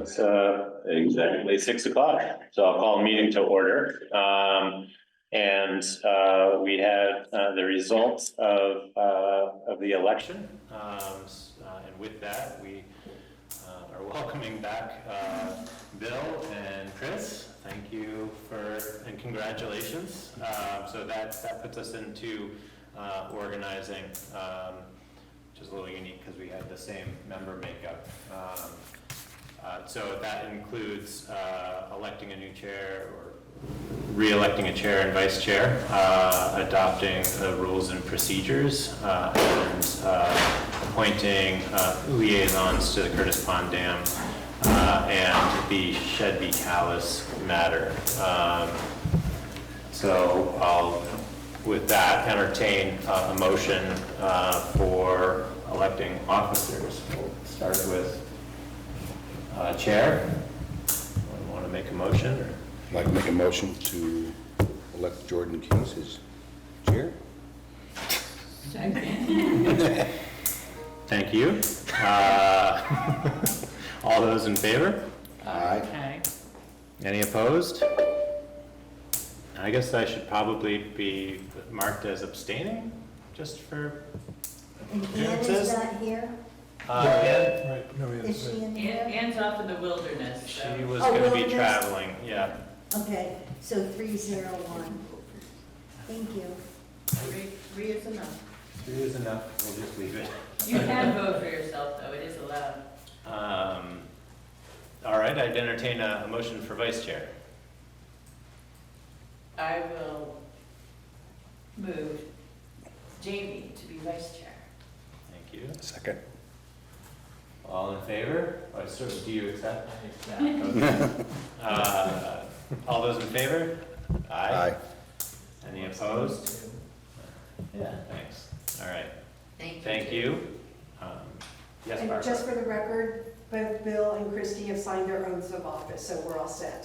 it's exactly 6 o'clock, so I'll call the meeting to order. We had the results of the election, and with that, we are welcoming back Bill and Chris. Thank you and congratulations. So that puts us into organizing, which is a little unique because we had the same member makeup. So that includes electing a new chair or re-electing a chair and vice chair, adopting the rules and procedures, and appointing liaisons to the Curtis Pond Dam and the Shedby Calais matter. So I'll, with that, entertain a motion for electing officers. We'll start with chair. Want to make a motion? Or? I'd like to make a motion to elect Jordan Keys as chair. Thank you. All those in favor? Aye. Any opposed? I guess I should probably be marked as abstaining, just for And Ann is not here? Ann, Right, no, Is she in here? Ann's off in the wilderness, she so. was Oh, going to be wilderness. traveling, yeah. Okay, so 301. Thank you. Three is enough. 3 is enough, we'll just leave it. You can vote for yourself, though, it is allowed. All right, I'd entertain a motion for vice chair. I will move Jamie to be vice chair. Thank you. Second. All in favor? Oh, so do you accept? Okay. All those in favor? Aye. Any opposed? Yeah, thanks. All right, Thank you. thank you. Yes, And Barbara? just for the record, both Bill and Christie have signed their oaths of office, so we're all set.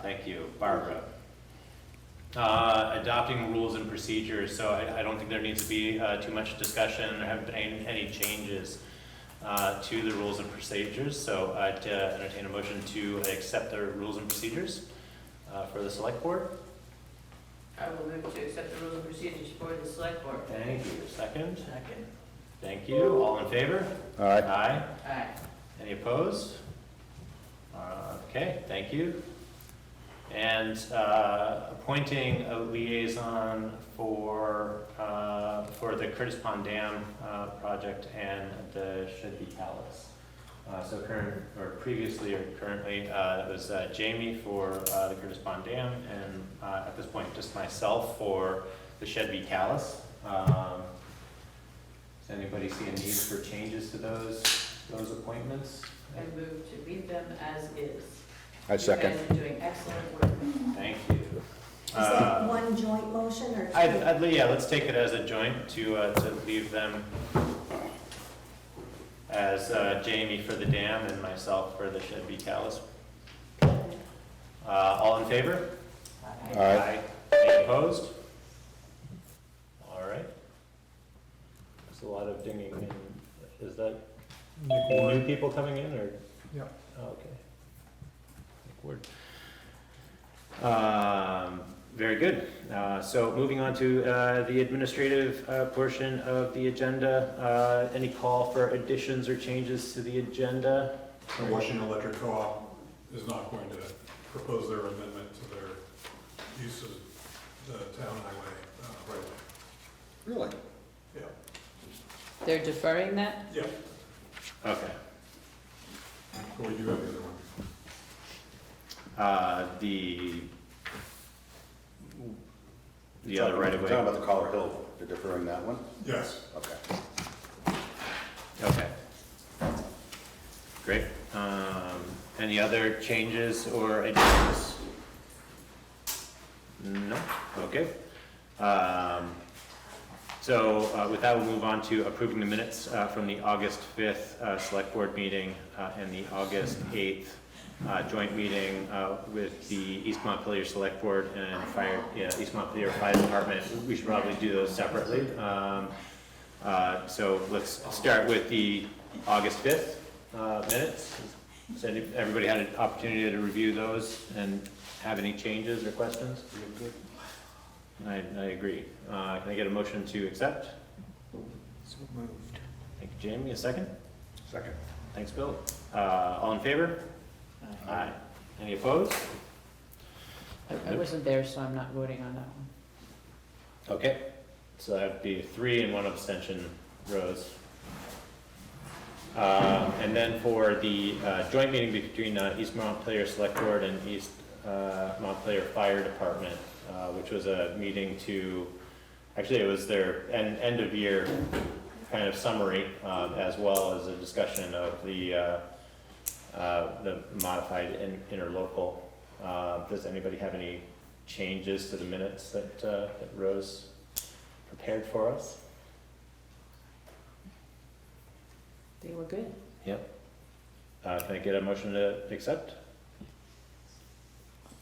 Thank you, Barbara. Adopting rules and procedures, so I don't think there needs to be too much discussion. There haven't been any changes to the rules and procedures, so I'd entertain a motion to accept the rules and procedures for the select board. I will move to accept the rules and procedures for the select board. Thank you. Second? Second. Thank you. All in favor? Aye. Aye. Aye. Any opposed? Okay, thank you. And appointing a liaison for the Curtis Pond Dam project and the Shedby Calais. So previously or currently, it was Jamie for the Curtis Pond Dam, and at this point, just myself for the Shedby Calais. Does anybody see a need for changes to those appointments? I move to leave them as is. I second. You guys are doing excellent work. Thank you. Is that one joint motion or two? Yeah, let's take it as a joint to leave them as Jamie for the dam and myself for the Shedby Calais. All in favor? Aye. Any opposed? All right. There's a lot of dinging in. Is that new people coming in or? Yeah. Oh, okay. Word. Very good. So moving on to the administrative portion of the agenda. Any call for additions or changes to the agenda? The Washington Electric Co-op is not going to propose their amendment to their use of the town highway right away. Really? Yeah. They're deferring that? Yeah. Okay. Or you have the other one. The other right of We're talking way. about the Collar Hill, they're deferring that one? Yes. Okay. Okay. Great. Any other changes or additions? No? Okay. So with that, we'll move on to approving the minutes from the August 5th Select Board meeting and the August 8th joint meeting with the East Montpelier Select Board and East Montpelier Fire Department. We should probably do those separately. So let's start with the August 5th minutes. So everybody had an opportunity to review those and have any changes or questions? I agree. Can I get a motion to accept? So moved. Thank you, Jamie. A second? Second. Thanks, Bill. All in favor? Aye. Any opposed? I wasn't there, so I'm not voting on that one. Okay, so that'd be 3 and 1 abstention, Rose. And then for the joint meeting between East Montpelier Select Board and East Montpelier Fire Department, which was a meeting to, actually it was their end of year kind of summary, as well as a discussion of the modified interlocal. Does anybody have any changes to the minutes that Rose prepared for us? They were good. Yep. Can I get a motion to accept?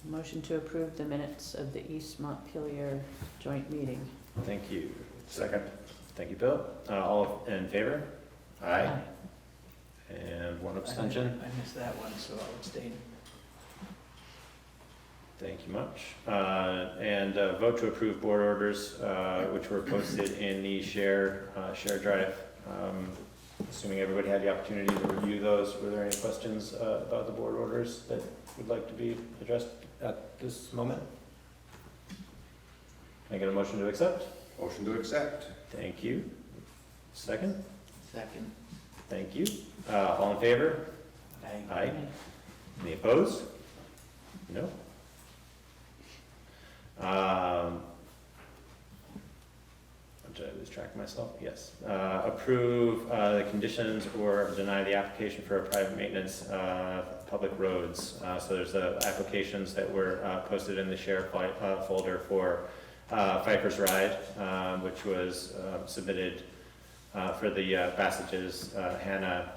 Motion to approve the minutes of the East Montpelier joint meeting. Thank you. Second. Thank you, Bill. All in favor? Aye. And 1 abstention. I missed that one, so I'll abstain. Thank you much. And vote to approve board orders, which were posted in the share drive. Assuming everybody had the opportunity to review those, were there any questions about the board orders that would like to be addressed at this moment? Can I get a motion to accept? Motion to accept. Thank you. Second? Second. Thank you. All in favor? Aye. Any opposed? No. Did I lose track of myself? Yes. Approve the conditions or deny the application for a private maintenance public roads. So there's the applications that were posted in the share folder for Pfeiffer's Ride, which was submitted for the Bassages, Hannah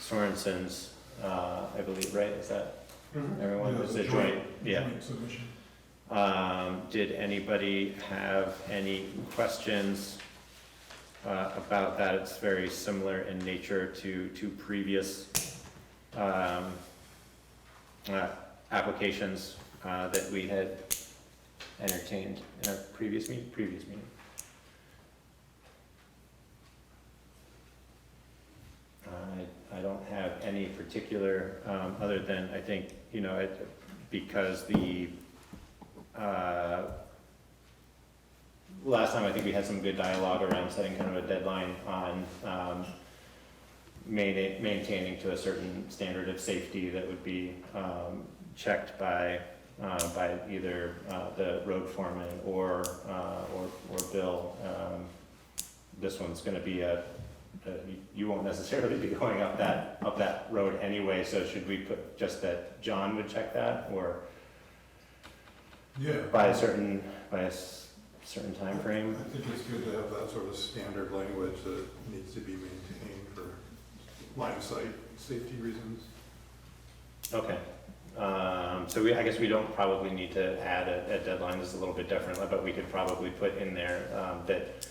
Sorensen's, I believe, right? Is that everyone? Yeah, It's it's a a joint, yeah. joint submission. Did anybody have any questions about that? It's very similar in nature to previous applications that we had entertained in our previous meeting. I don't have any particular, other than I think, because the last time I think we had some good dialogue around setting kind of a deadline on maintaining to a certain standard of safety that would be checked by either the road foreman or Bill. This one's going to be you won't necessarily be going up that road anyway. So should we put just that John would check that, or Yeah. by a certain time frame? I think it's good to have that sort of standard language that needs to be maintained for line of sight safety reasons. Okay. So I guess we don't probably need to add a deadline. This is a little bit different, but we could probably put in there that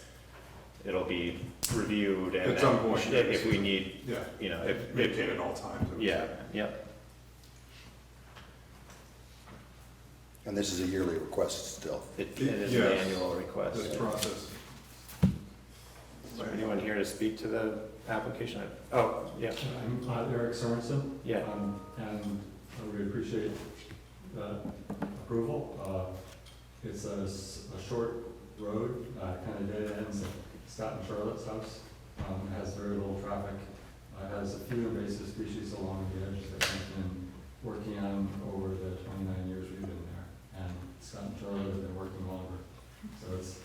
it'll be reviewed and At some point, if we need, Yeah, if maintain at all times. I would yeah, say. yeah. And this is a yearly request still. It is an Yes. annual request. This process. Is there anyone here to speak to the application? Oh, yeah, I'm Eric Sorensen. yeah. And we appreciate the approval. It's a short road, kind of dead ends at Scott and Charlotte's house. It has very little traffic. It has a few invasive species along the edge that we've been working on over the 29 years we've been there. And Scott and Charlotte have been working longer. So it's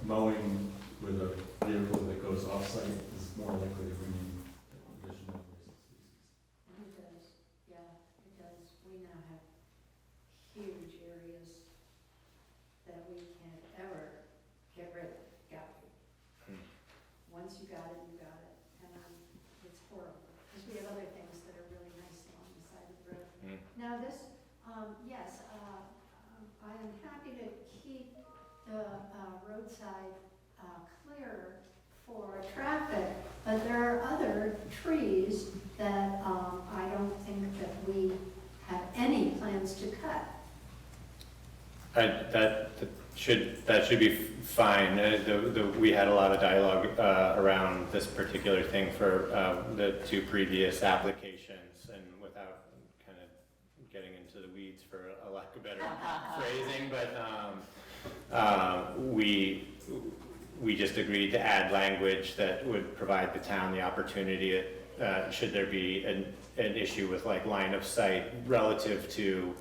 mowing with a vehicle that goes off-site is more likely to bring additional invasive species. It does, yeah, it does. We now have huge areas that we can't ever get rid of, Once you got it, you got it. And it's horrible, because we have other things that are really nice along the side of the road. Now this, yes, I am happy to keep the roadside clear for traffic, but there are other trees that I That should be fine. We had a lot of dialogue around this particular thing for the 2 previous applications, and without kind of getting into the weeds for a lack of better phrasing, but we just agreed to add language that would provide the town the opportunity, should there be an issue with like line of sight relative to,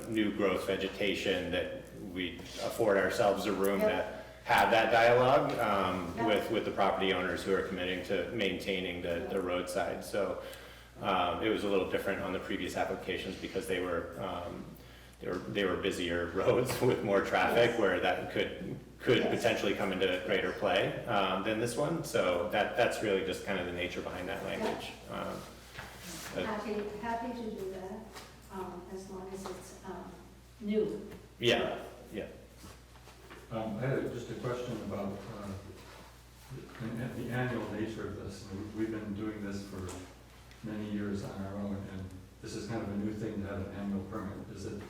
new growth vegetation, that we afford ourselves a room to have that dialogue with the property owners who are committing to maintaining the roadside. So it was a little different on the previous applications because they were busier roads with more traffic, where that could potentially come into greater play than this one. So that's really just kind of the nature behind that language. Happy to do that, as long as it's new. Yeah. I had just a question about the annual nature of this. We've been doing this for many years on our own, and this is kind of a new thing to have an annual permit. Is it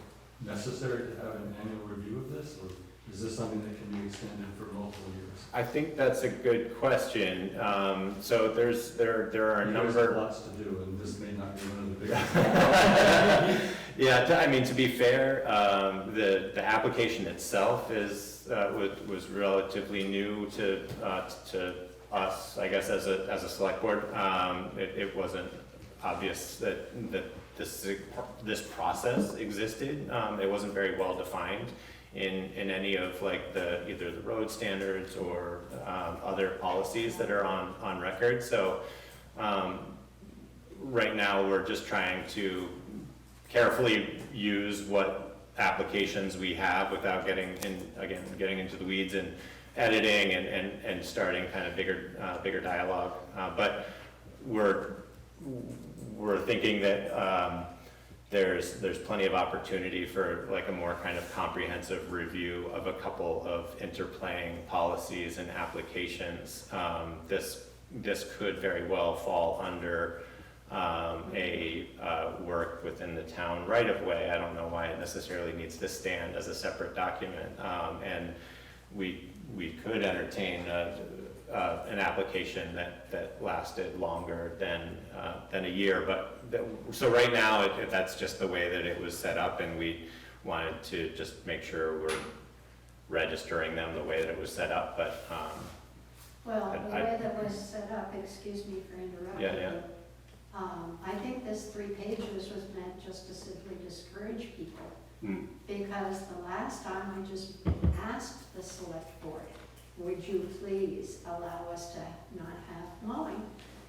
necessary to have an annual review of this, or is this something that can be extended for multiple years? I think that's a good question. So there are a number. There's lots to do, and this may not be one of the biggest. Yeah, I mean, to be fair, the application itself was relatively new to us, I guess, as a select board. It wasn't obvious that this process existed. It wasn't very well defined in any of like either the road standards or other policies that are on record. So right now we're just trying to carefully use what applications we have without getting into the weeds and editing and starting kind of bigger dialogue. But we're thinking that there's plenty of opportunity for like a more kind of comprehensive review of a couple of interplaying policies and applications. This could very well fall under a work within the town right of way. I don't know why it necessarily needs to stand as a separate document. And we could entertain an application that lasted longer than a year, so right now that's just the way that it was set up, and we wanted to just make sure we're registering them the way that it was set up. But Well, the way that was set up, excuse me for interrupting. Yeah. I think this 3 pages was meant just to simply discourage people. Because the last time I just asked the select board, would you please allow us to not have mowing?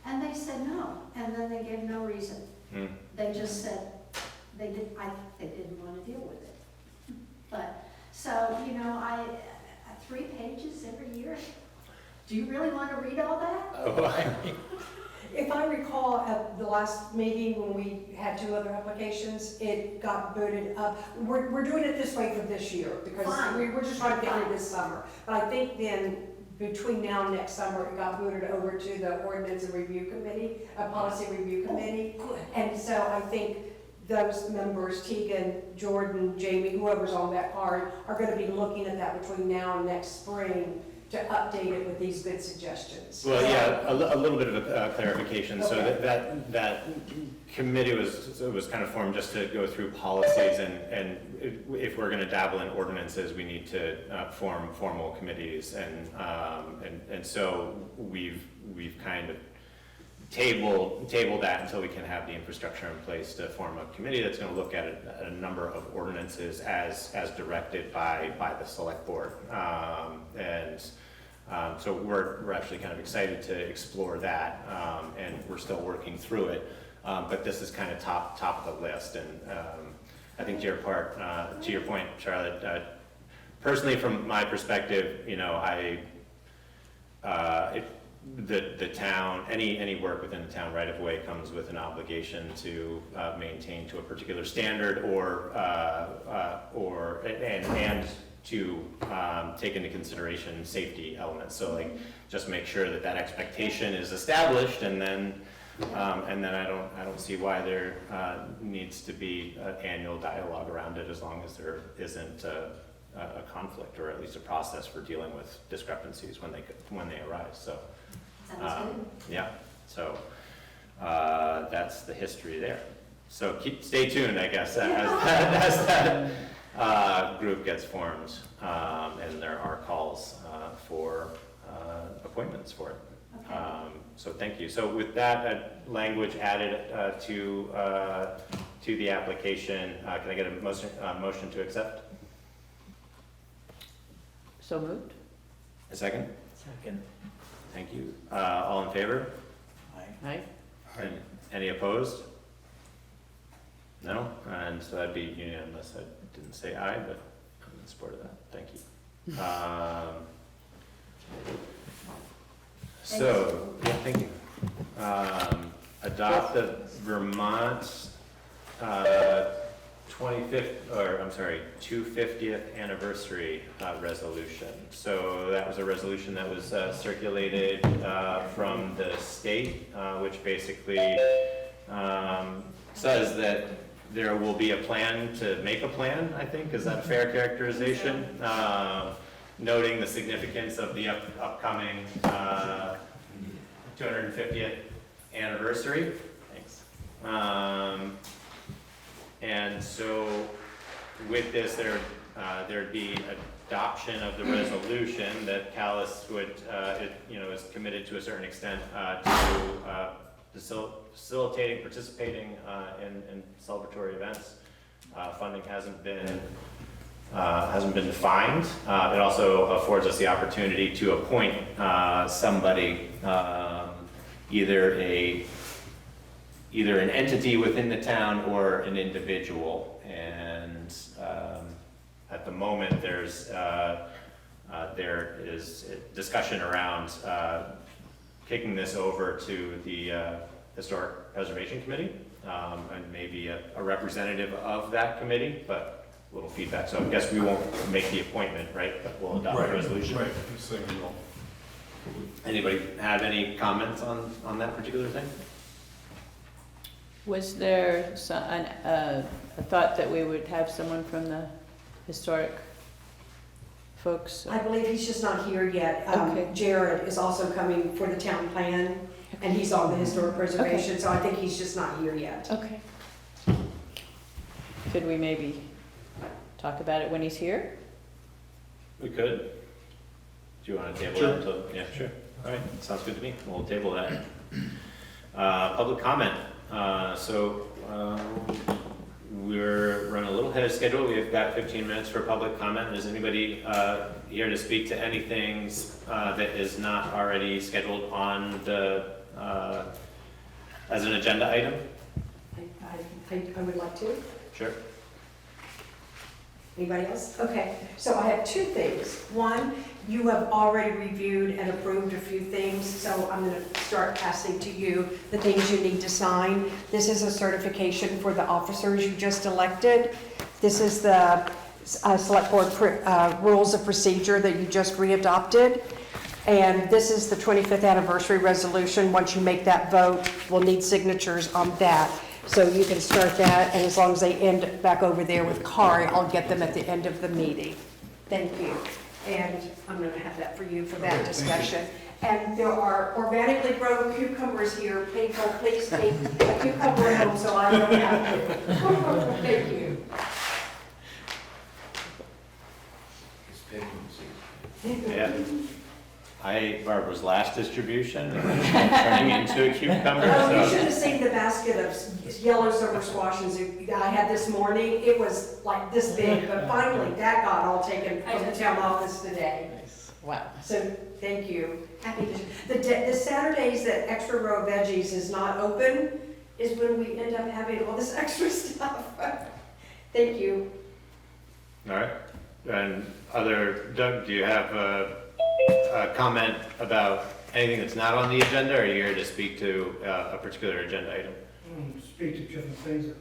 And they said no, and then they gave no reason. They just said I think they didn't want to deal with it. But, so, 3 pages every year? Do you really want to read all that? If I recall, at the last meeting when we had 2 other applications, it got booted up. We're doing it this way for this year because we're just trying to get through this summer. But I think then between now and next summer, it got booted over to the ordinance and review committee, policy review committee. And so I think those members, Tegan, Jordan, Jamie, whoever's on that card, are going to be looking at that between now and next spring to update it with these good suggestions. Well, yeah, a little bit of a clarification. Okay. So that committee was kind of formed just to go through policies, and if we're going to dabble in ordinances, we need to form formal committees, and so we've kind of tabled that until we can have the infrastructure in place to form a committee that's going to look at a number of ordinances as directed by the select board. So we're actually kind of excited to explore that, and we're still working through it. But this is kind of top of the list, and I think to your point, Charlotte. Personally, from my perspective, the town, any work within the town right of way comes with an obligation to maintain to a particular standard, and to take into consideration safety elements. So like, just make sure that expectation is established, and then I don't see why there needs to be an annual dialogue around it, as long as there isn't a conflict, or at least a process for dealing with discrepancies when they arise, so. Sounds good. Yeah, so, that's the history there. So stay tuned, I guess, as that group gets formed, and there are calls for appointments for it. Okay. So thank you. So with that language added to the application, can I get a motion to accept? So moved? A second? Second. Thank you. All in favor? Aye. Aye. And any opposed? No? And so that'd be unanimous. I didn't say aye, but I'm in support of that. Thank you. So, yeah, thank you. Adopt the Vermont 250th anniversary resolution. So that was a resolution that was circulated from the state, which basically says that there will be a plan to make a plan, I think. Is that a fair characterization? Noting the significance of the upcoming 250th anniversary. Thanks. And so with this, there'd be adoption of the resolution that Calais would, is committed to a certain extent to facilitating, participating in celebratory events. Funding hasn't been defined. It also affords us the opportunity to appoint somebody, either an entity within the town or an individual. And at the moment, there is discussion around kicking this over to the Historic Preservation Committee, and maybe a representative of that committee, but a little feedback. So I guess we won't make the appointment, right? But we'll adopt the resolution. Right, he's saying we will. Anybody have any comments on that particular thing? Was there a thought that we would have someone from the historic folks? I believe he's just not here yet. Okay. Jared is also coming for the town plan, and he's on the historic preservation, so I think he's just not here yet. Okay. Could we maybe talk about it when he's here? We could. Do you want to table that until? Yeah, sure. All right, sounds good to me. We'll table that. Public comment. We're running a little ahead of schedule. We've got 15 minutes for public comment. Is anybody here to speak to anything that is not already scheduled on the as an agenda item? I would like to. Sure. Anybody else? Okay, so I have two things. One, you have already reviewed and approved a few things, so I'm going to start passing to you the things you need to sign. This is a certification for the officers you just elected. This is the select board rules of procedure that you just readopted. And this is the 25th anniversary resolution. Once you make that vote, we'll need signatures on that. So you can start that, and as long as they end back over there with Kari, I'll get them at the end of the meeting. Thank you. And I'm going to have that for you for that discussion. And there are organically grown cucumbers here. People, please take a cucumber home so I don't have to. Thank you. Yeah. I ate Barbara's last distribution, turning into a cucumber. Oh, you So. should have seen the basket of yellow summer squashes I had this morning. It was like this big, but finally that got all taken from the town office today. Wow. So, thank you. Happy to, the Saturdays that Extra Row Veggies is not open is when we end up having all this extra stuff. Thank you. All right. And Doug, do you have a comment about anything that's not on the agenda, or are you here to speak to a particular agenda item? Speak to different things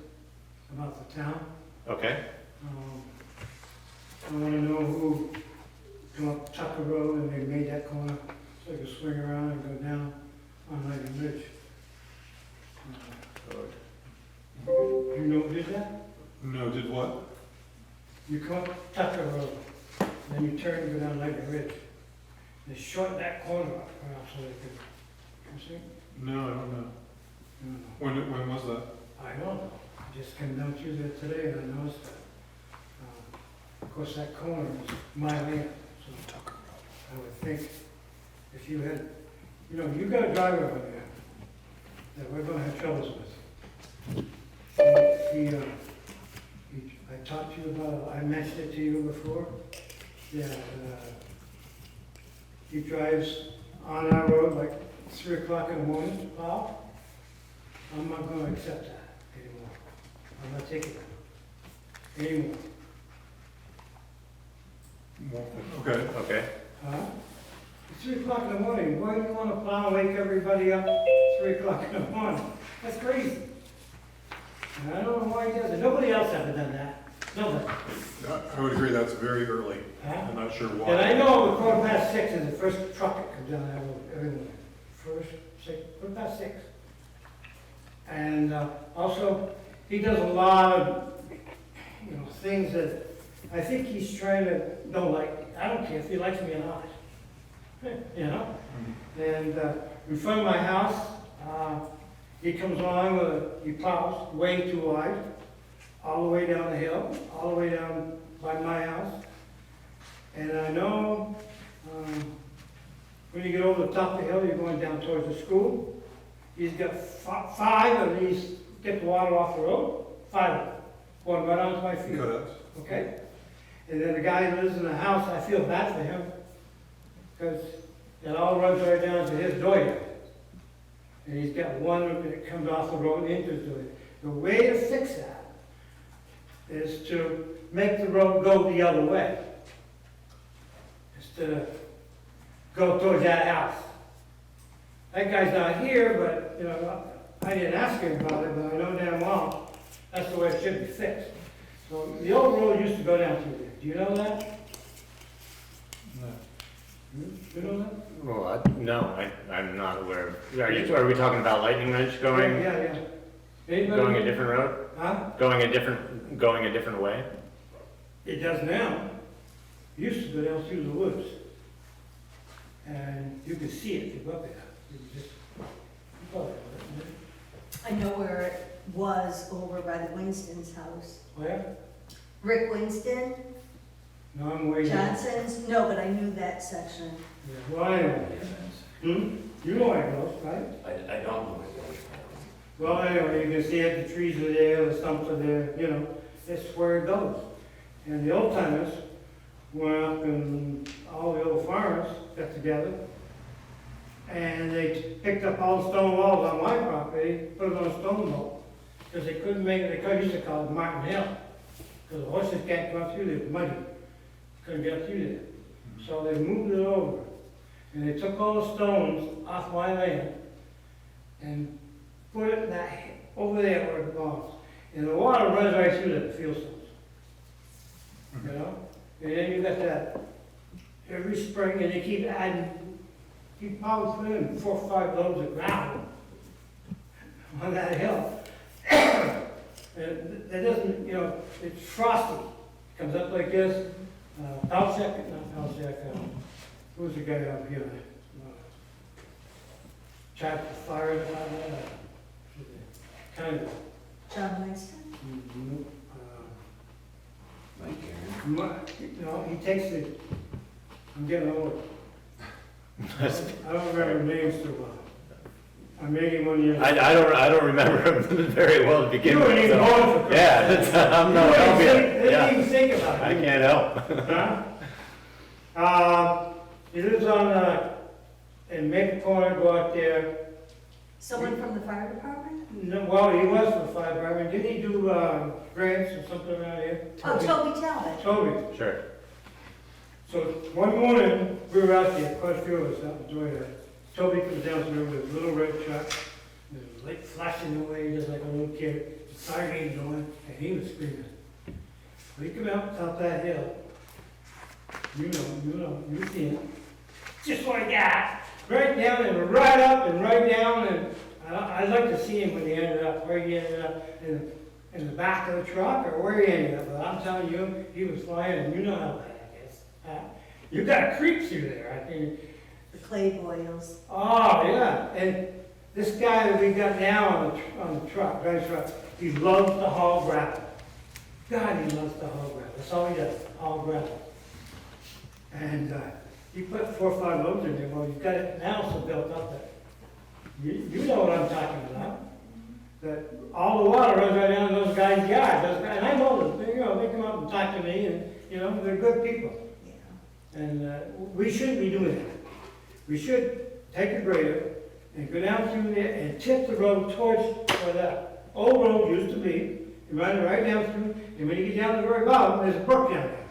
about the town. Okay. I want to know who come up Tucker Road and they made that corner so you can swing around and go down on Lighting Ridge. You know who did that? No, did what? You come up Tucker Road then you turn and go down like a ridge. They shortened that corner up, so they could, you see? No, I don't know. You know. When was that? I don't know, I just came down through there today and I noticed that. Of course, that corner is my land, so I would think if you had, you know, you got a driveway over there that we're gonna have troubles with. I talked to you about, I mentioned it to you before, that he drives on our road like 3 o'clock in the morning to plow. I'm not gonna accept that anymore. I'm not taking that anymore. Okay. Okay. Huh? It's 3 o'clock in the morning. Why do you want to plow and wake everybody up 3 o'clock in the morning? That's crazy. And I don't know why he does it. Nobody else ever done that. Nobody. I would agree that's very early. Huh? I'm not sure why. And I know the 6:15 is the first truck that comes down that road every morning. First, 6:15. And also, he does a lot of, you know, things that I think he's trying to, don't like. I don't care if he likes me or not. You know? And in front of my house, he comes along he plows way too wide, all the way down the hill, all the way down by my house. And I know when you get over the top of the hill, you're going down towards the school. He's got 5 of these, get the water off the road, 5 of them, going right onto my feet. Cutouts. Okay? And then the guy who lives in the house, I feel bad for him, because it all runs right down to his dooryard. And he's got one that comes off the road into his dooryard. The way to fix that is to make the road go the other way, instead of go towards that house. That guy's not here, but, you know, I didn't ask him about it, but I know damn well that's the way it should be fixed. So the old road used to go down through there. Do you know that? No. You know that? Well, no, I'm not aware. Are we talking about Lightning Ridge going Yeah. Anybody? going a different road? Huh? Going a different way? It does now. It used to go down through the woods. And you could see it if you go up there. You could just, you go there. I know where it was over by the Winston's house. Where? Rick Winston, No, I'm waiting. Johnson's, no, but I knew that section. Yeah, well, anyway. You know where it goes, right? I don't know what Well, anyway, you can see it, the trees are there, the stumps are there, you know, that's where it goes. And the old timers went up and all the old farmers got together and they picked up all the stone walls on my property, put it on a stone wall. Because they couldn't make it, they used to call it Martin Hill. Because the horses can't go up through there, it's muddy. Couldn't get up through there. So they moved it over. And they took all the stones off my land and put it over there where it belongs. And the water runs right through the fieldstones. You know? And then you got that every spring, and they keep adding, keep probably putting in 4 or 5 loads of gravel on that hill. And that doesn't, you know, it's frosty. Comes up like this. Who's the guy up here? Chapter fire, kind of. John Winston? No, he takes the, I'm getting old. I don't remember names too well. I made him 1 year. I don't remember him very well to begin You with. weren't even so- born for Yeah, that's, I'm not helping. Didn't Yeah, even think about I it. can't help. Huh? He lives on, in Maple Corner, go out there. Someone from the fire department? No, well, he was for the fire department. Didn't he do, grants or something around here? Oh, Toby Talbot. Toby. Sure. So one morning, we were out there, quite a few of us out enjoying it. Toby comes down to me with a little red truck, the light flashing away just like a little kid, the siren going, and he was screaming. We come out top that hill. You see him. Just like that. Right down and right up and right down, and I'd like to see him when he ended up, where he ended up in the back of the truck or where he ended up. But I'm telling you, he was flying, and you know how bad it is. You got a creep through there, I think. The clay boils. Oh, yeah, and this guy that we got now on the truck, guy's truck, he loves to haul gravel. God, he loves to haul gravel, that's all he does, haul gravel. And, he put 4 or 5 loads in there, well, he's got it now so built up that, you know what I'm talking about. That all the water runs right down those guys' yards, and I know them, you know, they come up and talk to me, and, you know, they're good people. Yeah. And we shouldn't be doing that. We should take a grader and go down through there and tip the road towards where that old road used to be. You run it right down through, and when you get down to the very bottom, there's a brook down there.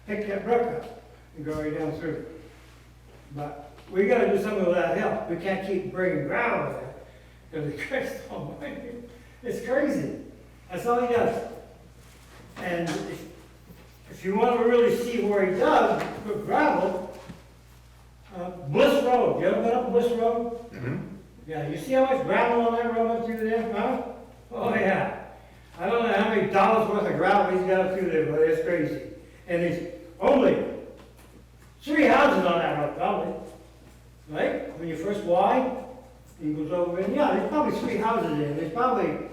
Pick that brook up and go right down through. But we gotta do something with that hill. We can't keep bringing gravel there, because it's crazy. That's all he does. And if you want to really see where he does put gravel, Bliss Road, you ever been up Bliss Road? Mm-hmm. Yeah, you see how much gravel on that road up through there, huh? Oh, yeah. I don't know how many dollars worth of gravel he's got up through there, but it's crazy. And there's only 3 houses on that road, probably. Right? When you first wide, he goes over in, yeah, there's probably 3 houses there. There's probably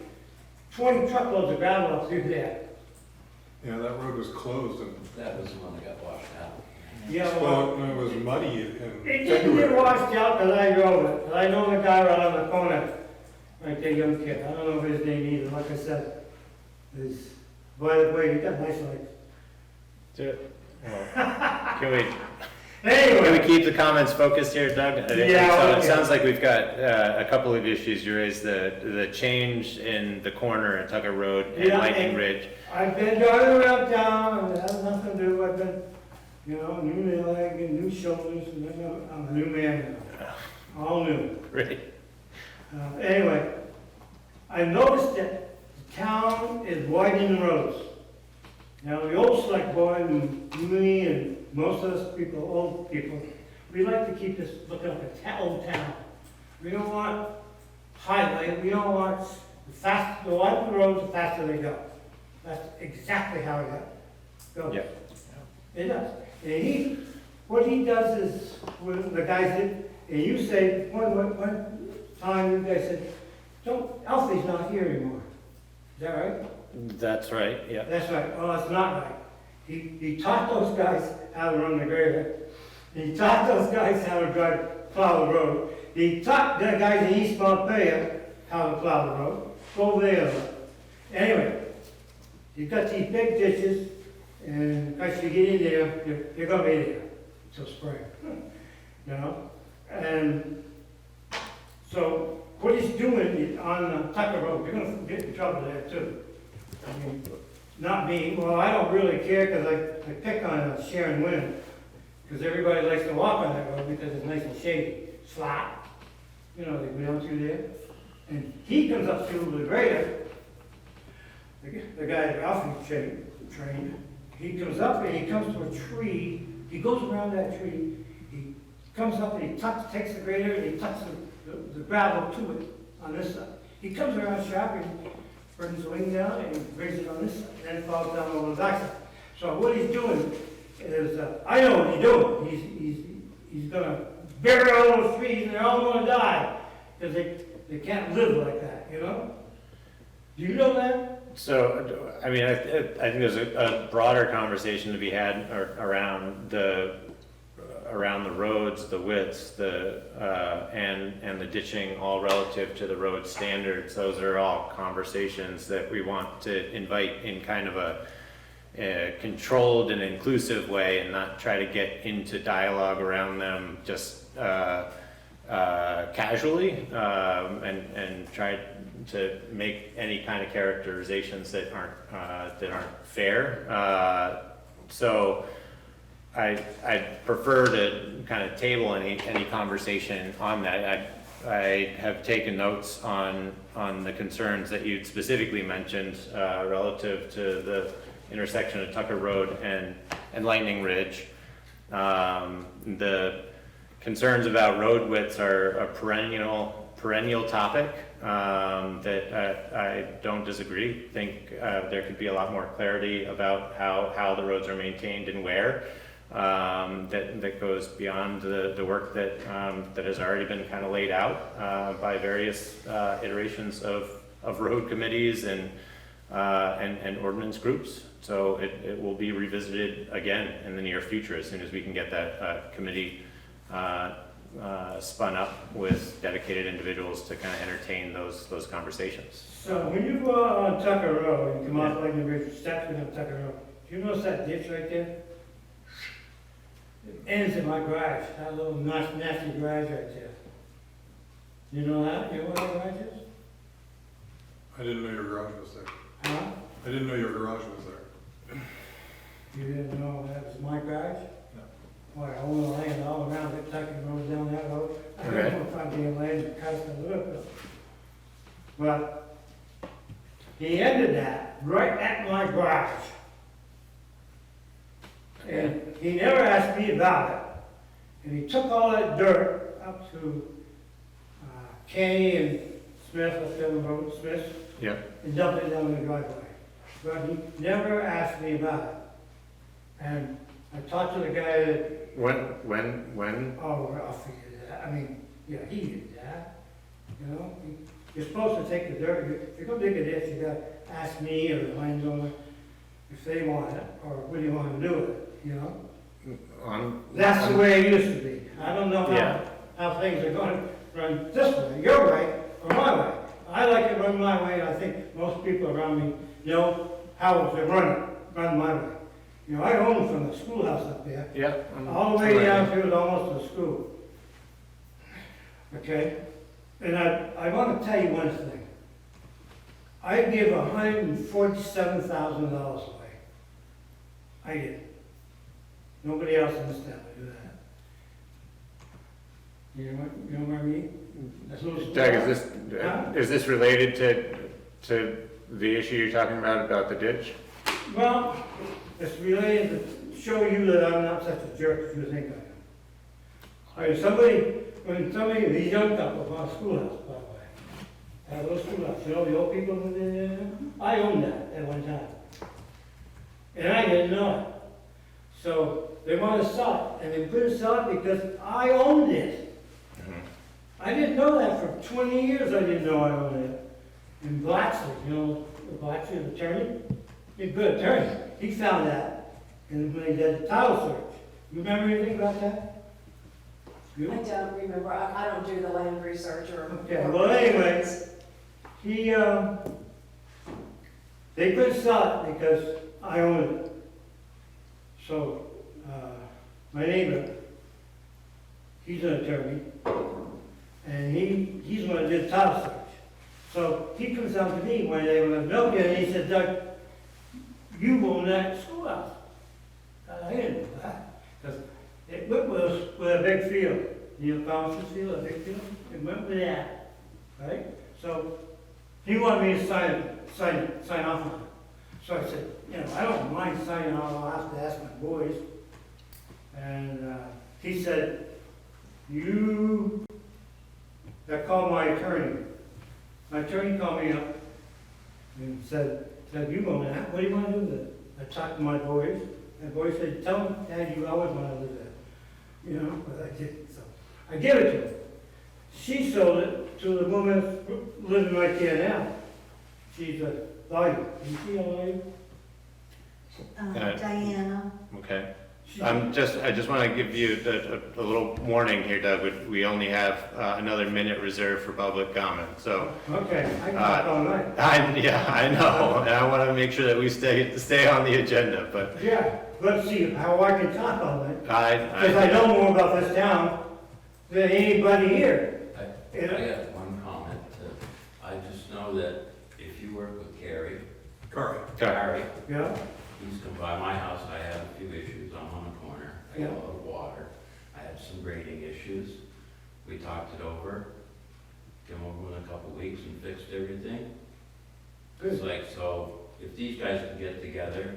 20 truckloads of gravel up through there. Yeah, that road was closed and, That was the one that got washed out. Yeah, well, it was muddy in it didn't get February. washed out because I drove it. 'Cause I know the guy right on the corner, right there, young kid. I don't know his name either, like I said. Is, by the way, he got nice legs. Can we Anyway, keep the comments focused here, Doug? I think Yeah, so. It okay. sounds like we've got a couple of issues. You raised the change in the corner at Tucker Road and Yeah, Lightning and- Ridge. I've been driving around town and it has nothing to do. I've been, you know, new leg and new shoulders and then I'm a new man now. All new. Right. Anyway, I noticed that the town is widening the roads. Now, the old select board and me and most of us people, old people, we like to keep this looking like a old town. We don't want highway, we don't want the wider the roads, the faster they go. That's exactly how it goes. Yeah. It does. And what he does is, when the guys did, and you say, one time you guys said, Alfie's not here anymore. Is that right? That's right, yeah. That's right. Oh, that's not right. He taught those guys how to run the grader. He taught those guys how to plow the road. He taught the guys in East Montpelier how to plow the road. Go there. Anyway, you've got these big ditches, and once you get in there, you're gonna be there till spring. You know? And so what he's doing on Tucker Road, you're gonna get in trouble there too. I mean, not me, well, I don't really care because I pick on Sharon Wyndham, because everybody likes to walk on that road because it's nice and shady. It's flat, you know, they go down through there. And he comes up to the grader, the guy that Alfie trained, he comes up and he comes to a tree, he goes around that tree, he comes up and he takes the grader and he tucks the gravel to it on this side. He comes around sharp and brings the wing down and he brings it on this side, and then it falls down over the backside. So what he's doing is, I know what he's doing. He's gonna bury all those trees and they're all gonna die, because they can't live like that, you know? Do you know that? So, I mean, I think there's a broader conversation to be had around the roads, the widths, and the ditching, all relative to the road standards. Those are all conversations that we want to invite in kind of a controlled and inclusive way, and not try to get into dialogue around them just casually, and try to make any kind of characterizations that aren't fair. So I prefer to kind of table any conversation on that. I have taken notes on the concerns that you'd specifically mentioned relative to the intersection of Tucker Road and Lightning Ridge. The concerns about road widths are a perennial topic that I don't disagree. Think there could be a lot more clarity about how the roads are maintained and where. that goes beyond the work that has already been kind of laid out by various iterations of road committees and ordinance groups. So it will be revisited again in the near future as soon as we can get that committee spun up with dedicated individuals to kind of entertain those conversations. So when you go out on Tucker Road, and come off like the bridge, steps in on Tucker Road, do you notice that ditch right there? It ends in my garage, that little nasty garage right there. You know that? You know what that garage is? I didn't know your garage was there. Huh? I didn't know your garage was there. You didn't know that was my garage? No. Boy, I own the land all around it, Tucker Road, down that road. I don't know if I'd be in land and cast a look. But he ended that right at my garage. And he never asked me about it. And he took all that dirt up to Kay and Smith, up there on the road, Smith, Yeah. and dumped it down the driveway. But he never asked me about it. And I talked to the guy that, When? oh, I'll figure that. I mean, yeah, he did that. You know, you're supposed to take the dirt. If you're gonna dig a ditch, you gotta ask me or the landowner if they want it, or what do you want to do with it, you know? That's the way it used to be. I don't know Yeah. how things are going to run this way, your way, or my way. I like it run my way, and I think most people around me know how to run my way. You know, I own from the schoolhouse up there, Yeah. all the way down to almost the school. Okay? And I want to tell you one thing. I give $147,000 away. I did. Nobody else in this town would do that. You know what I mean? That's what it's- Doug, Huh? is this related to the issue you're talking about the ditch? Well, it's related to show you that I'm not such a jerk as you think I am. When somebody, these young couple bought a schoolhouse, by the way, a little schoolhouse, you know, the old people who did it, I owned that at one time. And I didn't know it. So they wanted to sell it, and they couldn't sell it because I owned it. I didn't know that for 20 years. I didn't know I owned it. And Blacksley, you know, Blacksley, the attorney, he's a good attorney. He found that, and when he did the title search. You remember anything about that? You? I don't remember, I don't do the land research or. Okay, well, anyway, they couldn't sell it because I owned it. So, my neighbor, he's an attorney, and he's the one that did the title search. So he comes down to me one day when I'm milking, and he said, Doug, you own that schoolhouse. I didn't know that, because it went with a big field. You know, Thompson field, a big field, it went with that, right? So he wanted me to sign off on it. So I said, you know, I don't mind signing off, I'll have to ask my boys. And he said, I called my attorney. My attorney called me up and said, you own that, what do you want to do with it? I talked to my boys, and the boys said, tell them, Dad, you always want to live there. You know, but I didn't, so I gave it to her. She sold it to the woman living right there now. She's a lawyer. You see a lawyer? Diana. Okay. She- I just want to give you a little warning here, Doug. We only have another minute reserved for public comment, so. Okay, I can talk all night. I know, and I want to make sure that we stay on the agenda, but Yeah, let's see how I can talk all night. Because I I, know more about this town than anybody here. I got one comment. I just know that if you work with Carrie, Carrie, Yeah, he's come by my house, I have a few issues, I'm on a corner, I got a lot of water, I have some grading issues, we talked it over, came over in a couple weeks and fixed everything. It's good. like, so, if these guys can get together,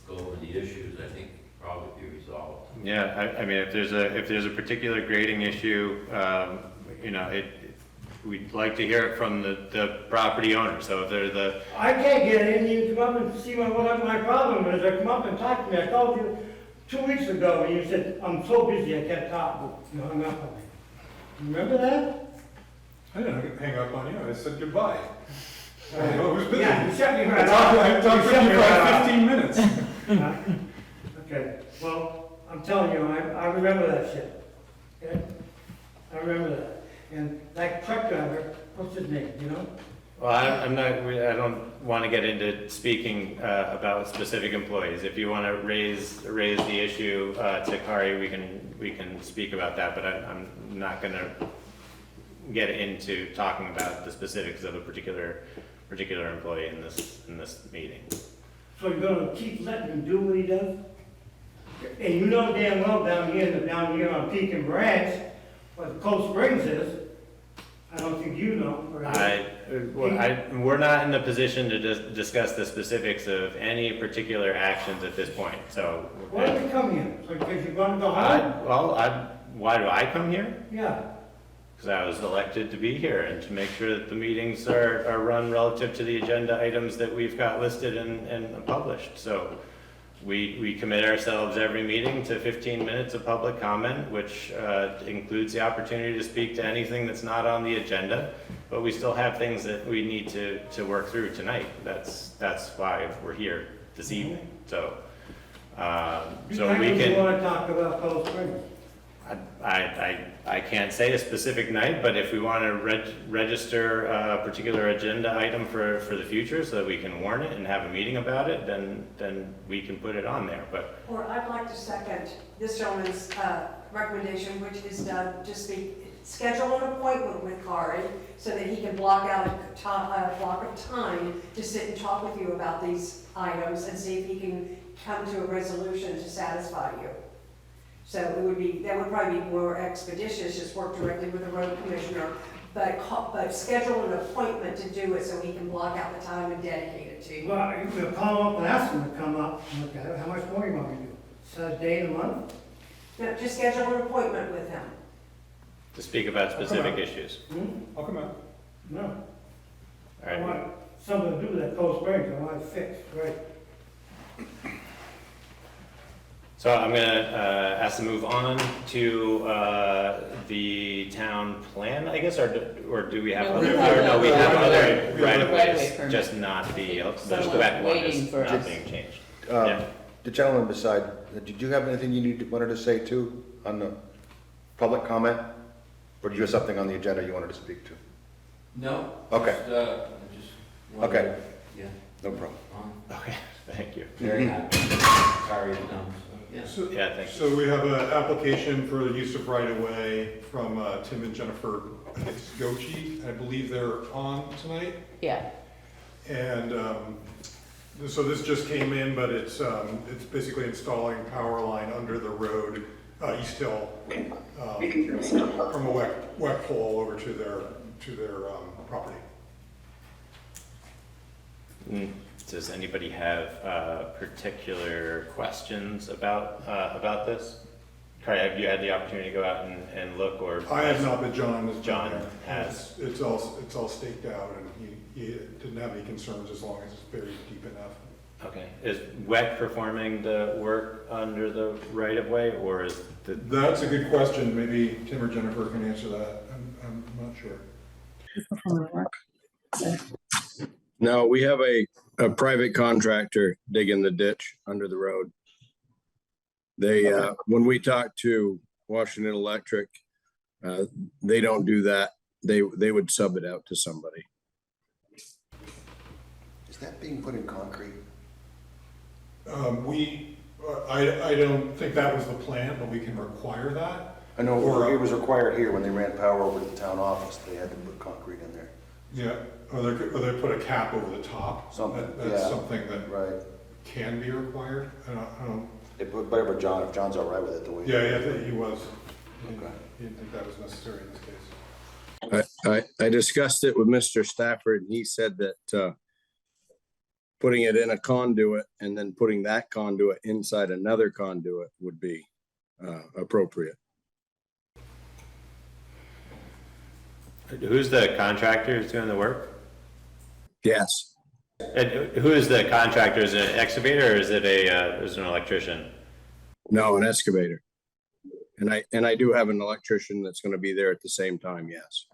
go over the issues, I think probably be resolved. yeah, I mean, if there's a particular grading issue, you know, we'd like to hear it from the property owner, so if they're the, I can't get in, you come up and see what my problem is, or come up and talk to me. I called you 2 weeks ago, when you said, I'm so busy, I can't talk, you hung up on me. Remember that? I didn't hang up on you, I said goodbye. I was busy. Yeah, you shut me I right off. talked You to shut you me for right like off. 15 minutes. Huh? Okay, well, I'm telling you, I remember that shit. Okay? I remember that. And that truck driver, what's his name, you know? Well, I'm not, I don't want to get into speaking about specific employees. If you want to raise the issue to Kari, we can speak about that, but I'm not going to get into talking about the specifics of a particular employee in this meeting. So you're gonna keep letting him do what he does? And you know damn well down here on Pekin Branch, what Cold Springs is. I don't think you know. We're not in a position to discuss the specifics of any particular actions at this point, so. Why did you come here? So because you're gonna go home? Why do I come here? Yeah. Because I was elected to be here and to make sure that the meetings are run relative to the agenda items that we've got listed and published. So we commit ourselves every meeting to 15 minutes of public comment, which includes the opportunity to speak to anything that's not on the agenda, but we still have things that we need to work through tonight. That's why we're here this evening. So so we can. You want to talk about Cold Springs? I can't say a specific night, but if we want to register a particular agenda item for the future so that we can warn it and have a meeting about it, then we can put it on there, but. Or I'd like to second this gentleman's recommendation, which is schedule an appointment with Kari so that he can block out a block of time to sit and talk with you about these items and see if he can come to a resolution to satisfy you. So that would probably be more expeditious, just work directly with the road commissioner, but schedule an appointment to do it so he can block out the time and dedicate it to you. Well, you could call him up and ask him to come up and look at it. How much more you want me to do? Set a day in a month? No, just schedule an appointment with him. To speak about specific issues. I'll come out. No. All I right. want something to do with that Cold Springs. I want it fixed, right? So I'm gonna ask to move on to the town plan, I guess, or do we have No, other? we have No, we have other other right of right-of-way ways, permit. just not the Someone's wet one waiting is for not us. being changed. Um, Yeah. The gentleman beside, did you have anything you wanted to say too on the public comment? Or do you have something on the agenda you wanted to speak to? No. Okay. Just wanted Okay. to- Yeah. No problem. Okay, thank you. Very happy. Sorry it's done, so, yeah. So- Yeah, thank you. So we have an application for the use of right-of-way from Tim and Jennifer Gochi. I believe they're on tonight. Yeah, And so this just came in, but it's basically installing power line under the road, East Hill, from a wet pole over to their property. Does anybody have particular questions about this? Kari, have you had the opportunity to go out and look, or? I have not, but John has. been John there. has. It's all staked out, and he didn't have any concerns as long as it's buried deep enough. Okay, is WEC performing the work under the right of way, or is the? That's a good question. Maybe Tim or Jennifer can answer that. I'm not sure. No, we have a private contractor digging the ditch under the road. They, when we talk to Washington Electric, they don't do that. They would sub it out to somebody. Is that being put in concrete? I don't think that was the plan, but we can require that. I know it was required here when they ran power over to the town office. They had to put concrete in there. Yeah, or they put a cap over the top. Something, That's yeah. something that Right. can be required. I don't, Whatever John, if John's all right with it, the way. yeah, I think he was. Okay. He didn't think that was necessary in this case. I discussed it with Mr. Stafford, and he said that putting it in a conduit and then putting that conduit inside another conduit would be appropriate. Who's the contractor who's doing the work? Yes. And who is the contractor? Is it an excavator, or is it an electrician? No, an excavator. And I do have an electrician that's gonna be there at the same time, yes.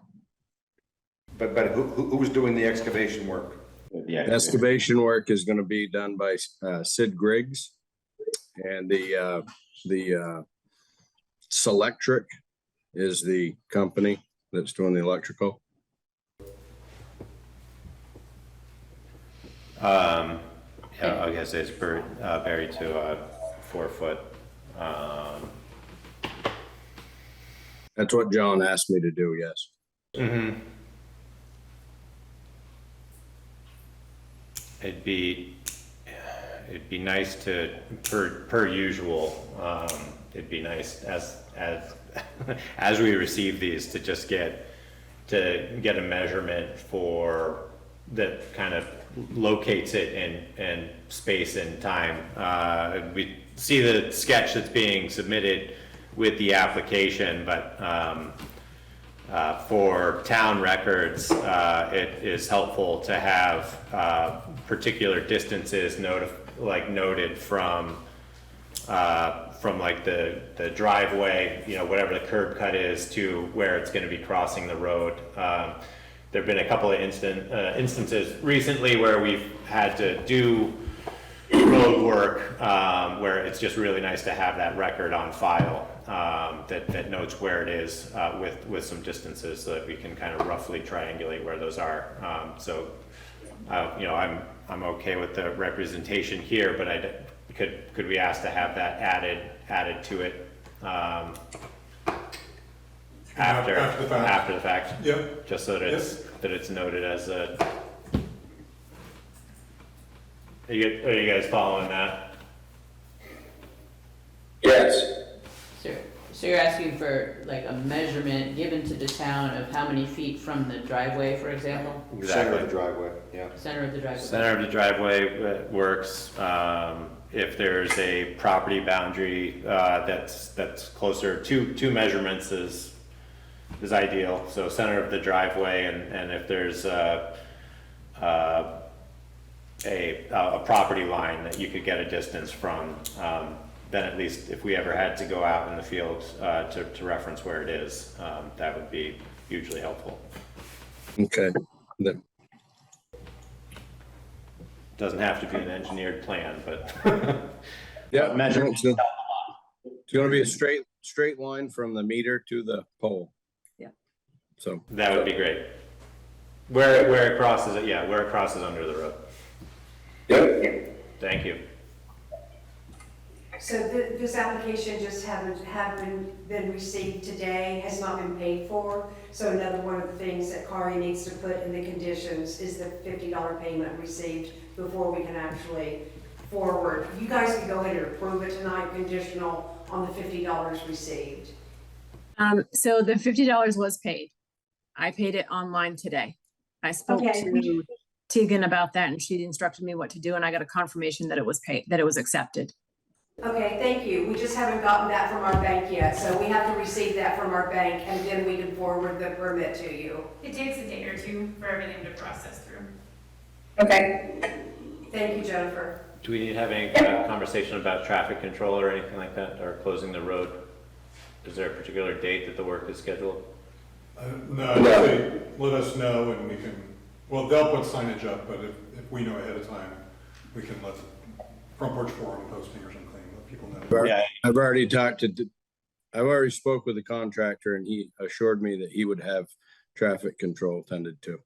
But who was doing the excavation work? Excavation work is gonna be done by Sid Griggs. And the Selectric is the company that's doing the electrical. Yeah, I guess it's buried to 4 foot. That's what John asked me to do, yes. Mm-hmm. It'd be nice to, per usual, it'd be nice as we receive these to just get a measurement for that kind of locates it in space and time. We see the sketch that's being submitted with the application, but for town records, it is helpful to have particular distances noted from like the driveway, you know, whatever the curb cut is, to where it's going to be crossing the road. There have been a couple of instances recently where we've had to do road work where it's just really nice to have that record on file that notes where it is with some distances, so that we can kind of roughly triangulate where those are. You know, I'm okay with the representation here, but could we ask to have that added to it after the fact? Yep. Just so that it's noted as a. Are you guys following that? Yes. So you're asking for like a measurement given to the town of how many feet from the driveway, for example? Center of the driveway, yeah. Center of the driveway. Center of the driveway works. If there's a property boundary that's closer, two measurements is ideal. So center of the driveway, and if there's a property line that you could get a distance from, then at least if we ever had to go out in the field to reference where it is, that would be hugely helpful. Okay. Doesn't have to be an engineered plan, but Yeah, measurements. it's gonna be a straight line from the meter to the pole. Yeah. So. That would be great. Where it crosses it, yeah, where it crosses under the road. Yep. Thank you. So this application just haven't been received today, has not been paid for. So another one of the things that Kari needs to put in the conditions is the $50 payment received before we can actually forward. You guys can go ahead and approve it tonight, conditional on the $50 received. So the $50 was paid. I paid it online today. I spoke to Tegan about that, and she instructed me what to do, and I got a confirmation that it was paid, that it was accepted. Okay, thank you. We just haven't gotten that from our bank yet, so we have to receive that from our bank, and then we can forward the permit to you. It takes a day or two for everything to process through. Okay. Thank you, Jennifer. Do we need to have any kind of conversation about traffic control or anything like that, or closing the road? Is there a particular date that the work is scheduled? No, they let us know and we can, well, they'll put signage up, but if we know ahead of time, we can let Front Porch Forum posting or something, let people know. Yeah. I've already spoke with the contractor, and he assured me that he would have traffic control tended to.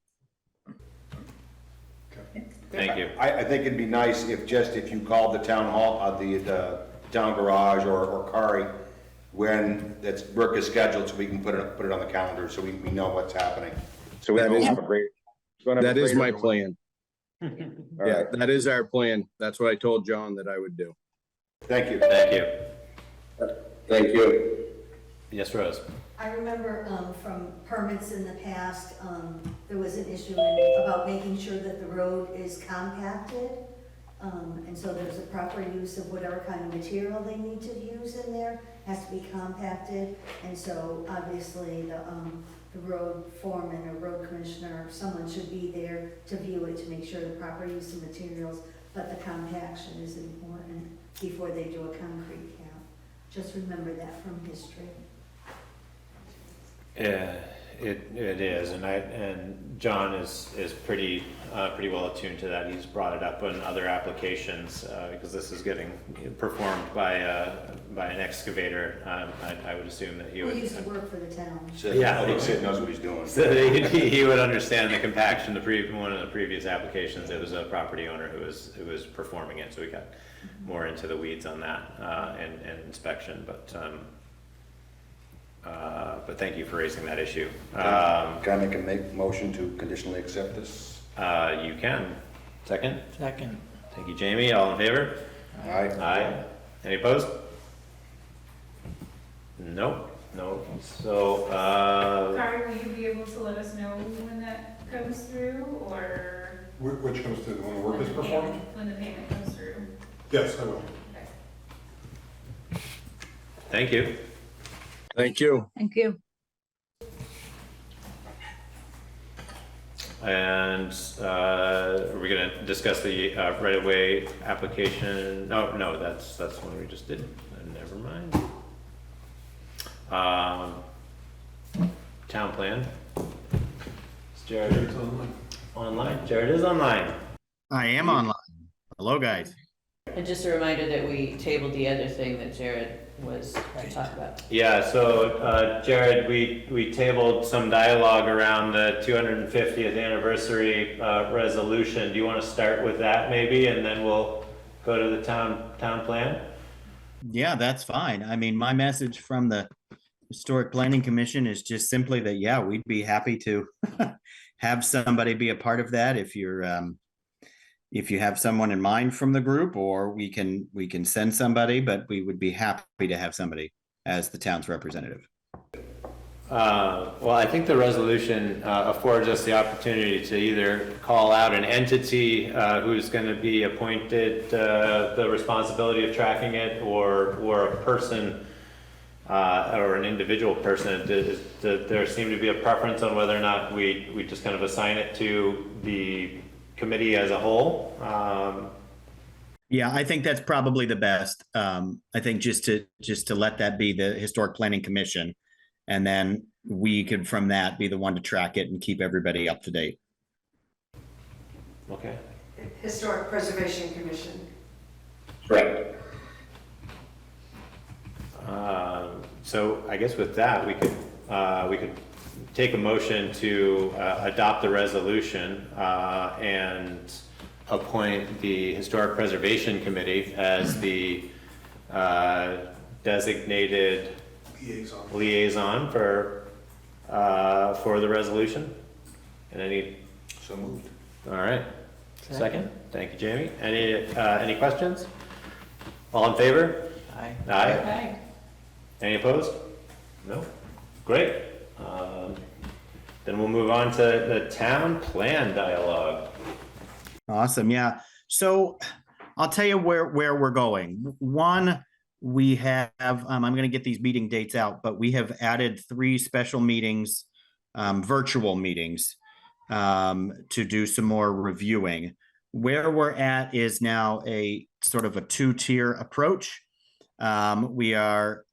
Okay. Thank you. I think it'd be nice if you called the town hall, the town garage or Kari, when that work is scheduled, so we can put it on the calendar, so we know what's happening. So we don't have a great. That is my plan. All Yeah, right. that is our plan. That's what I told John that I would do. Thank you. Thank you. Thank you. Yes, Rose. I remember from permits in the past, there was an issue about making sure that the road is compacted. And so there's a proper use of whatever kind of material they need to use in there, has to be compacted. And so obviously the road foreman or road commissioner, someone should be there to view it, to make sure the proper use of materials, but the compaction is important before they do a concrete cap. Just remember that from history. Yeah, it is, and John is pretty well attuned to that. He's brought it up in other applications, because this is getting performed by an excavator. I would assume that he would. He used to work for the town. Yeah. I think Sid knows what he's doing. So he would understand the compaction. One of the previous applications, it was a property owner who was performing it, so we got more into the weeds on that, and inspection, but thank you for raising that issue. Can I make a motion to conditionally accept this? You can. Second? Second. Thank you, Jamie. All in favor? Aye. Aye. Any opposed? Nope. No. So, Kari, will you be able to let us know when that comes through, or? Which comes to when the work when is the performed? payment- When the payment comes through. Yes, I will. thank you. Thank you. Thank you. And, are we gonna discuss the, right-of-way application? No, that's one we just did. Never mind. Town plan. Is Jared online? Jared is online. I am online. Hello, guys. And just a reminder that we tabled the other thing that Jared was talking about. Yeah, so, Jared, we tabled some dialogue around the 250th anniversary, resolution. Do you want to start with that maybe, and then we'll go to the town plan? Yeah, that's fine. I mean, my message from the Historic Planning Commission is just simply that, yeah, we'd be happy to have somebody be a part of that if you have someone in mind from the group, or we can send somebody, but we would be happy to have somebody as the town's representative. Well, I think the resolution affords us the opportunity to either call out an entity who's going to be appointed the responsibility of tracking it, or a person or an individual person. There seem to be a preference on whether or not we just kind of assign it to the committee as a whole. Yeah, I think that's probably the best. I think just to let that be the Historic Planning Commission, and then we could from that be the one to track it and keep everybody up to date. Okay. Historic Preservation Commission. Right. So I guess with that, we could take a motion to adopt the resolution and appoint the Historic Preservation Committee as the designated liaison for the resolution. And any? So moved. All right. Second. Thank you, Jamie. Any questions? All in favor? Aye. Aye. Hi. Any opposed? No? Great. Then we'll move on to the town plan dialogue. Awesome. Yeah. So I'll tell you where we're going. One, we have, I'm going to get these meeting dates out, but we have added 3 special meetings, virtual meetings, to do some more reviewing. Where we're at is now a sort of a 2-tier approach. We are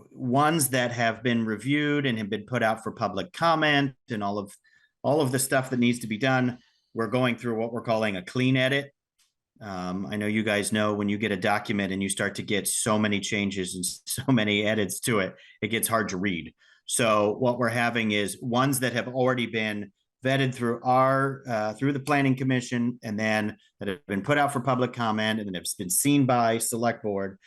ones that have been reviewed and have been put out for public comment and all of the stuff that needs to be done. We're going through what we're calling a clean edit. I know you guys know when you get a document and you start to get so many changes and so many edits to it, it gets hard to read. So what we're having is ones that have already been vetted through through the Planning Commission, and then that have been put out for public comment, and then have been seen by Selectboard.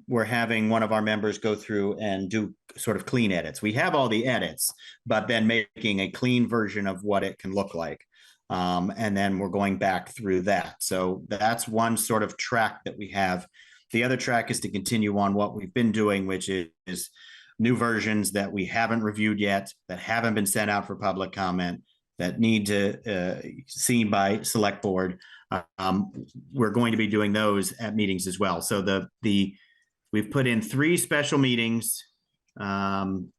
We're having one of our members go through and do sort of clean edits. We have all the edits, but then making a clean version of what it can look like. And then we're going back through that. So that's one sort of track that we have. The other track is to continue on what we've been doing, which is new versions that we haven't reviewed yet, that haven't been sent out for public comment, that need to seen by Select Board. We're going to be doing those at meetings as well. So we've put in 3 special meetings, and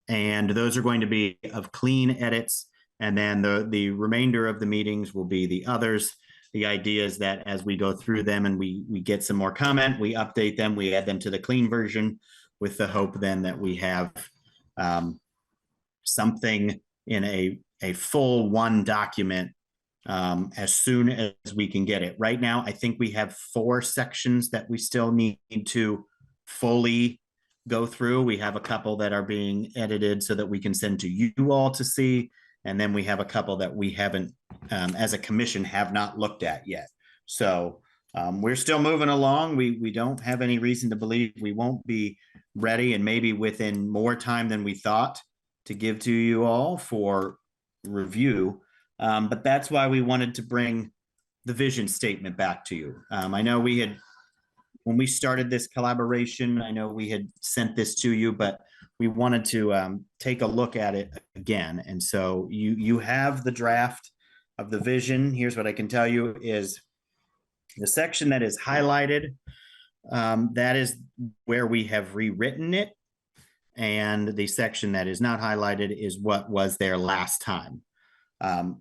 those are going to be of clean edits. And then the remainder of the meetings will be the others. the idea is that as we go through them and we get some more comment, we update them, we add them to the clean version with the hope then that we have something in a full one document as soon as we can get it. Right now, I think we have 4 sections that we still need to fully go through. We have a couple that are being edited so that we can send to you all to see. And then we have a couple that we haven't, as a commission, have not looked at yet. So we're still moving along. We don't have any reason to believe we won't be ready, and maybe within more time than we thought, to give to you all for review. But that's why we wanted to bring the vision statement back to you. I know we had, when we started this collaboration, I know we had sent this to you, but we wanted to take a look at it again. And so you have the draft of the vision. Here's what I can tell you is the section that is highlighted, that is where we have rewritten it. And the section that is not highlighted is what was there last time.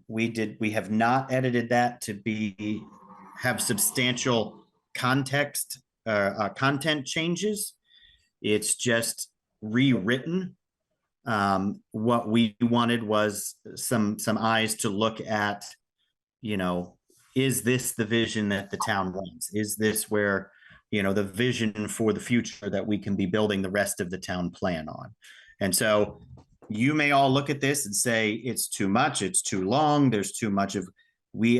We have not edited that to have substantial context, content changes. It's just rewritten. What we wanted was some eyes to look at, is this the vision that the town wants? Is this where, the vision for the future that we can be building the rest of the town plan on? And so you may all look at this and say, it's too much, it's too long, there's too much of, we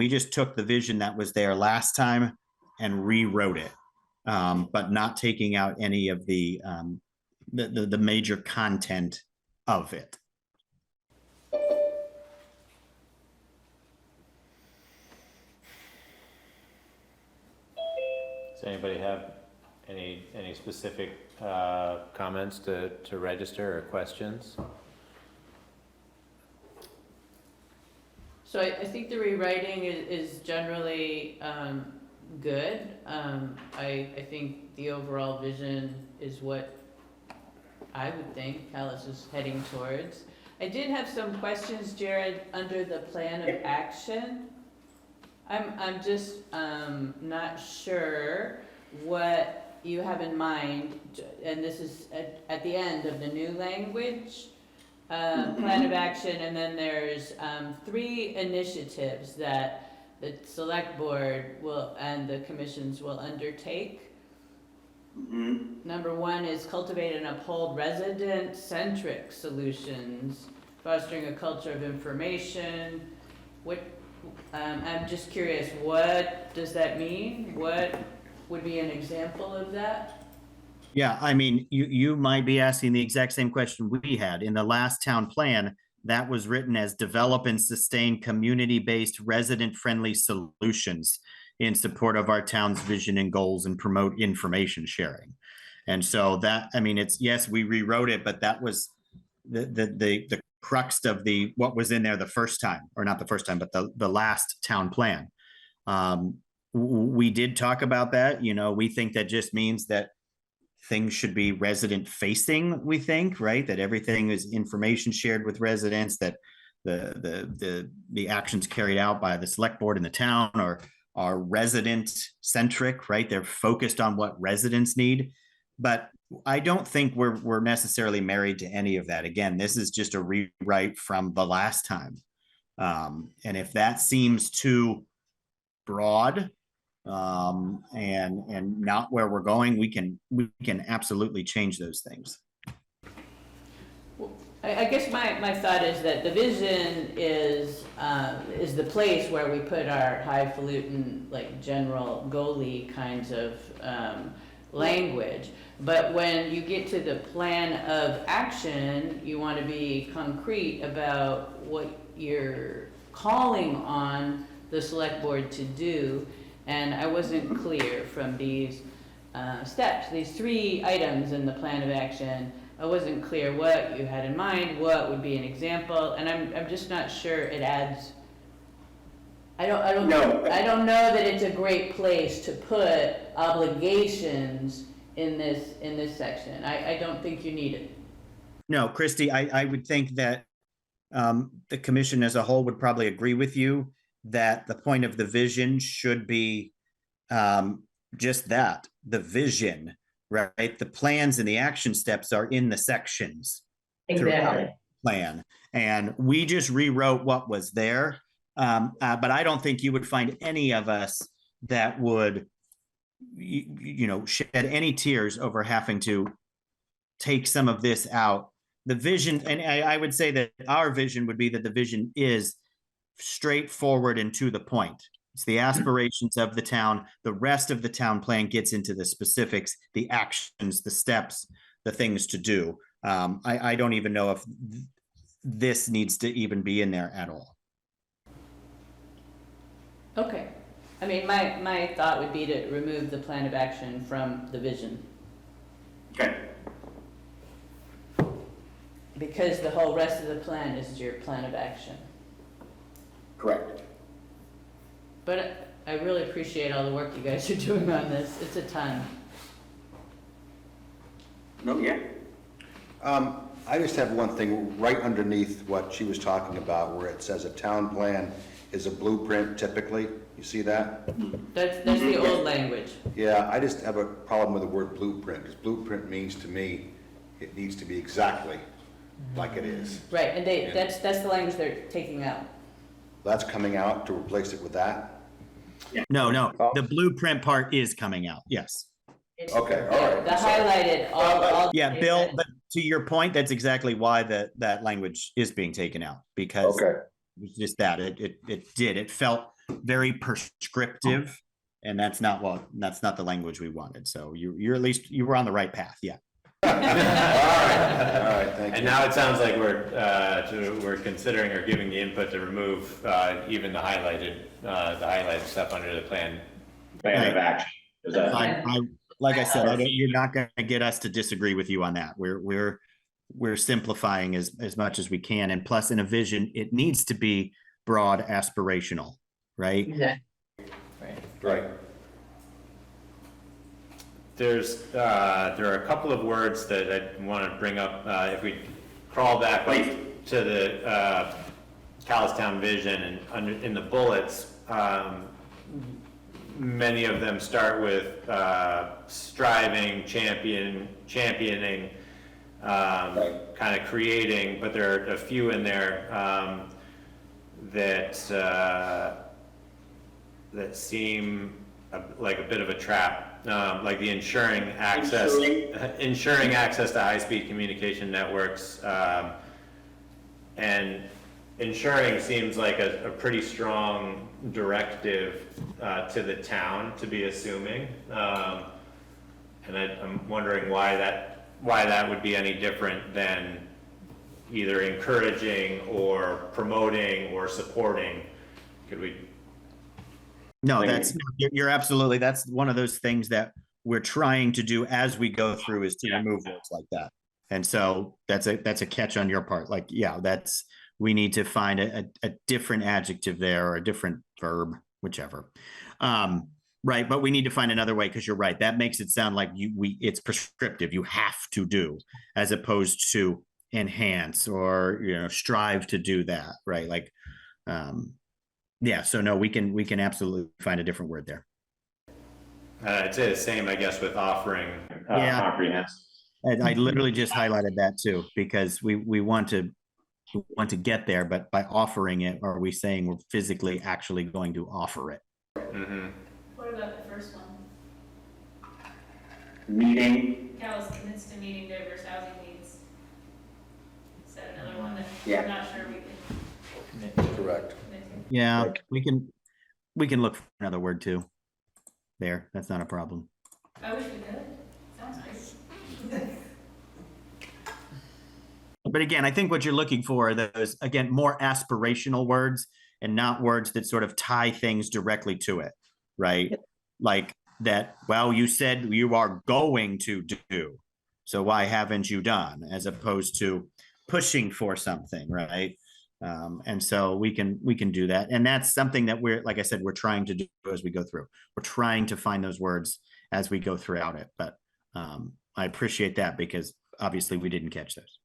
just took the vision that was there last time and rewrote it, but not taking out any of the major content of it. Does anybody have any specific comments to register or questions? So I think the rewriting is generally good. I think the overall vision is what I would think Calais is heading towards. I did have some questions, Jared, under the plan of action. I'm just not sure what you have in mind, and this is at the end of the new language, plan of action, and then there's 3 initiatives that the select board will and the commissions will undertake. Number 1 is cultivate and uphold resident-centric solutions, fostering a culture of information. I'm just curious, what does that mean? What would be an example of that? Yeah, I mean, you might be asking the exact same question we had. In the last town plan, that was written as develop and sustain community-based resident-friendly solutions in support of our town's vision and goals and promote information sharing. And so that, I mean, yes, we rewrote it, but that was the crux of what was in there the first time, or not the first time, but the last town plan. We did talk about that. We think that just means that things should be resident facing, we think, right? That everything is information shared with residents, that the actions carried out by the select board in the town are resident centric, right? They're focused on what residents need. But I don't think we're necessarily married to any of that. Again, this is just a rewrite from the last time. And if that seems too broad and not where we're going, we can absolutely change those things. Well, I guess my thought is that the vision is the place where we put our highfalutin, like general goalie kinds of language. But when you get to the plan of action, you want to be concrete about what you're calling on the select board to do. And I wasn't clear from these steps, these 3 items in the plan of action. I wasn't clear what you had in mind, what would be an example, and I'm just not sure it adds. I don't know that it's a great place to put obligations in this section. I don't think you need it. No, Christy, I would think that the commission as a whole would probably agree with you. that the point of the vision should be just that, the vision, right? The plans and the action steps are in the sections throughout the plan. And we just rewrote what was there. But I don't think you would find any of us that would, shed any tears over having to take some of this out. The vision, and I would say that our vision would be that the vision is straightforward and to the point. It's the aspirations of the town. The rest of the town plan gets into the specifics, the actions, the steps, the things to do. I don't even know if this needs to even be in there at all. Okay. I mean, my thought would be to remove the plan of action from the vision. Okay. Because the whole rest of the plan is your plan of action. Correct. But I really appreciate all the work you guys are doing on this. It's a ton. No, yeah. I just have one thing right underneath what she was talking about, where it says a town plan is a blueprint typically. You see that? That's the old language. Yeah, I just have a problem with the word blueprint, because blueprint means to me, it needs to be exactly like it is. Right, and that's the language they're taking out. That's coming out to replace it with that? No, the blueprint part is coming out, yes. Okay, all right. The highlighted, all. Yeah, Bill, but to your point, that's exactly why that language is being taken out, because Okay. it was just that, it felt very prescriptive, and that's not the language we wanted. So you're at least, you were on the right path, yeah. All right, thank you. And now it sounds like we're considering or giving the input to remove even the highlighted stuff under the plan of action. Is that? Like I said, you're not going to get us to disagree with you on that. We're simplifying as much as we can, and plus, in a vision, it needs to be broad, aspirational, right? Yeah. Right. There are a couple of words that I want to bring up. If we crawl back to the Calais vision, and in the bullets, many of them start with striving, championing, kind of creating, but there are a few in there that seem like a bit of a trap. Like the ensuring access to high-speed communication networks, and ensuring seems like a pretty strong directive to the town to be assuming, and I'm wondering why that would be any different than either encouraging or promoting or supporting. Could we? No, you're absolutely, that's one of those things that we're trying to do as we go through, is to remove words like that. And so that's a catch on your part. Like, yeah, we need to find a different adjective there, or a different verb, whichever. Right. But we need to find another way, because you're right. That makes it sound like it's prescriptive. You have to do, as opposed to enhance or, strive to do that. Right. Like, yeah, so no, we can absolutely find a different word there. I'd say the same, I guess, with offering comprehensive. And I literally just highlighted that too, because we want to get there, but by offering it, are we saying we're physically actually going to offer it? Mm-hmm. What about the first one? Meeting. Calais commits to meeting diverse housing needs. Is that another one that Yeah. I'm not sure we can Correct. commit to? Yeah, we can look for another word too. There, that's not a problem. I wish we could. Sounds nice. But again, I think what you're looking for are those, again, more aspirational words, and not words that sort of tie things directly to it, right? Yep. Like that, well, you said you are going to do, so why haven't you done? As opposed to pushing for something, right? And so we can do that. And that's something that like I said, we're trying to do as we go through. We're trying to find those words as we go throughout it. But I appreciate that, because obviously we didn't catch those.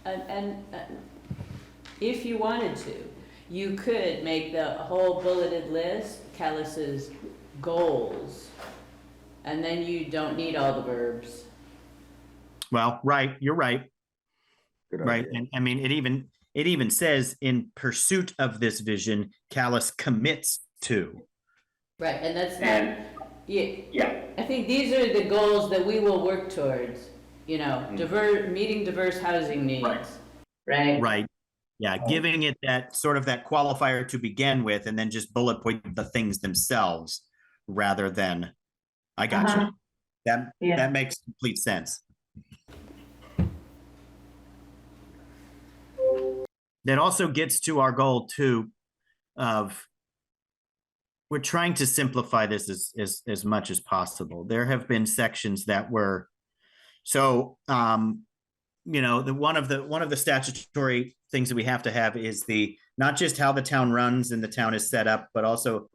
And if you wanted to, you could make the whole bulleted list Callis's goals, and then you don't need all the verbs. Well, right, you're right. Good Right, idea. and I mean, it even says in pursuit of this vision, Callis commits to. Right, and that's not, yeah, I think these are the goals that we will work towards, you know, meeting diverse housing needs. Right. Right. Yeah, giving it that sort of that qualifier to begin with, and then just bullet point the things themselves rather than, I got you. That makes complete sense. That also gets to our goal too of we're trying to simplify this as much as possible. There have been sections that were so you know, one of the statutory things that we have to have is the not just how the town runs and the town is set up, but also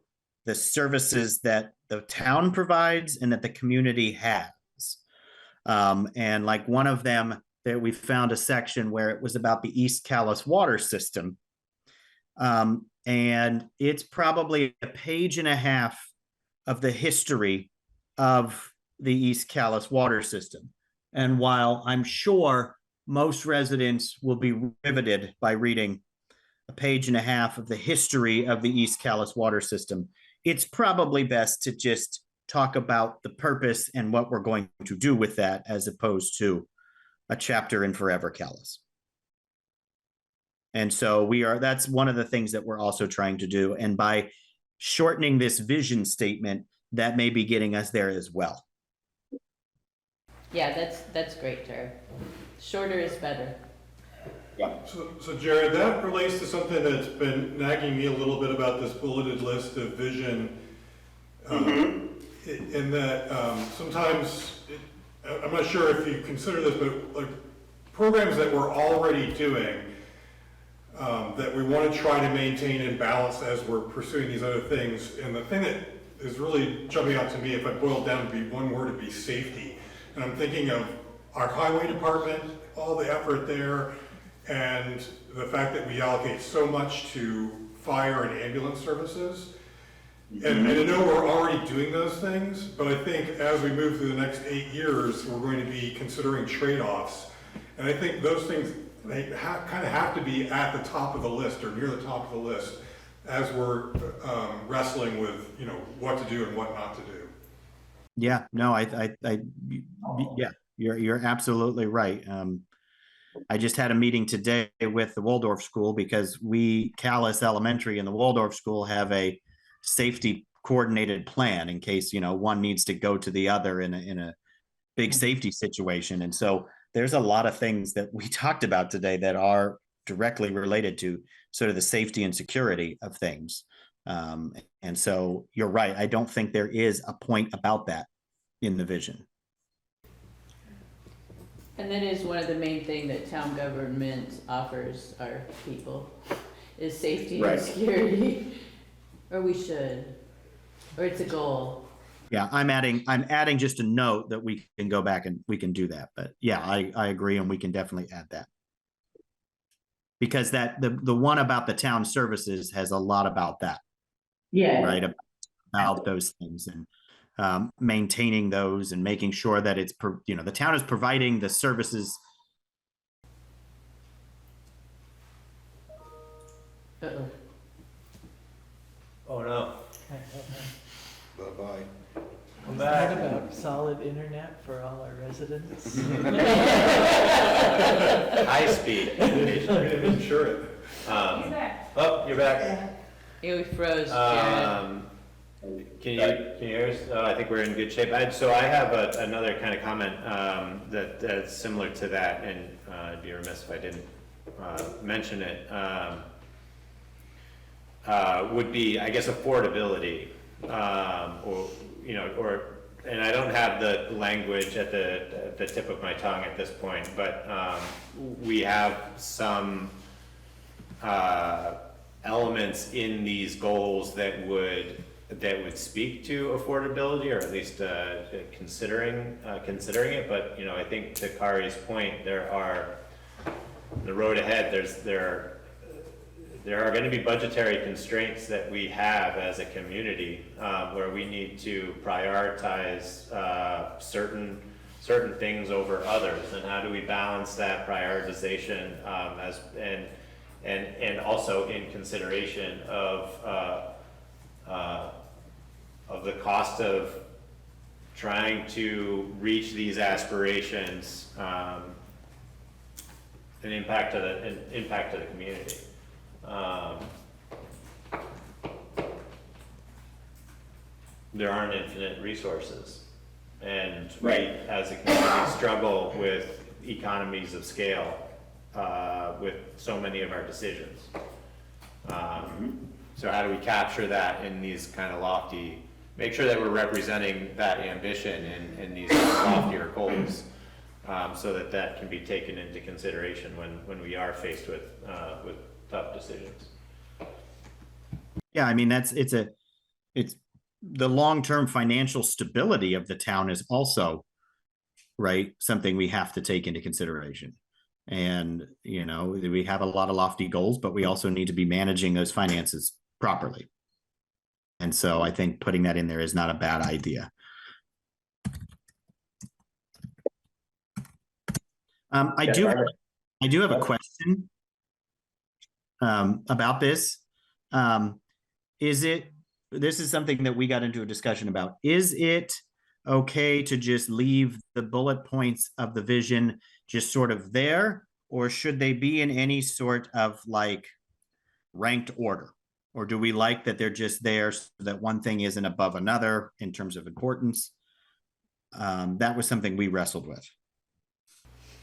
the services that the town provides and that the community has. And like one of them that we found a section where it was about the East Calais water system. And it's probably a page and a half of the history of the East Calais water system. And while I'm sure most residents will be riveted by reading a page and a half of the history of the East Calais water system, it's probably best to just talk about the purpose and what we're going to do with that as opposed to a chapter in Forever Calais. And so that's one of the things that we're also trying to do. And by shortening this vision statement, that may be getting us there as well. Yeah, that's great, Jared. Shorter is better. So Jared, that relates to something that's been nagging me a little bit about this bulleted list of vision. In that sometimes, I'm not sure if you consider this, but like programs that we're already doing that we want to try to maintain and balance as we're pursuing these other things. And the thing that is really jumping out to me, if I boil it down to be one word, it'd be safety. And I'm thinking of our highway department, all the effort there, and the fact that we allocate so much to fire and ambulance services. And I know we're already doing those things, but I think as we move through the next 8 years, we're going to be considering trade-offs. And I think those things, they kind of have to be at the top of the list or near the top of the list as we're wrestling with, you know, what to do and what not to do. Yeah, no, yeah, you're absolutely right. I just had a meeting today with the Waldorf School because Calais Elementary and the Waldorf School have a safety coordinated plan in case, you know, one needs to go to the other in a big safety situation. And so there's a lot of things that we talked about today that are directly related to sort of the safety and security of things. And so you're right. I don't think there is a point about that in the vision. And that is one of the main things that town government offers our people is safety and security. Or we should, or it's a goal. Yeah, I'm adding just a note that we can go back and we can do that. But yeah, I agree, and we can definitely add that. Because that the one about the town services has a lot about that. Yeah. Right, about those things and maintaining those and making sure that it's the town is providing the services. Uh-oh. Oh, no. Bye-bye. I'm What back. about solid internet for all our residents? High speed. Insure it. He's back. Oh, you're back. Yeah, we froze, Jared. Can you hear us? I think we're in good shape. So I have another kind of comment that's similar to that, and I'd be remiss if I didn't mention it. Would be, I guess, affordability, and I don't have the language at the tip of my tongue at this point, but we have some elements in these goals that would speak to affordability, or at least considering it. But I think to Kari's point, the road ahead, there are there are gonna be budgetary constraints that we have as a community, where we need to prioritize, certain things over others, and how do we balance that prioritization, and also in consideration of the cost of trying to reach these aspirations, an impact to the community. There aren't infinite resources, and we, as a community, struggle with economies of scale with so many of our decisions. So how do we capture that in these kind of lofty, make sure that we're representing that ambition in these loftier goals, so that can be taken into consideration when we are faced with tough decisions. Yeah, I mean, it's the long-term financial stability of the town is also, right, something we have to take into consideration. And, we have a lot of lofty goals, but we also need to be managing those finances properly. And so I think putting that in there is not a bad idea. I do have a question about this. This is something that we got into a discussion about. Is it okay to just leave the bullet points of the vision just sort of there, or should they be in any sort of like ranked order? Or do we like that they're just there so that one thing isn't above another in terms of importance? That was something we wrestled with.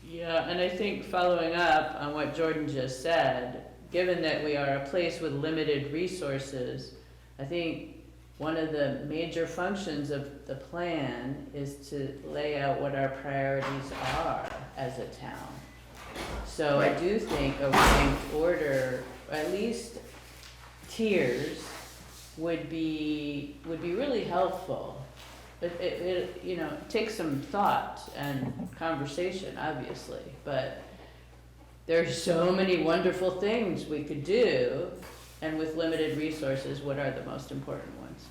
Yeah, and I think following up on what Jordan just said, given that we are a place with limited resources, I think one of the major functions of the plan is to lay out what our priorities are as a town. So I do think a ranked order, or at least tiers, would be really helpful. It takes some thought and conversation, obviously, but there's so many wonderful things we could do, and with limited resources, what are the most important ones?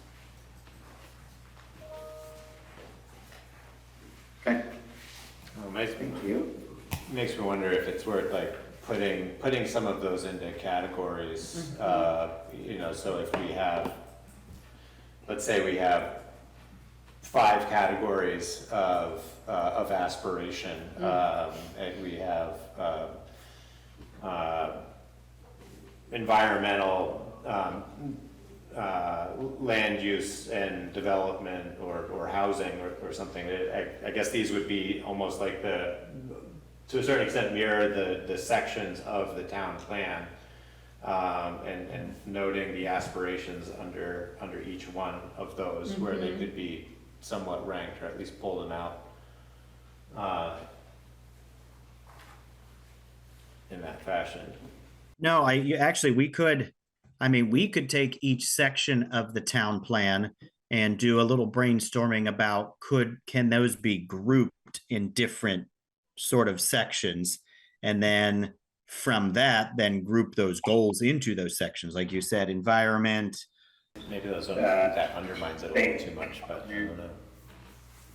Okay. Makes me wonder if it's worth like putting some of those into categories. So if we have, let's say we have 5 categories of aspiration, and we have environmental, land use and development, or housing, or something. I guess these would be almost like to a certain extent, mirror the sections of the town plan, and noting the aspirations under each one of those, where they could be somewhat ranked, or at least pull them out in that fashion. No, we could take each section of the town plan and do a little brainstorming about can those be grouped in different sort of sections, and then from that, then group those goals into those sections. Like you said, environment. Maybe that undermines it a little too much, but I don't know.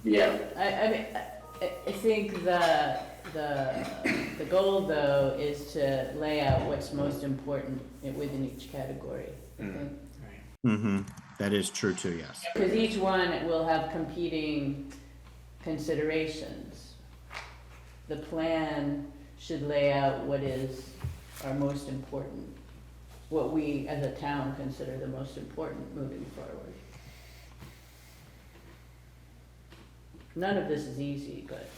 Yeah. I think the goal, though, is to lay out what's most important within each category, I think. Mm-hmm. That is true too, yes. Because each one will have competing considerations. The plan should lay out what is our most important, what we as a town consider the most important moving forward. None of this is easy, but.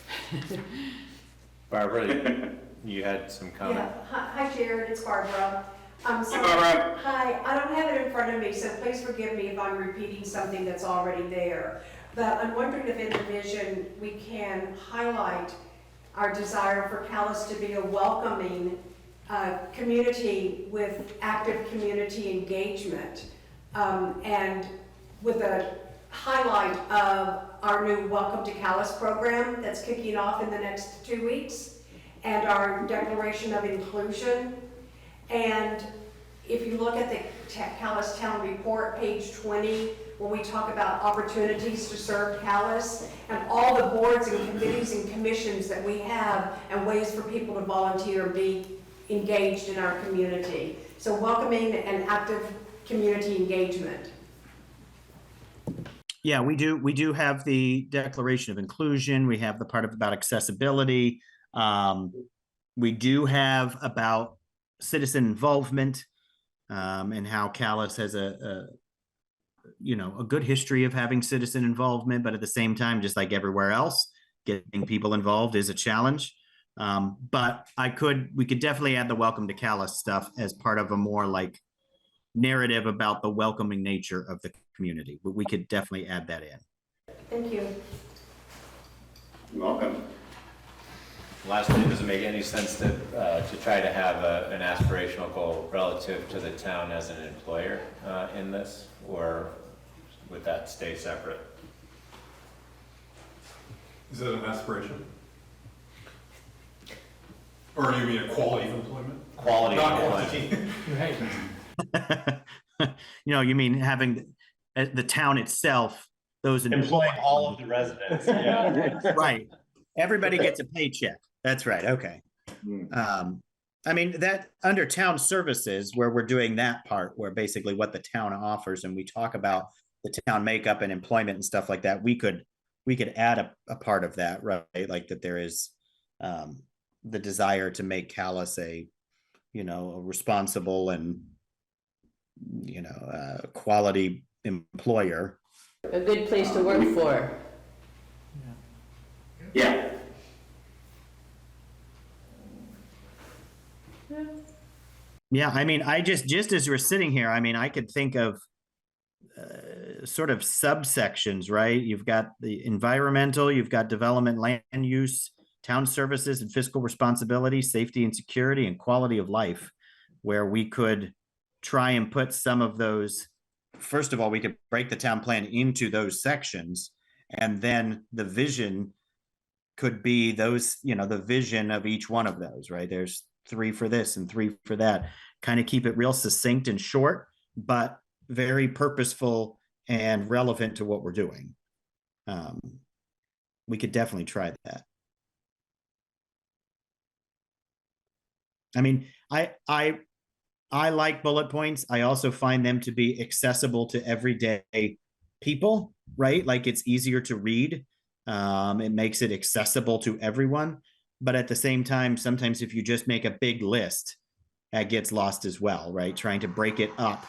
Barbara, you had some comment? Yeah, hi Jared, it's Barbara. Hi, I don't have it in front of me, so please forgive me if I'm repeating something that's already there. But I'm wondering if in the vision we can highlight our desire for Calais to be a welcoming community with active community engagement, and with a highlight of our new Welcome to Calais program that's kicking off in the next 2 weeks, and our Declaration of Inclusion. And if you look at the Calais Town Report, page 20, when we talk about opportunities to serve Calais and all the boards and committees and commissions that we have and ways for people to volunteer and be engaged in our community. So welcoming and active community engagement. Yeah, we do have the Declaration of Inclusion. We have the part about accessibility. We do have about citizen involvement, and how Calais has a good history of having citizen involvement, but at the same time, just like everywhere else, getting people involved is a challenge. But we could definitely add the Welcome to Calais stuff as part of a more like narrative about the welcoming nature of the community. But we could definitely add that in. Thank you. You're welcome. Lastly, does it make any sense to try to have an aspirational goal relative to the town as an employer in this, or would that stay separate? Is that an aspiration? Or do you mean a quality of employment? Quality of Not employment. quantity. Right. You mean having the town itself, those Employing all of the residents. Yeah. right. Everybody gets a paycheck. That's right. Okay. I mean, that under town services where we're doing that part, where basically what the town offers, and we talk about the town makeup and employment and stuff like that, we could add a part of that, right? Like that there is the desire to make Calais a responsible and quality employer. A good place to work for. Yeah. Yeah, I mean, I just as we're sitting here, I mean, I could think of sort of subsections, right? You've got the environmental, you've got development, land use, town services and fiscal responsibility, safety and security, and quality of life, where we could try and put some of those. First of all, we could break the town plan into those sections, and then the vision could be those, the vision of each one of those, right? There's 3 for this and 3 for that. Kind of keep it real succinct and short, but very purposeful and relevant to what we're doing. We could definitely try that. I mean, I like bullet points. I also find them to be accessible to everyday people, right? Like it's easier to read. It makes it accessible to everyone. But at the same time, sometimes if you just make a big list, that gets lost as well, right? Trying to break it up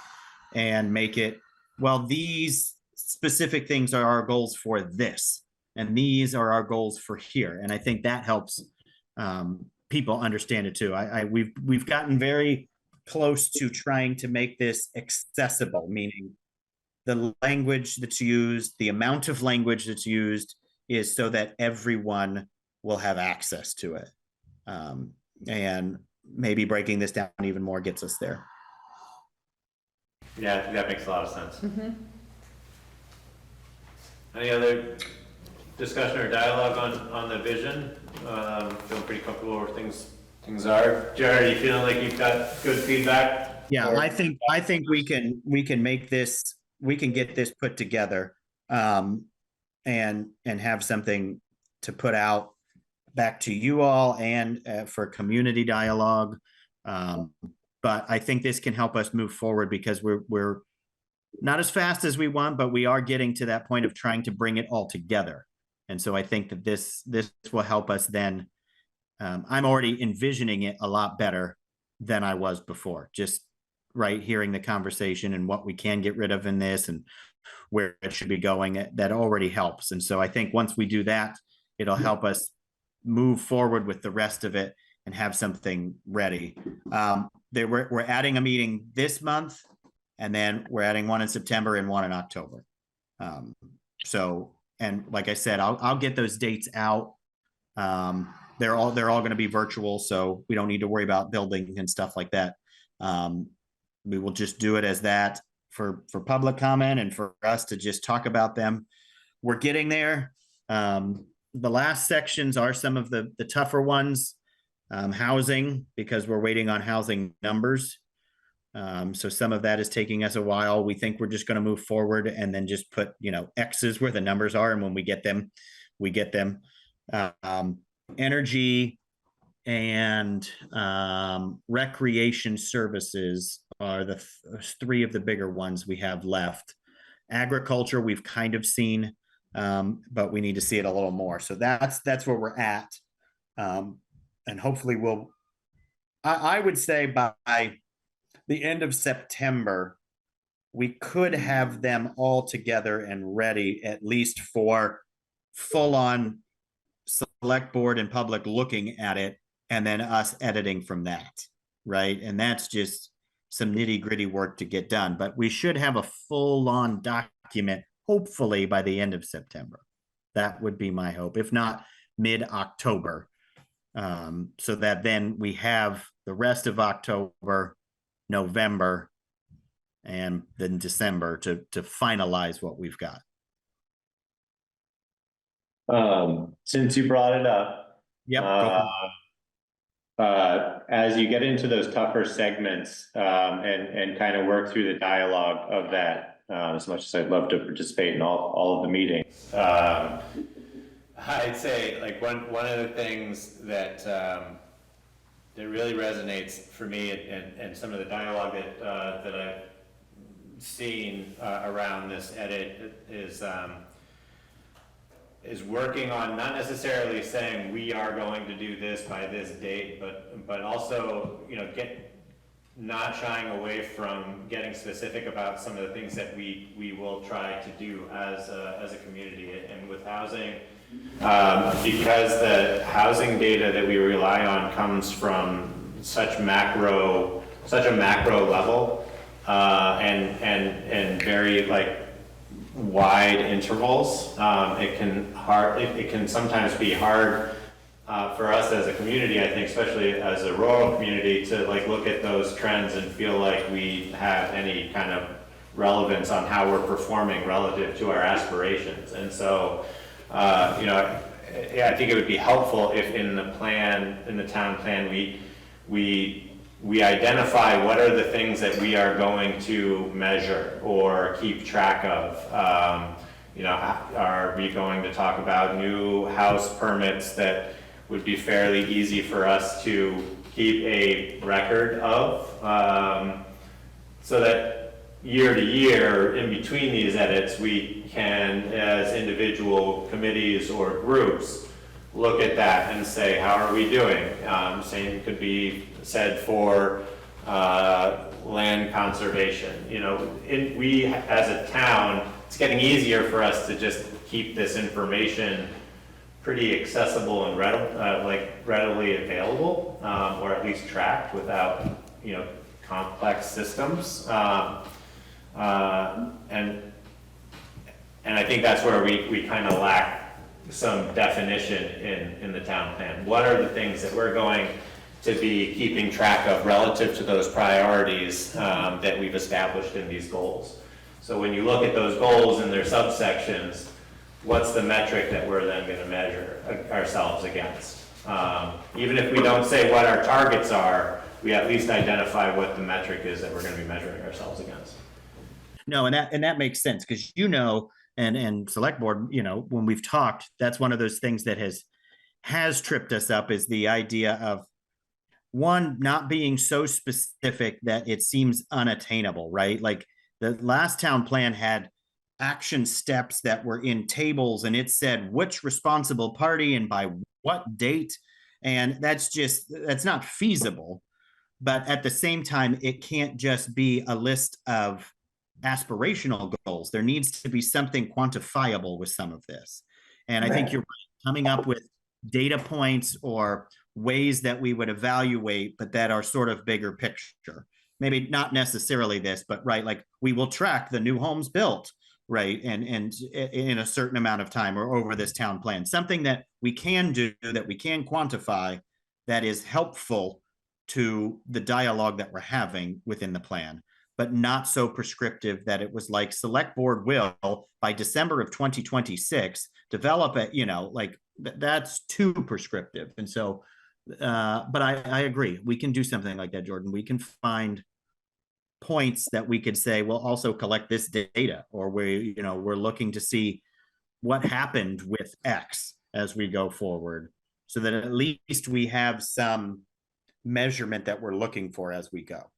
and make it, well, these specific things are our goals for this, and these are our goals for here. And I think that helps people understand it too. We've gotten very close to trying to make this accessible, meaning the language that's used, the amount of language that's used is so that everyone will have access to it. And maybe breaking this down even more gets us there. Yeah, I think that makes a lot of sense. Mm-hmm. Any other discussion or dialogue on the vision? Feeling pretty comfortable where things are. Jared, are you feeling like you've got good feedback? Yeah, I think we can make this, we can get this put together, and have something to put out back to you all and for community dialogue. But I think this can help us move forward because we're not as fast as we want, but we are getting to that point of trying to bring it all together. And so I think that this will help us then. I'm already envisioning it a lot better than I was before, just right hearing the conversation and what we can get rid of in this and where it should be going. That already helps. And so I think once we do that, it'll help us move forward with the rest of it and have something ready. We're adding a meeting this month, and then we're adding one in September and one in October. And like I said, I'll get those dates out. They're all going to be virtual, so we don't need to worry about building and stuff like that. We will just do it as that for public comment and for us to just talk about them. We're getting there. The last sections are some of the tougher ones. Housing, because we're waiting on housing numbers. So some of that is taking us a while. We think we're just going to move forward and then just put, X's where the numbers are. And when we get them, we get them. Energy and recreation services are the three of the bigger ones we have left. Agriculture, we've kind of seen, but we need to see it a little more. So that's where we're at. And hopefully I would say by the end of September, we could have them all together and ready, at least for full-on select board and public looking at it, and then us editing from that, right? And that's just some nitty-gritty work to get done. But we should have a full-on document, hopefully by the end of September. That would be my hope, if not mid-October. So that then we have the rest of October, November, and then December to finalize what we've got. Since you brought it up, Yep. Go for it. as you get into those tougher segments, and kind of work through the dialogue of that, as much as I'd love to participate in all of the meetings, I'd say like one of the things that that really resonates for me, and some of the dialogue that I've seen around this edit is working on not necessarily saying we are going to do this by this date, but also not shying away from getting specific about some of the things that we will try to do as a community. And with housing, because the housing data that we rely on comes from such a macro level, and very wide intervals, it can sometimes be hard for us as a community, I think, especially as a rural community, to look at those trends and feel like we have any kind of relevance on how we're performing relative to our aspirations. And so, I think it would be helpful if in the town plan, we identify what are the things that we are going to measure or keep track of. Are we going to talk about new house permits that would be fairly easy for us to keep a record of, so that year to year, in between these edits, we can, as individual committees or groups, look at that and say, how are we doing? Same could be said for land conservation. We as a town, it's getting easier for us to just keep this information pretty accessible and readily available, or at least tracked without complex systems. And I think that's where we kind of lack some definition in the town plan. What are the things that we're going to be keeping track of relative to those priorities that we've established in these goals? So when you look at those goals and their subsections, what's the metric that we're then going to measure ourselves against? Even if we don't say what our targets are, we at least identify what the metric is that we're going to be measuring ourselves against. No, and that makes sense, because and select board, when we've talked, that's one of those things that has tripped us up, is the idea of one, not being so specific that it seems unattainable, right? Like the last town plan had action steps that were in tables, and it said which responsible party and by what date. And that's not feasible. But at the same time, it can't just be a list of aspirational goals. There needs to be something quantifiable with some of this. And I think you're coming up with data points or ways that we would evaluate, but that are sort of bigger picture. Maybe not necessarily this, but like we will track the new homes built, right? And in a certain amount of time or over this town plan, something that we can do, that we can quantify, that is helpful to the dialogue that we're having within the plan, but not so prescriptive that it was like select board will by December of 2026 develop it, that's too prescriptive. And so, but I agree, we can do something like that, Jordan. We can find points that we could say, we'll also collect this data, or we're looking to see what happened with X as we go forward, so that at least we have some measurement that we're looking for as we go.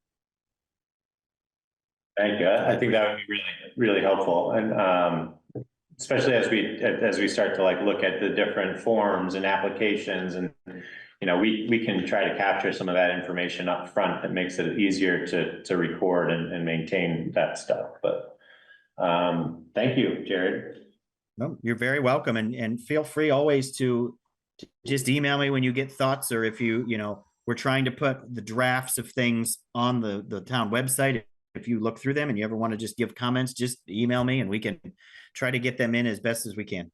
Thank you. I think that would be really, really helpful. And especially as we start to like look at the different forms and applications, and we can try to capture some of that information up front that makes it easier to record and maintain that stuff. But thank you, Jared. No, you're very welcome, and feel free always to just email me when you get thoughts, or if we're trying to put the drafts of things on the town website. If you look through them and you ever want to just give comments, just email me and we can try to get them in as best as we can.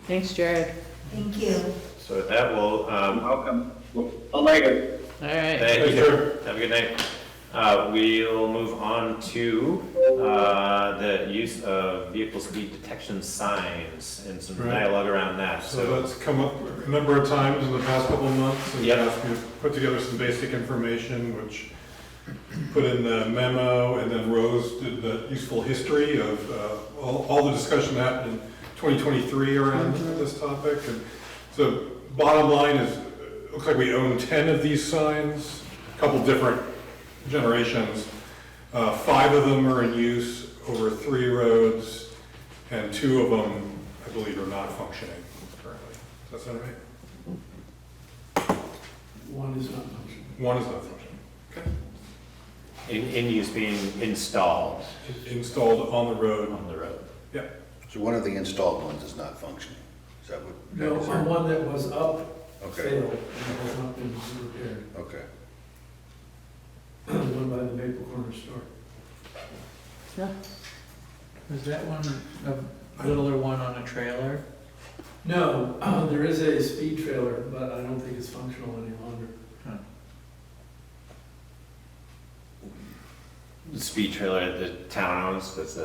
Thanks, Jared. Thank you. So with that, we'll Welcome. I'll make it. All right. thank you. Have a good night. We'll move on to the use of vehicle speed detection signs and some dialogue around that. So that's come up a number of times in the past couple of months, and asked me to put together some basic information, which put in the memo, and then Rose did the useful history of all the discussion that happened in 2023 around this topic. And so bottom line is, it looks like we own 10 of these signs, a couple different generations. 5 of them are in use over 3 roads, and 2 of them, I believe, are not functioning currently. Does that sound right? One is not functioning. One is not functioning. Okay. In use being installed. Installed on the road. On the road. Yeah. So one of the installed ones is not functioning. Is that what? No, on one that was up, Okay. failed, and has not been repaired. Okay. One by the Maple Corner store. Was that one, a littler one on a trailer? No, there is a speed trailer, but I don't think it's functional any longer. The speed trailer the town owns, that's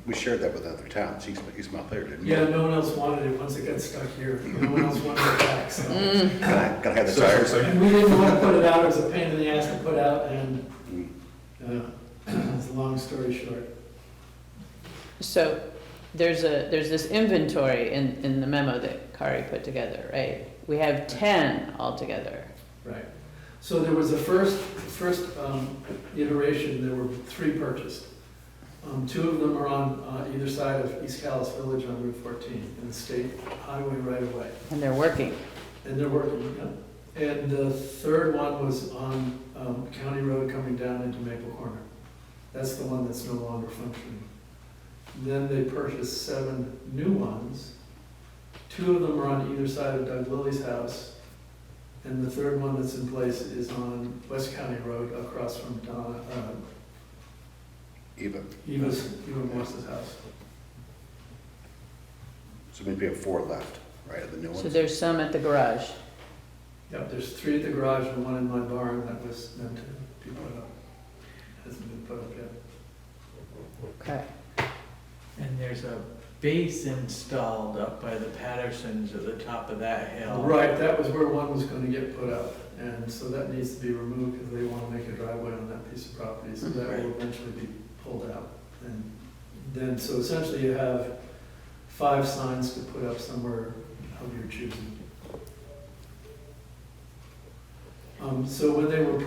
We shared that with other towns. He's not there, didn't he? Yeah, no one else wanted it once it got stuck here. No one else wanted it back, so. Can I have the tires? And we didn't want to put it out, it was a pain in the ass to put out, and it's a long story short. So there's this inventory in the memo that Kari put together, right? We have 10 altogether. Right. So there was a first iteration, there were 3 purchased. 2 of them are on either side of East Calais Village on Route 14, in the state highway right away. And they're working. And they're working, yeah. And the 3rd one was on County Road coming down into Maple Corner. That's the one that's no longer functioning. Then they purchased 7 new ones. 2 of them are on either side of Doug Lilly's house. And the 3rd one that's in place is on West County Road across from Eva Morse's house. So maybe we have 4 left, right, of the new ones? So there's some at the garage. Yep, there's 3 at the garage and 1 in my barn that was meant to be put up. Hasn't been put up yet. Okay. And there's a base installed up by the Pattersons at the top of that hill. Right, that was where one was gonna get put up, and so that needs to be removed because they wanna make a driveway on that piece of property, so that will eventually be pulled out. And then, so essentially you have 5 signs to put up somewhere of your choosing. So when they were,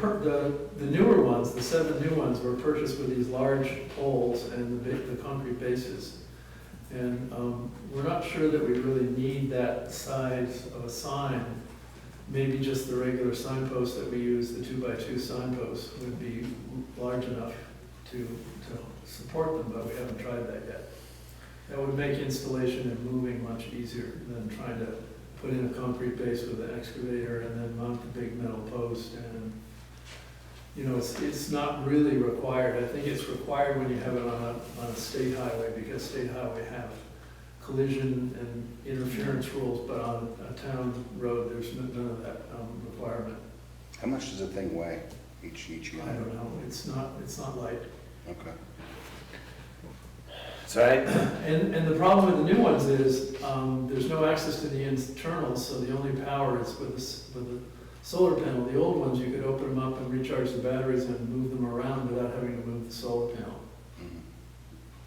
the newer ones, the 7 new ones were purchased with these large poles and the concrete bases. And we're not sure that we really need that size of a sign. Maybe just the regular signpost that we use, the 2x2 signposts, would be large enough to support them, but we haven't tried that yet. That would make installation and moving much easier than trying to put in a concrete base with an excavator and then mount the big metal post. And it's not really required. I think it's required when you have it on a state highway, because state highway have collision and interference rules, but on a town road, there's none of that requirement. How much does the thing weigh each unit? I don't know. It's not light. Okay. So I, And the problem with the new ones is, there's no access to the internals, so the only power is with the solar panel. The old ones, you could open them up and recharge the batteries and move them around without having to move the solar panel.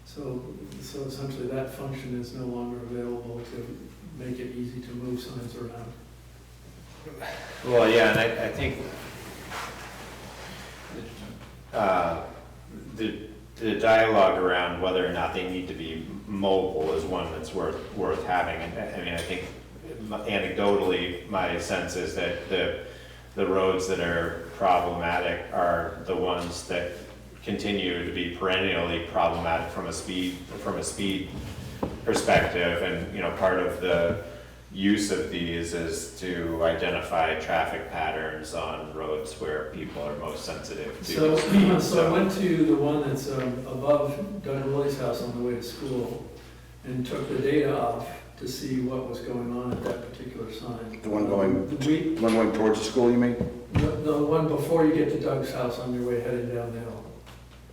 So essentially that function is no longer available to make it easy to move signs around. well, yeah, and I think the dialogue around whether or not they need to be mobile is one that's worth having. And I mean, I think anecdotally, my sense is that the roads that are problematic are the ones that continue to be perennially problematic from a speed perspective. And, you know, part of the use of these is to identify traffic patterns on roads where people are most sensitive to speed. So I went to the one that's above Doug Willie's house on the way to school and took the data off to see what was going on at that particular sign. The one going towards the school, you mean? The one before you get to Doug's house on your way heading down the hill.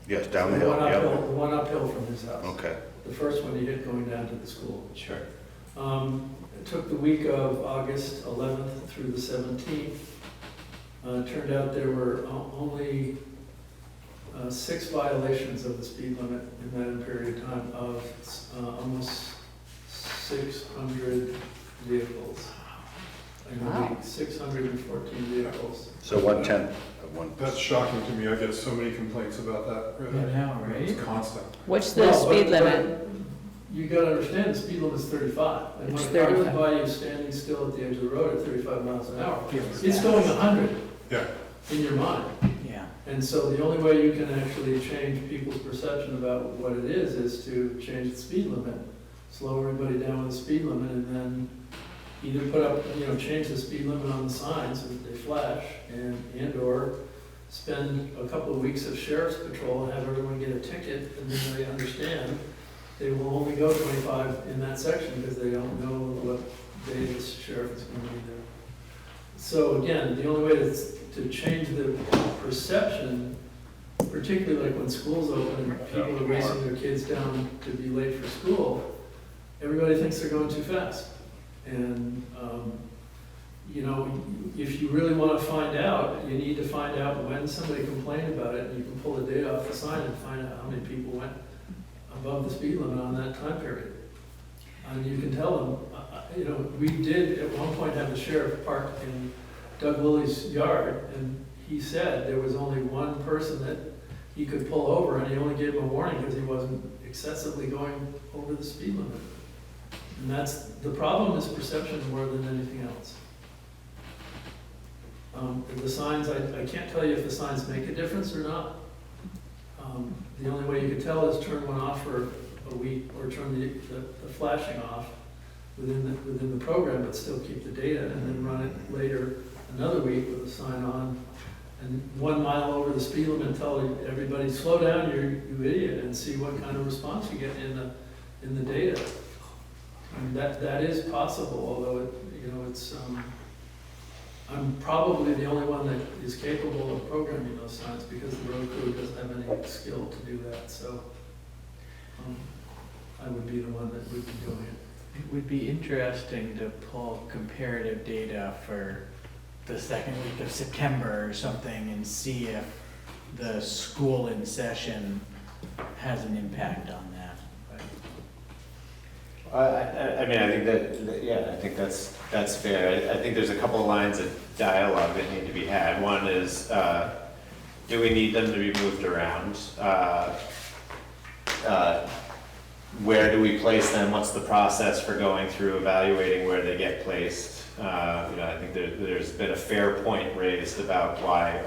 Yes, down the hill, The yeah. one uphill from his house. Okay. The first one you hit going down to the school. Sure. It took the week of August 11th through the 17th. Turned out there were only 6 violations of the speed limit in that period of time of almost 600 vehicles. Wow. 614 vehicles. So 1/10 of one. That's shocking to me. I get so many complaints about that. I know, right? It's constant. What's the Well, speed but limit? You gotta understand, the speed limit is 35. And It's when a car goes 35. by you standing still at the edge of the road at 35 miles an hour, Feels it's fast. going 100 Yeah. in your mind. Yeah. And so the only way you can actually change people's perception about what it is to change the speed limit. Slow everybody down with the speed limit and then either put up, change the speed limit on the signs so that they flash and/or spend a couple of weeks of sheriff's patrol and have everyone get a ticket and then they understand they will only go 25 in that section because they don't know what day the sheriff is going to be there. So again, the only way to change the perception, particularly like when school's open and people are racing their kids down to be late for school, everybody thinks they're going too fast. And, if you really want to find out, you need to find out when somebody complained about it, and you can pull the data off the sign and find out how many people went above the speed limit on that time period. And you can tell them, we did at one point have the sheriff parked in Doug Willie's yard, and he said there was only one person that he could pull over, and he only gave him a warning because he wasn't excessively going over the speed limit. And the problem is perception more than anything else. The signs, I can't tell you if the signs make a difference or not. The only way you can tell is turn one off for a week, or turn the flashing off within the program, but still keep the data, and then run it later another week with a sign on, and 1 mile over the speed limit, and tell everybody, slow down, you idiot, and see what kind of response you get in the data. And that is possible, although it's I'm probably the only one that is capable of programming those signs because the road crew doesn't have any skill to do that. So I would be the one that would be doing it. It would be interesting to pull comparative data for the second week of September or something and see if the school in session has an impact on that. I mean, I think I think that's fair. I think there's a couple of lines of dialogue that need to be had. One is, do we need them to be moved around? Where do we place them? What's the process for going through evaluating where they get placed? I think there's been a fair point raised about why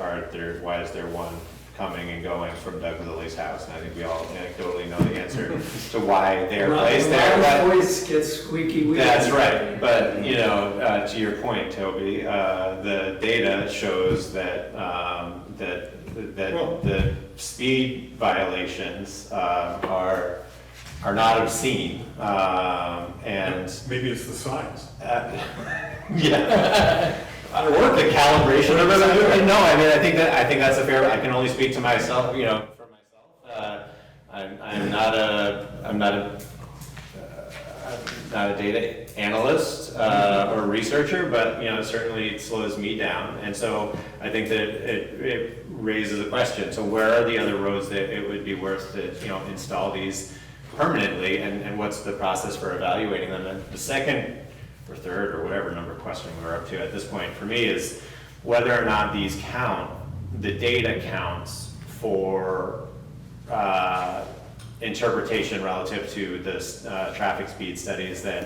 is there one coming and going from Doug Lilly's house, and I think we all anecdotally know the answer to why they're placed there. My voice gets squeaky wheel. That's right, but to your point, Toby, the data shows that the speed violations are not obscene, and maybe it's the signs. Yeah. Or the calibration of it. No, I mean, I think that's a fair. I can only speak to myself, for myself. I'm not a data analyst or researcher, but certainly it slows me down. And so I think that it raises a question. So where are the other roads that it would be worth to install these permanently, and what's the process for evaluating them? And the second or third or whatever number question we're up to at this point for me is whether or not these count, the data counts for interpretation relative to the traffic speed studies that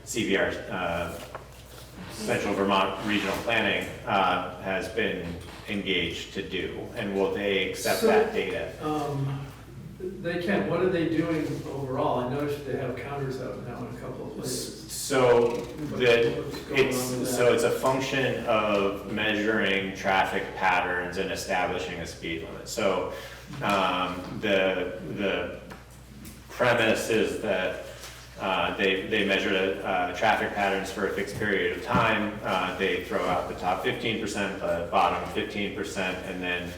CVR, Central Vermont Regional Planning, has been engaged to do, and will they accept that data? They can. What are they doing overall? I noticed they have counters out now in a couple of places. So it's a function of measuring traffic patterns and establishing a speed limit. So the premise is that they measure traffic patterns for a fixed period of time. They throw out the top 15%, the bottom 15%, and then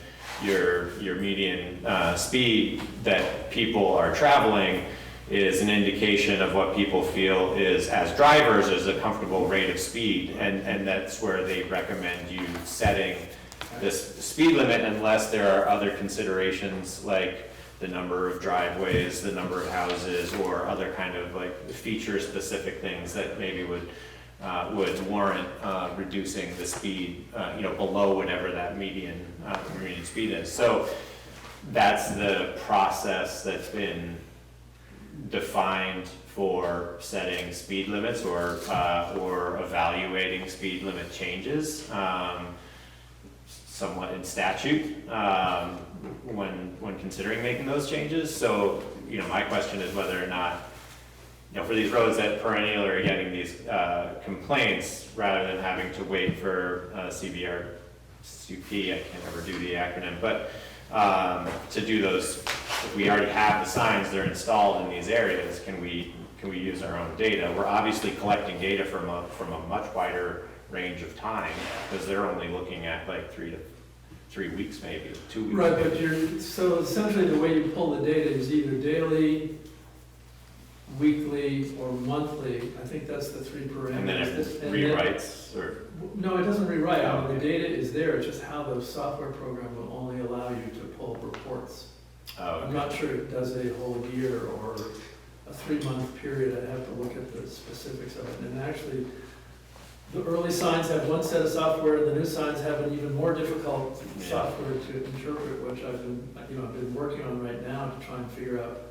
your median speed that people are traveling is an indication of what people feel is, as drivers, is a comfortable rate of speed, and that's where they recommend you setting this speed limit unless there are other considerations like the number of driveways, the number of houses, or other kind of like feature-specific things that maybe would warrant reducing the speed, below whatever that median speed is. So that's the process that's been defined for setting speed limits or evaluating speed limit changes, somewhat in statute, when considering making those changes. So, my question is whether or not, for these roads that perennially are getting these complaints, rather than having to wait for CVR, I can't ever do the acronym, but to do those, if we already have the signs that are installed in these areas, can we use our own data? We're obviously collecting data from a much wider range of time, because they're only looking at like 3 weeks, maybe 2 weeks. Right, but so essentially the way you pull the data is either daily, weekly, or monthly. I think that's the three parameters. And then it rewrites, or? No, it doesn't rewrite. Oh, okay. The data is there, it's just how the software program will only allow you to pull reports. Oh, okay. I'm not sure it does a whole year or a 3-month period. I'd have to look at the specifics of it. And actually, the early signs have one set of software, the new signs have an even more difficult software to interpret, which I've been working on right now to try and figure out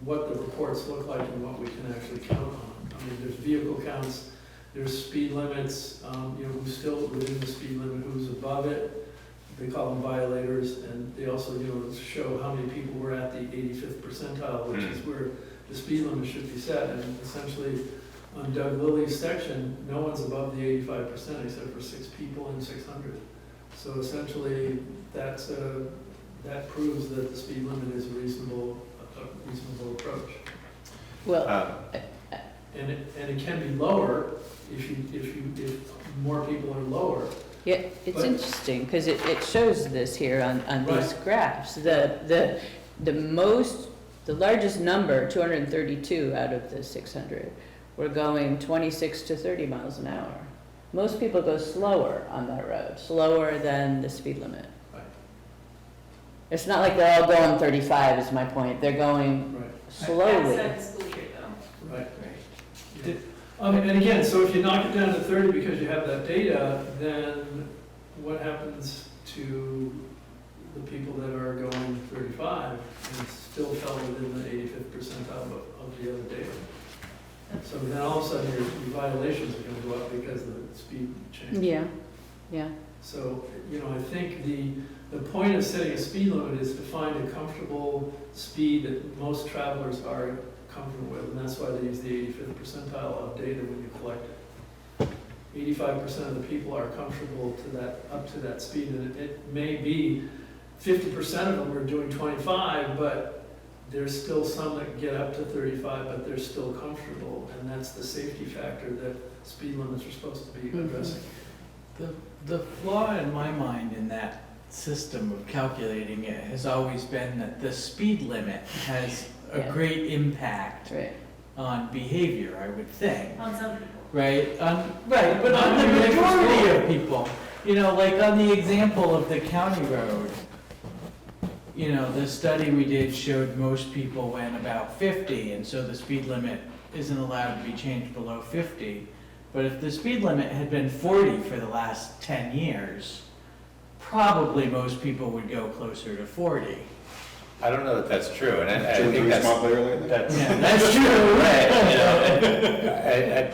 what the reports look like and what we can actually count on. I mean, there's vehicle counts, there's speed limits, who's still within the speed limit, who's above it. They call them violators, and they also, show how many people were at the 85th percentile, which is where the speed limit should be set. And essentially, on Doug Lilly's section, no one's above the 85% except for 6 people in 600. So essentially, that proves that the speed limit is a reasonable approach. Well, And it can be lower if more people are lower. yeah, it's interesting, because it shows this here on these graphs. The largest number, 232 out of the 600, were going 26 to 30 miles an hour. Most people go slower on that road, slower than the speed limit. Right. It's not like they're all going 35, is my point. They're going slowly. Outside the school year though. Right. And again, so if you knock it down to 30 because you have that data, then what happens to the people that are going 35 and still fell within the 85th percentile of the other data? So then all of a sudden your violations are going to go up because of the speed change. Yeah. So, I think the point of setting a speed limit is to find a comfortable speed that most travelers are comfortable with, and that's why they use the 85th percentile of data when you collect it. 85% of the people are comfortable up to that speed, and it may be 50% of them are doing 25, but there's still some that get up to 35, but they're still comfortable, and that's the safety factor that speed limits are supposed to be addressing. The flaw in my mind in that system of calculating it has always been that the speed limit has a great impact Right. on behavior, I would think. On some people. Right, right, but on the majority of people, you know, like on the example of the county road, you know, the study we did showed most people went about 50, and so the speed limit isn't allowed to be changed below 50. But if the speed limit had been 40 for the last 10 years, probably most people would go closer to 40. I don't know that that's true, and I Should we think do a that's, small player lately? that's, Yeah, that's true. right, you know,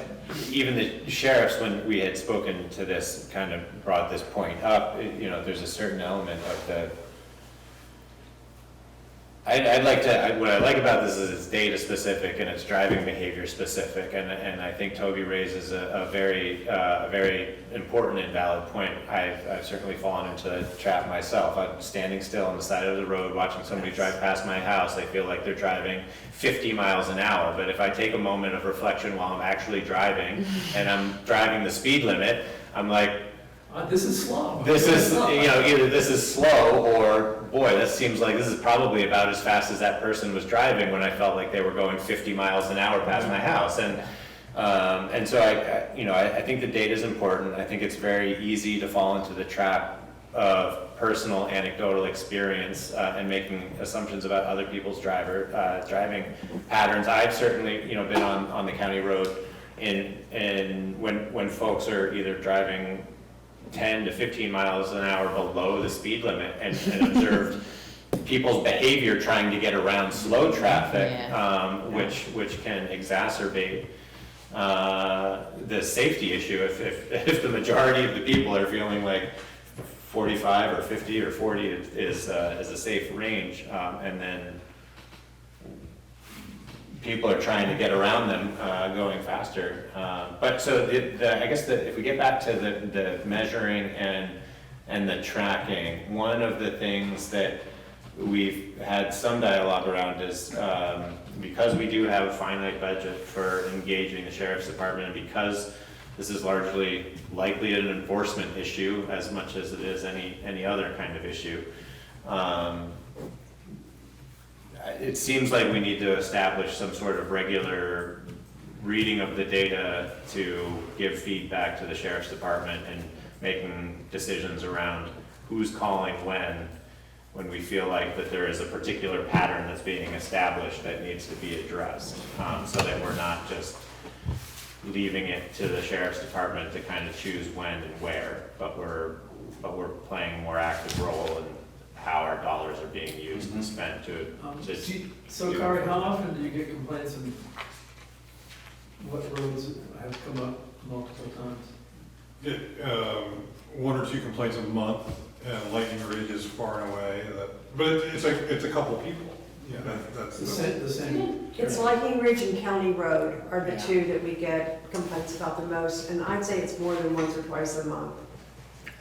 even the sheriffs, when we had spoken to this, kind of brought this point up, you know, there's a certain element of the, I'd like to, what I like about this is it's data specific and it's driving behavior specific, and I think Toby raises a very important and valid point. I've certainly fallen into the trap myself. I'm standing still on the side of the road watching somebody drive past my house. I feel like they're driving 50 miles an hour, but if I take a moment of reflection while I'm actually driving and I'm driving the speed limit, I'm like, This is slow. this is, you know, either this is slow or, boy, this seems like this is probably about as fast as that person was driving when I felt like they were going 50 miles an hour past my house. And so I think the data is important. I think it's very easy to fall into the trap of personal anecdotal experience and making assumptions about other people's driving patterns. I've certainly, you know, been on the county road in when folks are either driving 10 to 15 miles an hour below the speed limit and observed people's behavior trying to get around slow traffic, which can exacerbate the safety issue if the majority of the people are feeling like 45 or 50 or 40 is a safe range, and then people are trying to get around them going faster. But so I guess if we get back to the measuring and the tracking, one of the things that we've had some dialogue around is because we do have a finite budget for engaging the sheriff's department, and because this is largely likely an enforcement issue as much as it is any other kind of issue, it seems like we need to establish some sort of regular reading of the data to give feedback to the sheriff's department and making decisions around who's calling when we feel like that there is a particular pattern that's being established that needs to be addressed, so that we're not just leaving it to the sheriff's department to kind of choose when and where, but we're playing a more active role in how our dollars are being used and spent to So Kari, how often do you get complaints and what roads have come up multiple times? Get 1 or 2 complaints a month, and Lightning Ridge is far and away but it's a couple people. Yeah, that's The same. It's Lightning Ridge and County Road are the two that we get complaints about the most, and I'd say it's more than once or twice a month.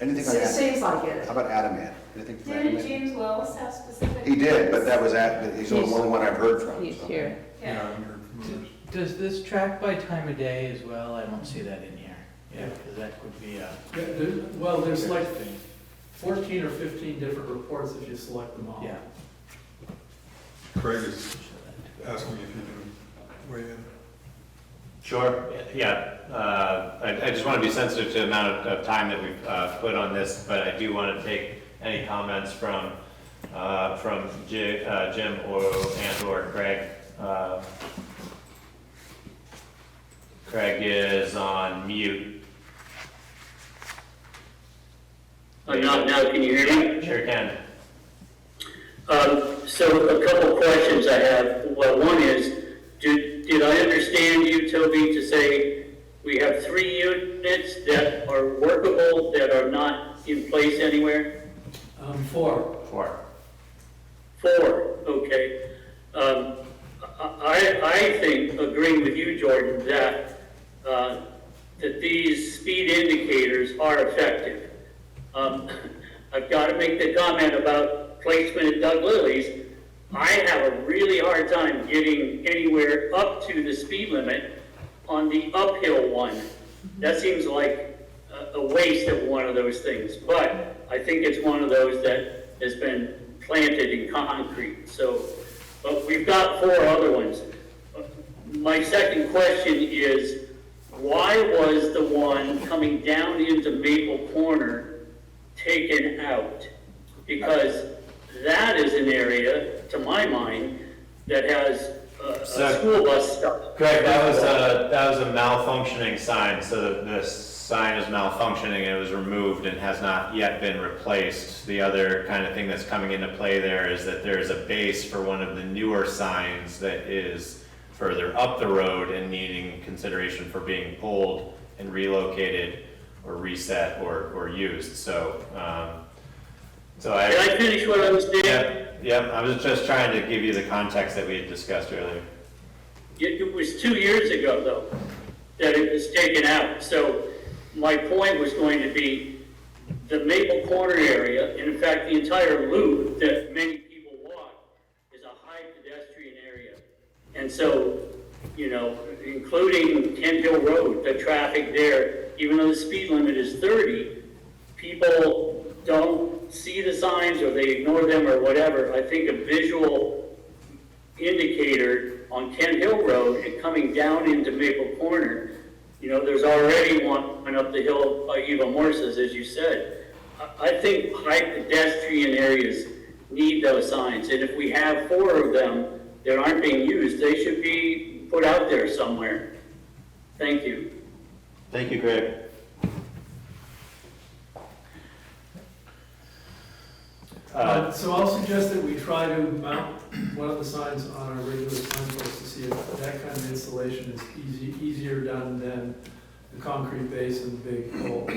Anything So like it that? seems like it. How about Adamant? Anything from Didn't Adamant? James Wells have specific? He did, but that was he's the only one I've heard from. He's so. here. Yeah, I haven't heard from others. Does this track by time of day as well? I don't see that in here. Yeah, because that would be a. Well, there's like 14 or 15 different reports if you select them all. Yeah. Craig is asking if you can weigh in. Sure, yeah. I just want to be sensitive to the amount of time that we've put on this, but I do want to take any comments from Jim or Craig. Craig is on mute. Now can you hear me? Sure can. So a couple questions I have. Well, one is, did I understand you, Toby, to say we have 3 units that are workable, that are not in place anywhere? 4. 4. 4, okay. I think, agreeing with you, Jordan, that these speed indicators are effective. I've got to make the comment about placement at Doug Lily's. I have a really hard time getting anywhere up to the speed limit on the uphill one. That seems like a waste of one of those things. But I think it's one of those that has been planted in concrete, so, but we've got 4 other ones. My second question is, why was the one coming down into Maple Corner taken out? Because that is an area, to my mind, that has a school bus stop. Correct, that was a malfunctioning sign, so the sign is malfunctioning and it was removed and has not yet been replaced. The other kind of thing that's coming into play there is that there's a base for one of the newer signs that is further up the road and needing consideration for being pulled and relocated or reset or used, so, Can I finish what I was saying? Yep, I was just trying to give you the context that we had discussed earlier. It was 2 years ago, though, that it was taken out. So my point was going to be the Maple Corner area, and in fact, the entire loop that many people walk is a high pedestrian area. And so, you know, including Kent Hill Road, the traffic there, even though the speed limit is 30, people don't see the signs or they ignore them or whatever. I think a visual indicator on Kent Hill Road and coming down into Maple Corner, you know, there's already one up the hill by Eva Morse's, as you said. I think high pedestrian areas need those signs, and if we have 4 of them that aren't being used, they should be put out there somewhere. Thank you. Thank you, Greg. So I'll suggest that we try to mount one of the signs on our regular signpost to see if that kind of installation is easier done than the concrete base and the big poles.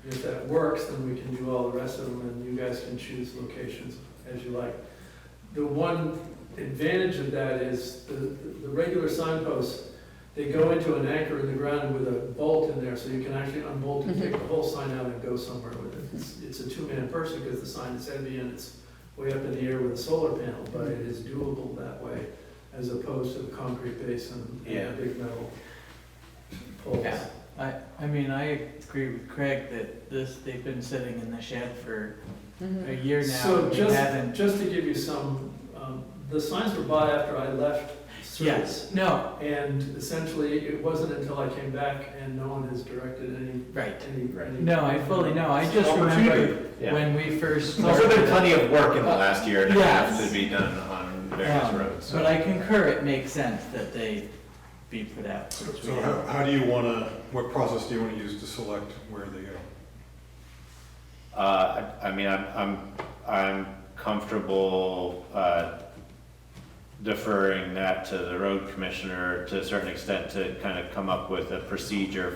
If that works, then we can do all the rest of them, and you guys can choose locations as you like. The one advantage of that is the regular signposts, they go into an anchor in the ground with a bolt in there, so you can actually unbolt and take the whole sign out and go somewhere with it. It's a 2-man person because the sign is heavy and it's way up in the air with a solar panel, but it is doable that way as opposed to the concrete base and the big metal poles. Yeah. I mean, I agree with Craig that they've been sitting in the shed for a year now. So We just haven't- to give you some, the signs were bought after I left service. Yes, no, And essentially, it wasn't until I came back and no one has directed any. no, I fully know. I just remember when we first There's also been started. plenty of work in the last year and a half Yes. to be done on various roads. So. But I concur, it makes sense that they be put out. So how do you want to, what process do you want to use to select where they go? I mean, I'm comfortable deferring that to the road commissioner to a certain extent to kind of come up with a procedure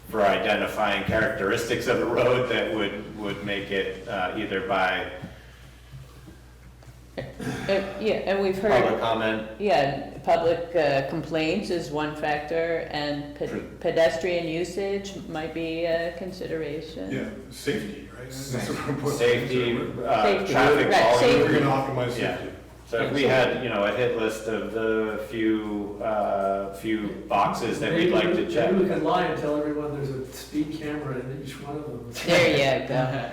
for identifying characteristics of a road that would make it either by And we've heard. public comment. Yeah, public complaints is one factor, and pedestrian usage might be a consideration. Yeah, safety, right? That's what we're Safety, Safety, traffic right, volume. safety. We're gonna optimize Yeah. safety. So if we had, you know, a hit list of the few boxes that we'd like to check. Maybe we could lie and tell everyone there's a speed camera in each one of them. There you go.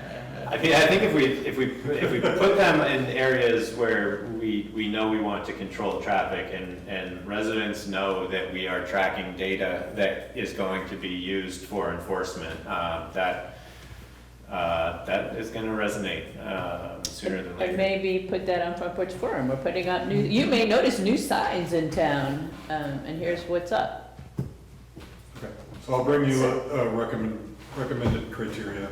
I mean, I think if we put them in areas where we know we want to control traffic and residents know that we are tracking data that is going to be used for enforcement, that is going to resonate sooner than later. And maybe put that on Front Porch Forum. We're putting up new, you may notice new signs in town, and here's what's up. Okay, so I'll bring you a recommended criteria.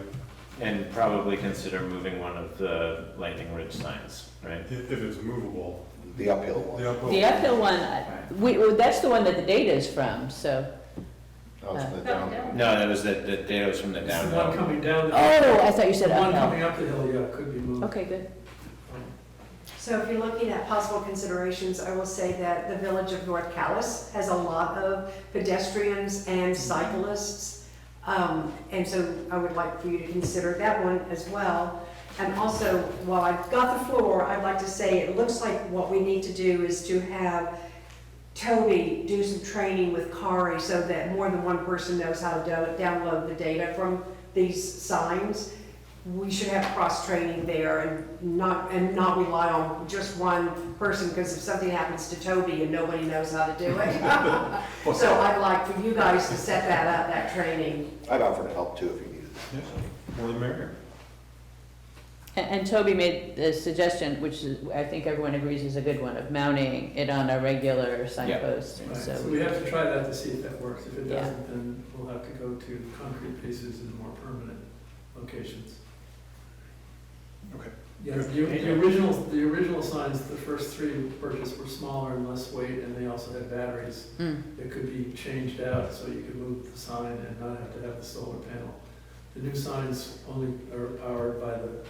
And probably consider moving one of the Lightning Ridge signs, right? If it's movable. The uphill one. The uphill one, well, that's the one that the data is from, so. Oh, it's the down. No, that was the data was from the It's the downhill. one coming down. Oh, I thought you said The one uphill. coming up the hill, yeah, could be moved. Okay, good. So if you're looking at possible considerations, I will say that the village of North Calais has a lot of pedestrians and cyclists. And so I would like for you to consider that one as well. And also, while I've got the floor, I'd like to say it looks like what we need to do is to have Toby do some training with Kari so that more than one person knows how to download the data from these signs, we should have cross-training there and not rely on just one person, because if something happens to Toby and nobody knows how to do it. So I'd like for you guys to set that up, that training. I'd offer to help too if you needed. Yeah, more the merrier. And Toby made the suggestion, which is, I think everyone agrees is a good one, of mounting it on a regular signpost. And Right, so so we have to try that to see if that works. If it Yeah. doesn't, then we'll have to go to concrete pieces in more permanent locations. Okay. Yeah, the original signs, the first three we purchased were smaller and less weight, and they also had batteries that could be changed out so you could move the sign and not have to have the solar panel. The new signs only are powered by the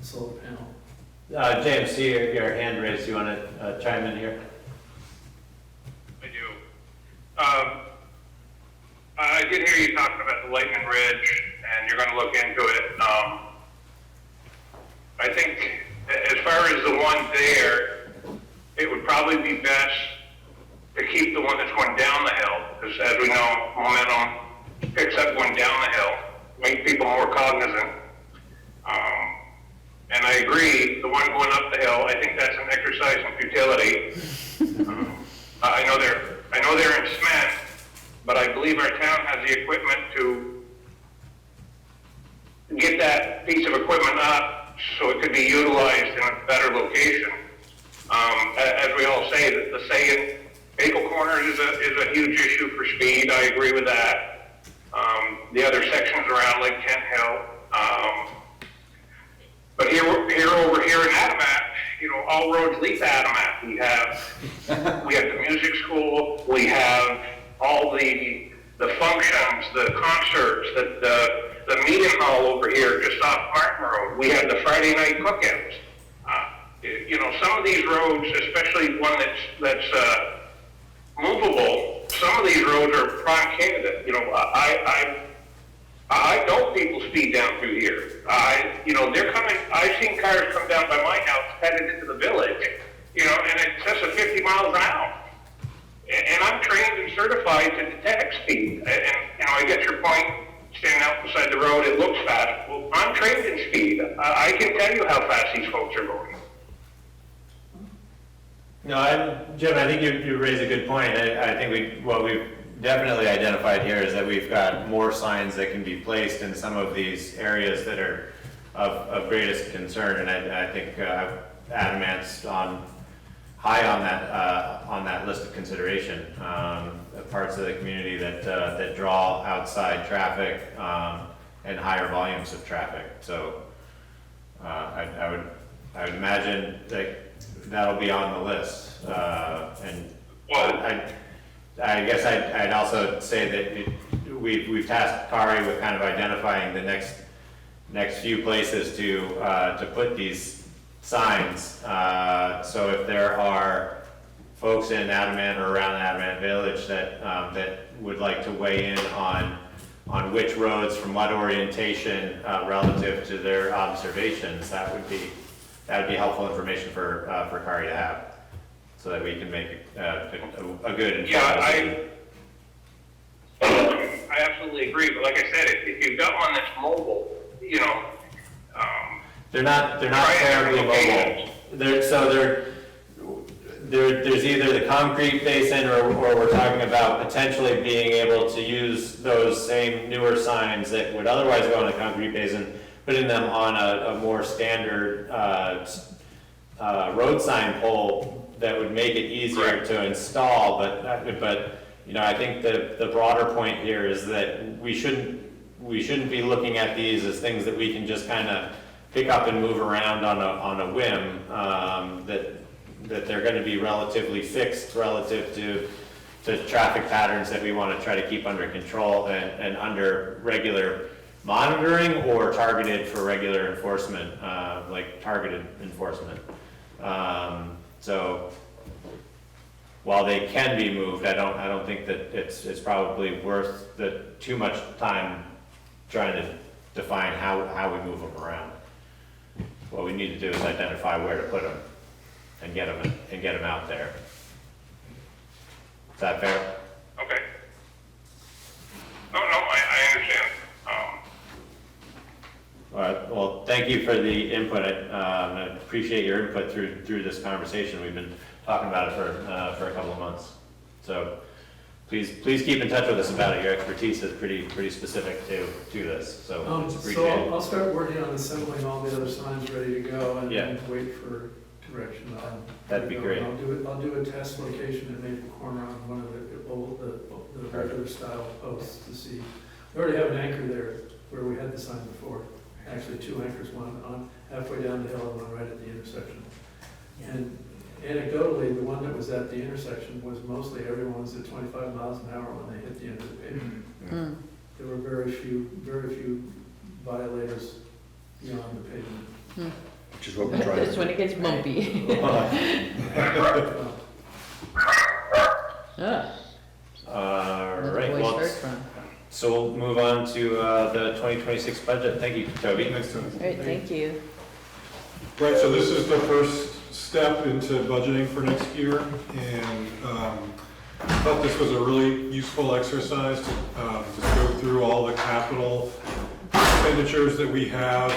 solar panel. James, see your hand raised. You want to chime in here? I do. I did hear you talking about the Lightning Ridge, and you're going to look into it. I think as far as the one there, it would probably be best to keep the one that's going down the hill, because as we know, momentum picks up going down the hill, make people more cognizant. And I agree, the one going up the hill, I think that's an exercise in futility. I know they're in cement, but I believe our town has the equipment to get that piece of equipment up so it could be utilized in a better location. As we all say, the saying, Bagel Corners is a huge issue for speed. I agree with that. The other sections around Lake Kent Hill. But over here in Adamat, all roads lead to Adamat. We have the music school, we have all the functions, the concerts, the meeting hall over here just off Martin Road. We have the Friday night cookouts. Some of these roads, especially one that's movable, some of these roads are prime candidate. I know people speed down through here. They're coming. I've seen cars come down by my house headed into the village, in excess of 50 miles an hour. And I'm trained and certified to detect speed. And I get your point. Standing out beside the road, it looks fast. Well, I'm trained in speed. I can tell you how fast these folks are going. No, Jim, I think you raise a good point. I think what we've definitely identified here is that we've got more signs that can be placed in some of these areas that are of greatest concern, and I think Adamant's high on that list of consideration. Parts of the community that draw outside traffic and higher volumes of traffic. So I would imagine that that'll be on the list. And I guess I'd also say that we've tasked Kari with kind of identifying the next few places to put these signs. So if there are folks in Adamant or around Adamant Village that would like to weigh in on which roads from what orientation relative to their observations, that would be helpful information for Kari to have, so that we can make a good. Yeah, I absolutely agree. But like I said, if you've got one that's mobile, they're not terribly mobile. There's either the concrete basin or we're talking about potentially being able to use those same newer signs that would otherwise go in the concrete basin, putting them on a more standard road sign pole that would make it easier to install. But I think the broader point here is that we shouldn't be looking at these as things that we can just kind of pick up and move around on a whim. That they're going to be relatively fixed relative to traffic patterns that we want to try to keep under control and under regular monitoring or targeted for regular enforcement, like targeted enforcement. So while they can be moved, I don't think that it's probably worth too much time trying to define how we move them around. What we need to do is identify where to put them and get them out there. Is that fair? Okay. No, I understand. All right, well, thank you for the input. I appreciate your input through this conversation. We've been talking about it for a couple of months. So please keep in touch with us about it. Your expertise is pretty specific to this, so appreciate So it. I'll start working on assembling all the other signs ready to go and Yeah. then wait for direction on. That'd be great. I'll do a test location at Maple Corner on one of the regular style posts to see. We already have an anchor there where we had the sign before. Actually, 2 anchors, one on halfway down the hill and one right at the intersection. And anecdotally, the one that was at the intersection was mostly everyone was at 25 miles an hour when they hit the end of the pavement. There were very few violators beyond the pavement. Which is what we're trying to do. That's when it gets bumpy. All Where the right, boys well, heard from. so we'll move on to the 2026 budget. Thank you, Toby. Great, thank you. Right, so this is the first step into budgeting for next year, and I thought this was a really useful exercise to go through all the capital expenditures that we have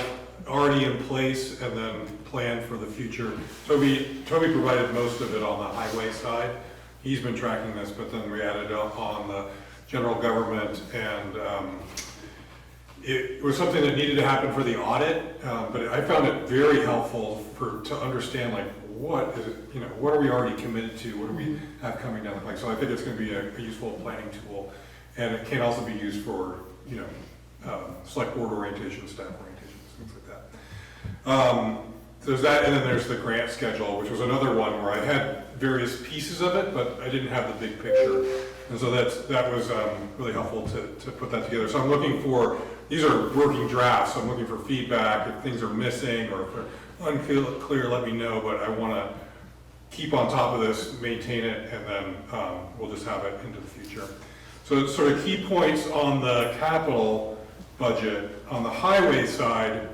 already in place and then plan for the future. Toby provided most of it on the highway side. He's been tracking this, but then we added up on the general government, and it was something that needed to happen for the audit, but I found it very helpful to understand, like, what is it, what are we already committed to, what do we have coming down the pipe. So I think it's going to be a useful planning tool, and it can also be used for, select board orientation, staff orientations, things like that. There's that, and then there's the grant schedule, which was another one where I had various pieces of it, but I didn't have the big picture. And so that was really helpful to put that together. So I'm looking for, these are working drafts, so I'm looking for feedback. If things are missing or if they're unclear, let me know, but I want to keep on top of this, maintain it, and then we'll just have it into the future. So sort of key points on the capital budget. On the highway side,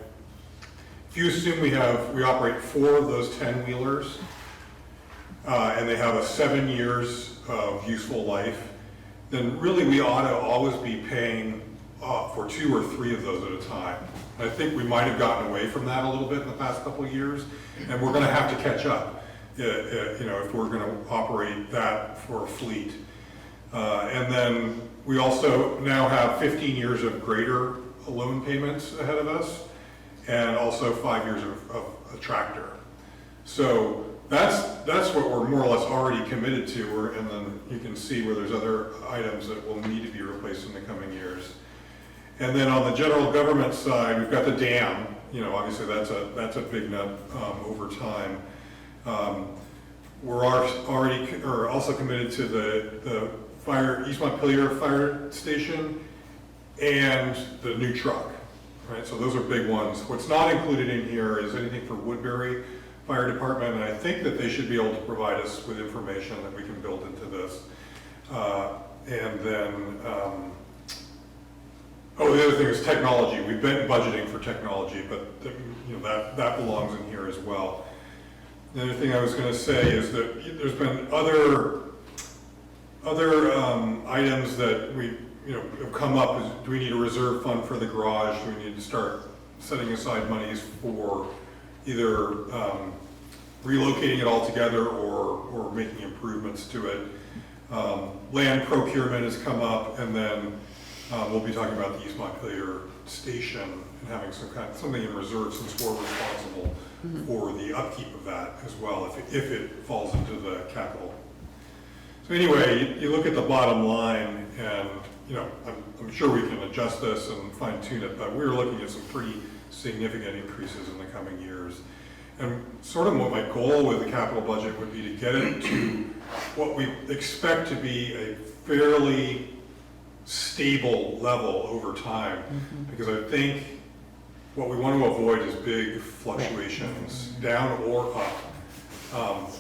if you assume we operate 4 of those 10-wheelers, and they have a 7 years of useful life, then really we ought to always be paying for 2 or 3 of those at a time. I think we might have gotten away from that a little bit in the past couple of years, and we're going to have to catch up, if we're going to operate that for a fleet. And then we also now have 15 years of greater loan payments ahead of us, and also 5 years of a tractor. So that's what we're more or less already committed to, and then you can see where there's other items that will need to be replaced in the coming years. And then on the general government side, we've got the dam. Obviously that's a big nut over time. We're also committed to the East Montpelier Fire Station and the new truck. Right, so those are big ones. What's not included in here is anything for Woodbury Fire Department, and I think that they should be able to provide us with information that we can build into this. And then, the other thing is technology. We've been budgeting for technology, but that belongs in here as well. The other thing I was going to say is that there's been other items that we have come up. Do we need a reserve fund for the garage? Do we need to start setting aside monies for either relocating it altogether or making improvements to it? Land procurement has come up, and then we'll be talking about the East Montpelier Station and having something in reserve, since we're responsible for the upkeep of that as well, if it falls into the capital. So anyway, you look at the bottom line, and I'm sure we can adjust this and fine tune it, but we're looking at some pretty significant increases in the coming years. And sort of what my goal with the capital budget would be to get it to what we expect to be a fairly stable level over time, because I think what we want to avoid is big fluctuations, down or up,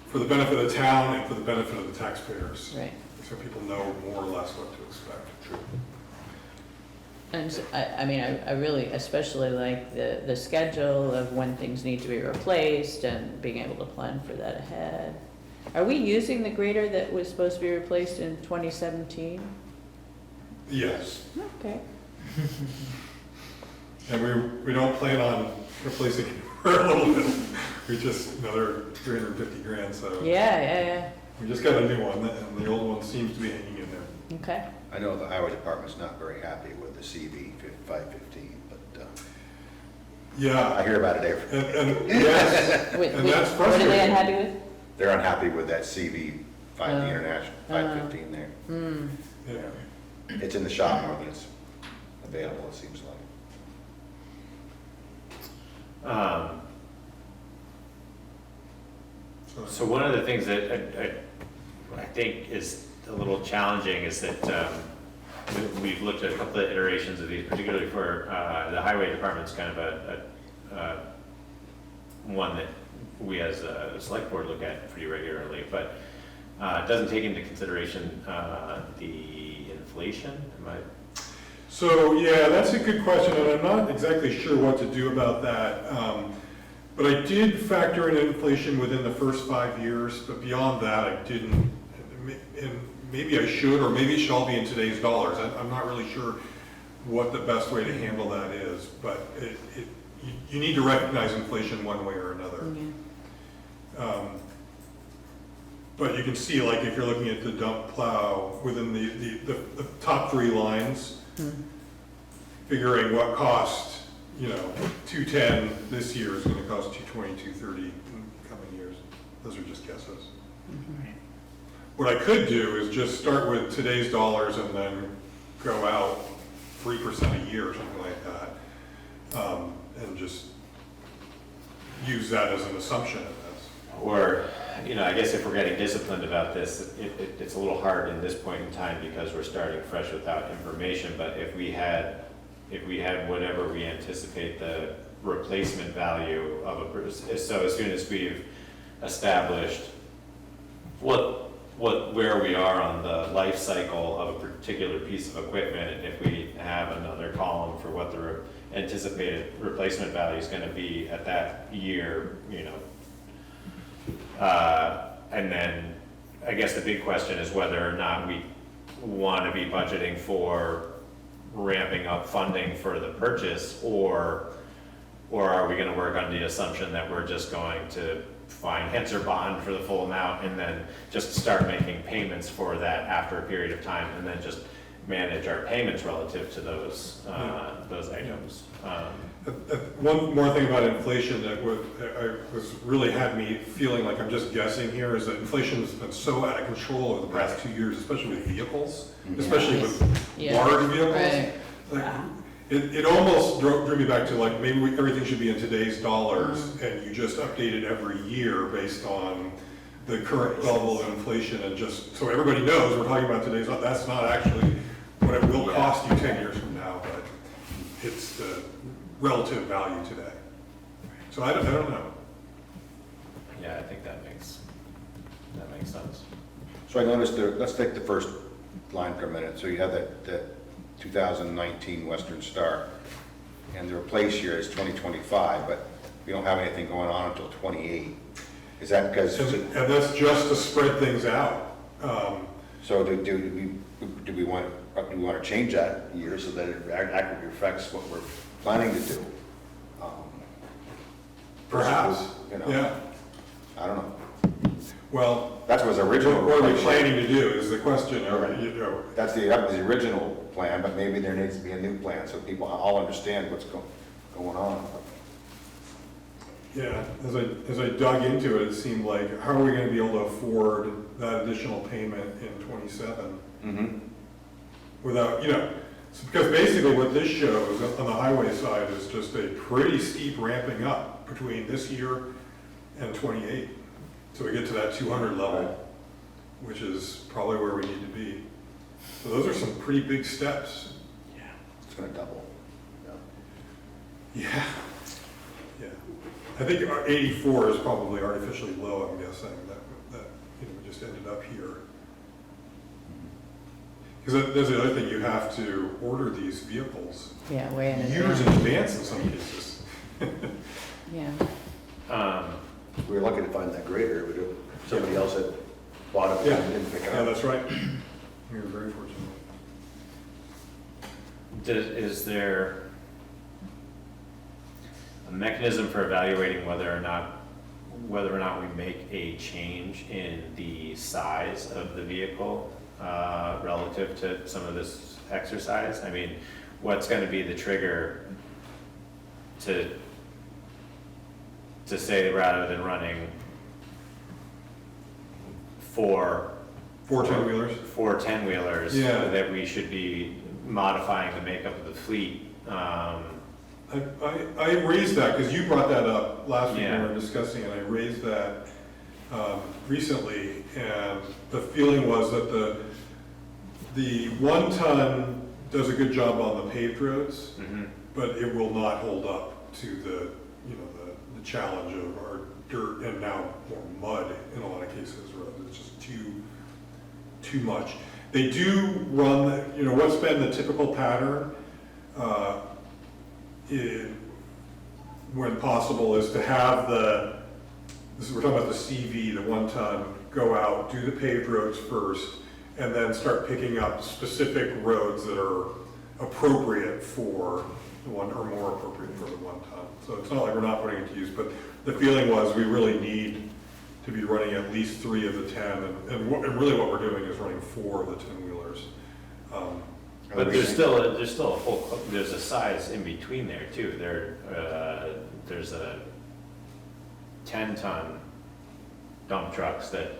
for the benefit of the town and for the benefit of the taxpayers. Right. So people know more or less what to expect. And so, I really especially like the schedule of when things need to be replaced and being able to plan for that ahead. Are we using the grader that was supposed to be replaced in 2017? Yes. Okay. And we don't plan on replacing it for a little bit. We just, another 350 grand, so. Yeah. We just got a new one, and the old one seems to be hanging in there. Okay. I know the highway department's not very happy with the CV 515, but Yeah. I hear about it every. And yes, Wait, and that's what are they frustrating. unhappy with? They're unhappy with that CV 5, the international 515 there. Yeah. It's in the shop more than it's available, it seems like. So one of the things that I think is a little challenging is that we've looked at a couple of iterations of these, particularly for the highway department's kind of a one that we as a select board look at pretty regularly, but it doesn't take into consideration the inflation. So, yeah, that's a good question, and I'm not exactly sure what to do about that. But I did factor in inflation within the first 5 years, but beyond that, I didn't. And maybe I should, or maybe it should all be in today's dollars. I'm not really sure what the best way to handle that is, but you need to recognize inflation one way or another. But you can see, like, if you're looking at the dump plow within the top 3 lines, figuring what cost, 210 this year is going to cost 220, 230 in coming years. Those are just guesses. What I could do is just start with today's dollars and then go out 3% a year or something like that, and just use that as an assumption in this. Or, I guess if we're getting disciplined about this, it's a little hard in this point in time because we're starting fresh without information, but if we had whatever we anticipate the replacement value of a, so as soon as we've established where we are on the life cycle of a particular piece of equipment, and if we have another column for what the anticipated replacement value is going to be at that year, and then I guess the big question is whether or not we want to be budgeting for ramping up funding for the purchase, or are we going to work on the assumption that we're just going to finance or bond for the full amount and then just start making payments for that after a period of time, and then just manage our payments relative to those items. One more thing about inflation that was really had me feeling like I'm just guessing here is that inflation has been so out of control over the past 2 years, especially with vehicles, especially with large vehicles. Right. Like, it almost drew me back to, like, maybe everything should be in today's dollars, and you just update it every year based on the current level of inflation, and just so everybody knows we're talking about today's. That's not actually what it will cost you 10 years from now, but it's the relative value today. So I don't know. Yeah, I think that makes sense. So I noticed let's take the first line for a minute. So you have that 2019 Western Star, and the replace year is 2025, but we don't have anything going on until 28. Is that because? And that's just to spread things out. So do we want to change that year so that it accurately reflects what we're planning to do? Perhaps. Yeah. I don't know. Well, that's what's original. What are we planning to do is the question. That was the original plan, but maybe there needs to be a new plan so people all understand what's going on. Yeah, as I dug into it, it seemed like, how are we going to be able to afford that additional payment in 27? Without, so because basically what this shows on the highway side is just a pretty steep ramping up between this year and 28. So we get to that 200 level, which is probably where we need to be. So those are some pretty big steps. Yeah. It's going to double. Yeah. Yeah. I think 84 is probably artificially low, I'm guessing, that we just ended up here. Because there's the other thing, you have to order these vehicles way in years in advance in some cases. We were lucky to find that grader, but somebody else had bought it and didn't pick it up. Yeah, that's right. We were very fortunate. Is there, mechanism for evaluating whether or not we make a change in the size of the vehicle relative to some of this exercise. I mean, what's going to be the trigger to say, rather than running four 10-wheelers? 4 10-wheelers, Yeah. that we should be modifying the makeup of the fleet. I raised that because you brought that up last week when Yeah. we were discussing it. I raised that recently, and the feeling was that the 1 ton does a good job on the paved roads, but it will not hold up to the challenge of our dirt and now more mud in a lot of cases. Roads. It's just too much. They do run, what's been the typical pattern when possible is to have we're talking about the CV, the 1 ton, go out, do the paved roads first, and then start picking up specific roads that are appropriate for the one, or more appropriate for the 1 ton. So it's not like we're not putting it to use, but the feeling was we really need to be running at least 3 of the 10, and really what we're doing is running 4 of the 10-wheelers. But there's still a there's a size in between there too. There's a 10-ton dump trucks that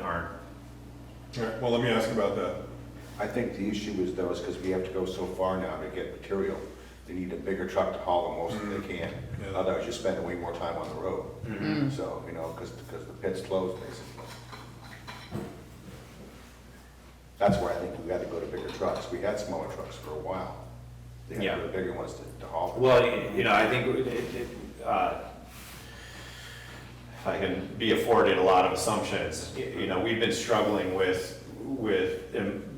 aren't. All right, well, let me ask about that. I think the issue is though, is because we have to go so far now to get material. They need a bigger truck to haul the most that they can. Yeah. Otherwise, you're spending way more time on the road. So, because the pit's closed, basically. That's why I think we got to go to bigger trucks. We had smaller trucks for a while. They had to go to bigger ones to haul. Well, I think if I can be afforded a lot of assumptions, we've been struggling with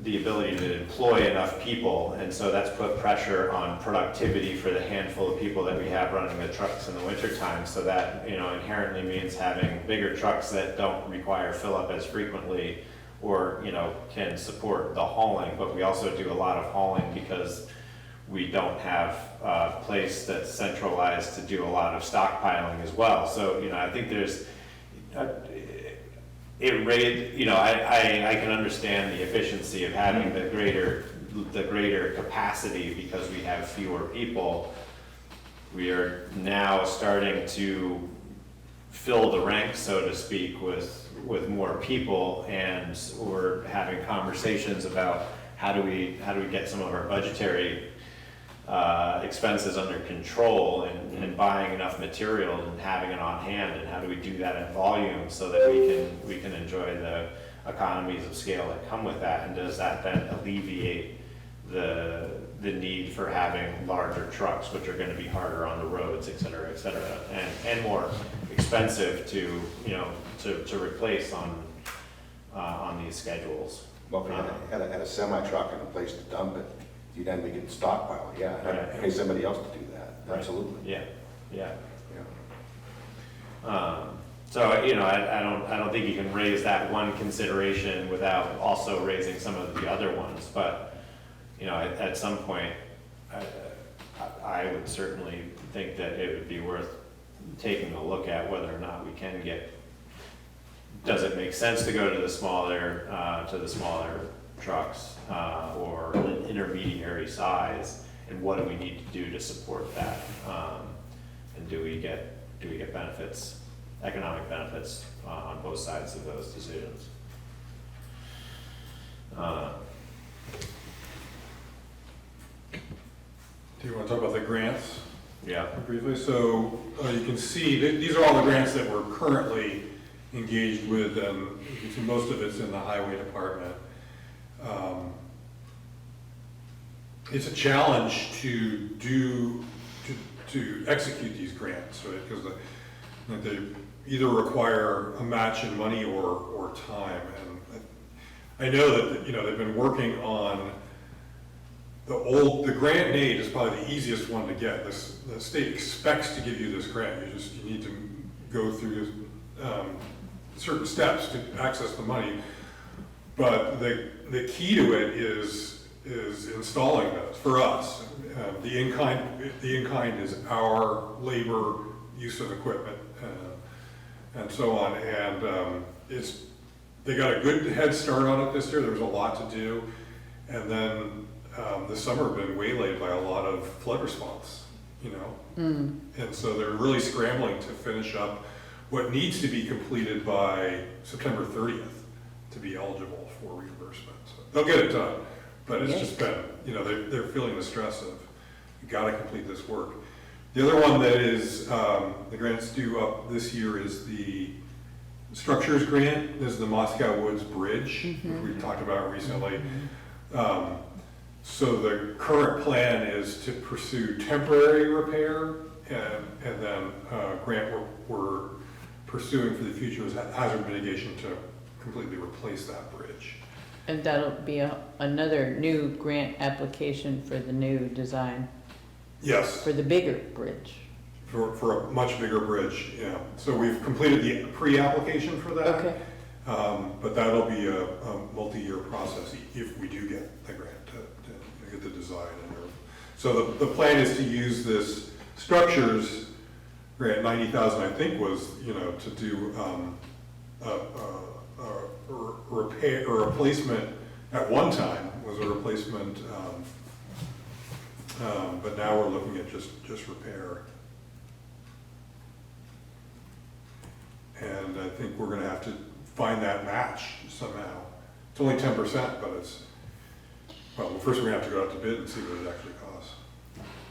the ability to employ enough people, and so that's put pressure on productivity for the handful of people that we have running the trucks in the wintertime. So that inherently means having bigger trucks that don't require fill up as frequently, or can support the hauling. But we also do a lot of hauling because we don't have a place that's centralized to do a lot of stockpiling as well. So I think there's I can understand the efficiency of having the greater capacity because we have fewer people. We are now starting to fill the ranks, so to speak, with more people, and we're having conversations about how do we get some of our budgetary expenses under control, and buying enough material and having it on hand, and how do we do that in volume so that we can enjoy the economies of scale that come with that, and does that then alleviate the need for having larger trucks, which are going to be harder on the roads, et cetera, and more expensive to replace on these schedules. Well, if you had a semi-truck and a place to dump it, you then we can stockpile it, yeah, and pay somebody else to do that, absolutely. Yeah. So, I don't think you can raise that one consideration without also raising some of the other ones, but, at some point, I would certainly think that it would be worth taking a look at whether or not we can does it make sense to go to the smaller trucks, or intermediary size, and what do we need to do to support that? And do we get benefits, economic benefits, on both sides of those decisions? Do you want to talk about the grants? Yeah. Briefly, so you can see that these are all the grants that we're currently engaged with, and you can see most of it's in the highway department. It's a challenge to execute these grants, right? Because they either require a match in money or time. And I know that they've been working on the grant aid is probably the easiest one to get. The state expects to give you this grant. You need to go through certain steps to access the money. But the key to it is is installing those for us. The in-kind is our labor, use of equipment, and so on. And they got a good head start on it this year. There was a lot to do. And then this summer been waylaid by a lot of flood response, you know? And so they're really scrambling to finish up what needs to be completed by September 30th to be eligible for reimbursement. So they'll get it done, but it's just been, you know, they're feeling the stress of, you gotta complete this work. The other one that is, the grant's due up this year is the structures grant. This is the Moscow Woods Bridge, which we've talked about recently. So the current plan is to pursue temporary repair, and then grant we're pursuing for the future is hazard mitigation to completely replace that bridge. And that'll be another new grant application for the new design, Yes, for the bigger bridge. for a much bigger bridge, yeah. So we've completed the pre-application for that. Okay. But that'll be a multi-year process if we do get the grant to get the design in there. So the plan is to use this structures grant, 90,000 I think was, you know, to do a repair or replacement at one time was a replacement, but now we're looking at just repair. And I think we're gonna have to find that match somehow. It's only 10%, but it's, well, first we're gonna have to go out to bid and see what it actually costs.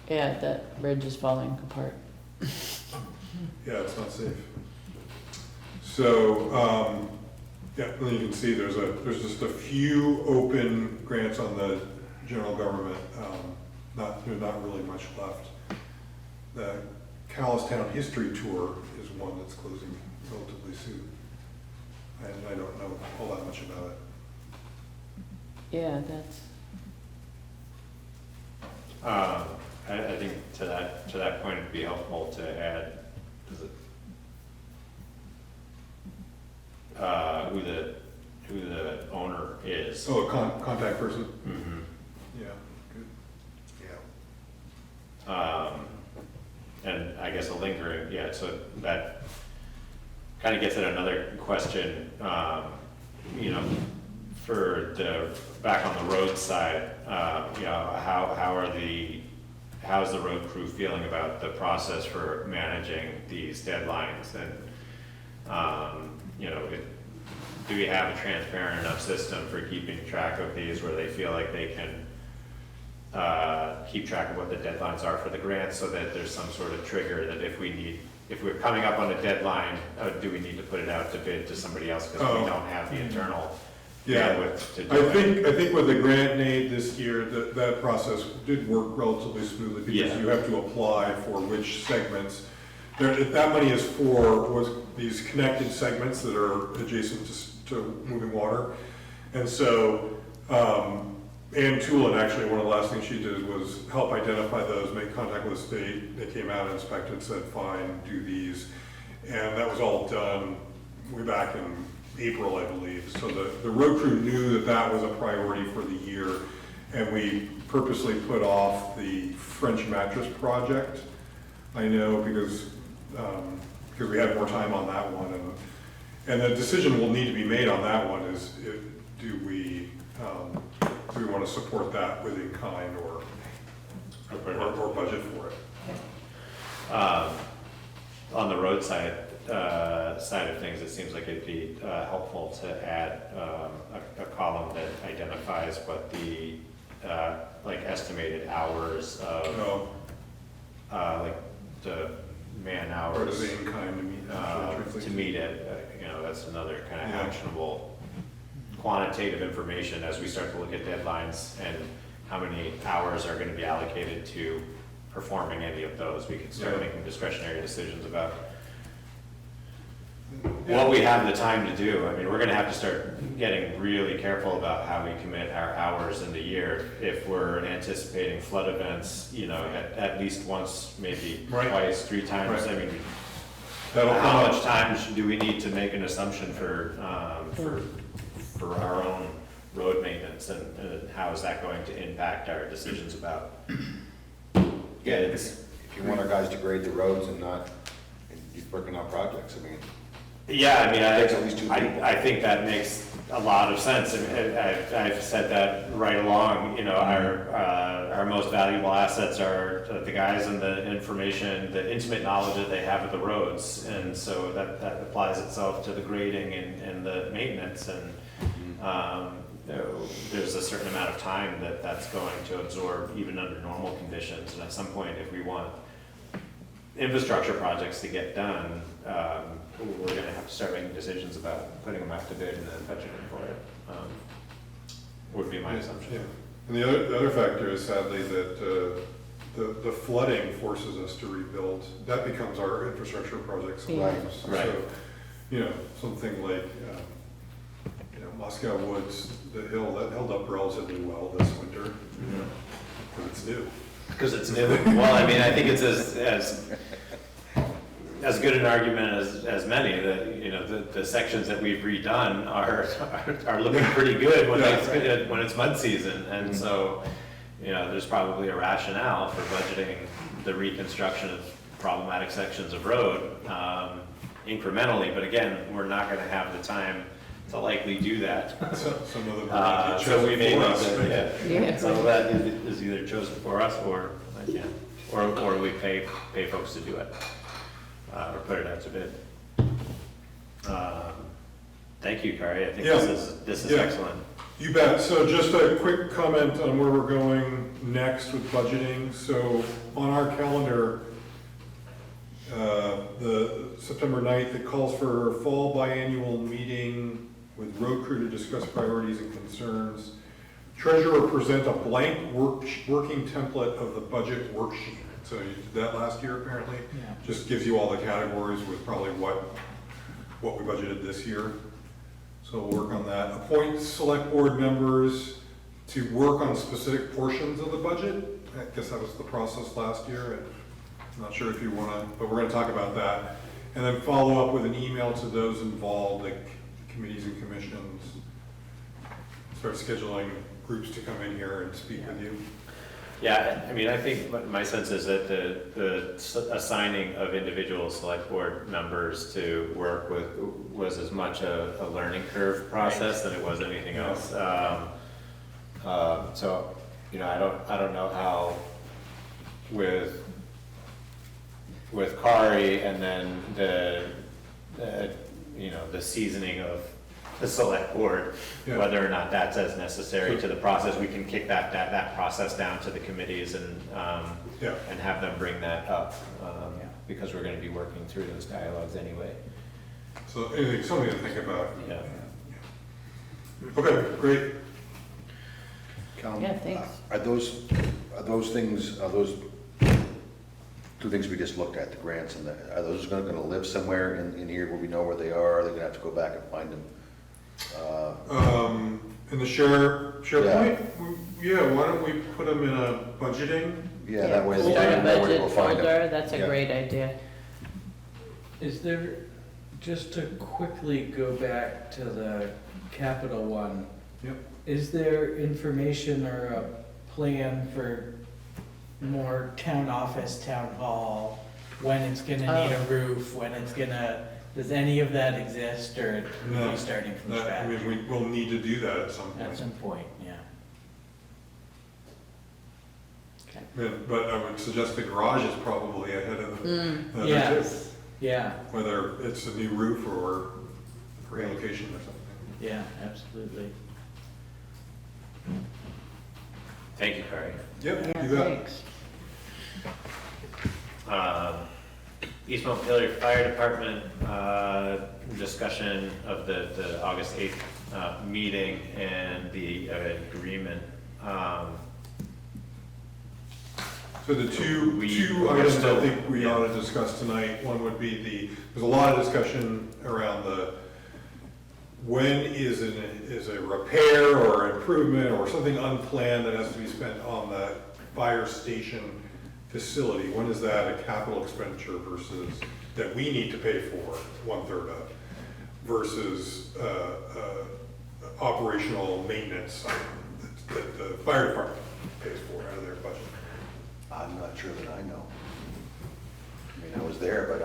Yeah, that bridge is falling apart. Yeah, it's not safe. So, yeah, and you can see there's just a few open grants on the general government. There's not really much left. The Calais Town History Tour is one that's closing relatively soon. And I don't know all that much about it. Yeah, that's. I think to that point, it'd be helpful to add, who the owner is. Oh, a contact person? Mm-hmm. Yeah, good. Yeah. And I guess a lingering, yeah, so that kind of gets at another question, you know, for back on the road side, you know, how's the road crew feeling about the process for managing these deadlines? And, you know, do we have a transparent enough system for keeping track of these where they feel like they can keep track of what the deadlines are for the grant, so that there's some sort of trigger that if we're coming up on a deadline, do we need to put it out to bid to somebody else because we don't have the internal bandwidth to do it? I think with the grant aid this year, that process did work relatively smoothly because you have to apply for which segments. That money is for these connected segments that are adjacent to moving water. And so, Ann Tulin, actually, one of the last things she did was help identify those, make contact with the state. They came out and inspected, said, fine, do these. And that was all done way back in April, I believe. So the road crew knew that was a priority for the year. And we purposely put off the French mattress project. I know because we had more time on that one. And the decision will need to be made on that one is, do we want to support that with in-kind or budget for it? On the road side of things, it seems like it'd be helpful to add a column that identifies what the like estimated hours of like the man hours Or does the in-kind to meet it. You know, that's another kind of actionable quantitative information as we start to look at deadlines and how many hours are going to be allocated to performing any of those. We can start making discretionary decisions about what we have the time to do. I mean, we're going to have to start getting really careful about how we commit our hours in the year if we're anticipating flood events, you know, at least once, maybe twice, 3 times. I mean, how much time do we need to make an assumption for our own road maintenance, and how is that going to impact our decisions about Yeah, if you want our guys to grade the roads and not, and you're working on projects, I mean. Yeah, I mean, Takes at least two people. I think that makes a lot of sense. I mean, I've said that right along, you know, our most valuable assets are the guys and the information, the intimate knowledge that they have of the roads. And so that applies itself to the grading and the maintenance. And you know, there's a certain amount of time that that's going to absorb even under normal conditions. And at some point, if we want infrastructure projects to get done, we're gonna have to start making decisions about putting them out to bid and then budgeting for it, would be my assumption. Yeah. And the other factor is sadly that the flooding forces us to rebuild. That becomes our infrastructure project sometimes. Right. So, you know, something like, you know, Moscow Woods, the hill, that held up relatively well this winter, you know, because it's new. Because it's new. Well, I mean, I think it's as good an argument as many that, you know, the sections that we've redone are looking pretty good when it's mud season. And so, you know, there's probably a rationale for budgeting the reconstruction of problematic sections of road incrementally. But again, we're not going to have the time to likely do that. Some of them so we may need Yeah. some of that is either chosen for us or we pay folks to do it. Or put it out to bid. Thank you, Kari. I think this is excellent. You bet. So just a quick comment on where we're going next with budgeting. So on our calendar, the September 9th, it calls for a fall biannual meeting with road crew to discuss priorities and concerns. Treasurer present a blank working template of the budget worksheet. So you did that last year, apparently. Yeah. Just gives you all the categories with probably what we budgeted this year. So we'll work on that. Appoint select board members to work on specific portions of the budget. I guess that was the process last year. I'm not sure if you want to, but we're going to talk about that. And then follow up with an email to those involved, like committees and commissions. Start scheduling groups to come in here and speak with you. Yeah, I mean, I think my sense is that the assigning of individual select board members to work with was as much a learning curve process than it was anything else. So, you know, I don't know how with Kari and then the seasoning of the select board, whether or not that's as necessary to the process. We can kick that process down to the committees and have them bring that up because we're going to be working through those dialogues anyway. So something to think about. Yeah. Okay, great. Yeah, thanks. Are those two things we just looked at, the grants and are those going to live somewhere in here where we know where they are? Are they going to have to go back and find them? In the SharePoint? Yeah, why don't we put them in a budgeting? Yeah, that way they Start a know where to budget go find folder, them. that's a great idea. Is there, just to quickly go back to the capital one, is there information or a plan for more town office, town hall, when it's gonna need a roof, when it's gonna, does any of that exist, or are we starting from I scratch? mean, we'll need to do that at some point. At some point, yeah. Yeah, but I would suggest the garage is probably ahead of the other Yeah. two. Yeah, Whether it's a new roof or relocation or something. yeah, absolutely. Thank you, Kari. Yep, Yeah, you bet. thanks. East Montpelier Fire Department discussion of the August 8th meeting and the agreement. So the two items I think we ought to discuss tonight, one would be there's a lot of discussion around when is a repair or improvement or something unplanned that has to be spent on the fire station facility, when is that a capital expenditure versus that we need to pay for 1/3 of versus operational maintenance that the fire department pays for out of their budget. I'm not sure that I know. I mean, I was there, but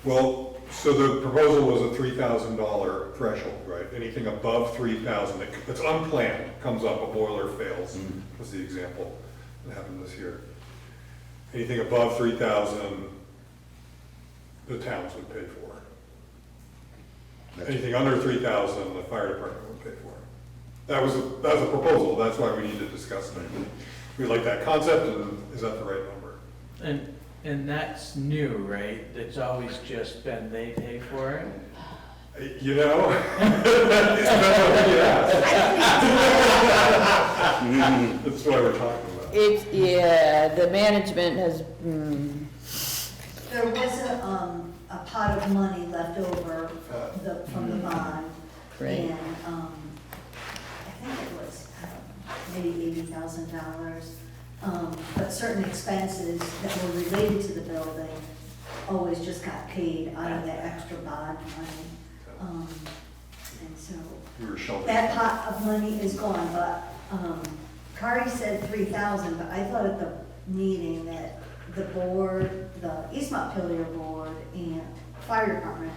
Well, so the proposal was a $3,000 threshold, right? Anything above 3,000 that's unplanned, comes up, a boiler fails, was the example that happened this year. Anything above 3,000, the towns would pay for. Anything under 3,000, the fire department would pay for. That was a proposal, that's why we need to discuss it. We like that concept, and is that the right number? And that's new, right? It's always just been they pay for it? You know? That's why we're talking about. It's, yeah, the management has, There was a pot of money left over from the bond. Right. And, I think it was, maybe $80,000. But certain expenses that were related to the building always just got paid out of that extra bond money. And so We were sheltered. that pot of money is gone, but, Kari said 3,000, but I thought at the meeting that the board, the East Montpelier board and fire department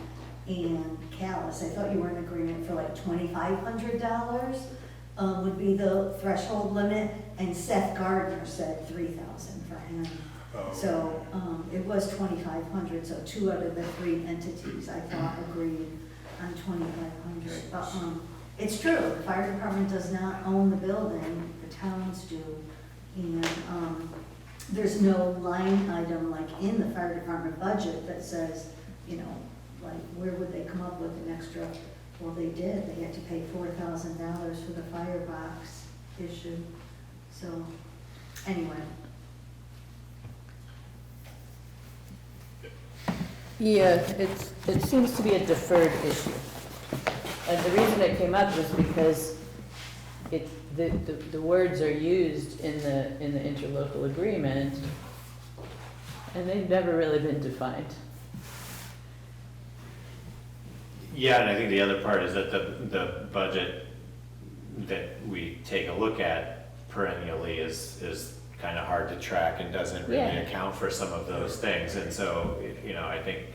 and Calais, I thought you were in agreement for like $2,500 would be the threshold limit, and Seth Gardner said 3,000 for him. Oh. So, it was 2,500, so 2 out of the 3 entities I thought agreed on 2,500. But, it's true, the fire department does not own the building, the towns do. And, there's no line item like in the fire department budget that says, you know, like where would they come up with an extra? Well, they did, they had to pay $4,000 for the firebox issue. So, anyway. yeah, it seems to be a deferred issue. And the reason it came up was because the words are used in the interlocal agreement, and they've never really been defined. Yeah, and I think the other part is that the budget that we take a look at perennially is kind of hard to track and doesn't really account for some of those things. And so, you know, I think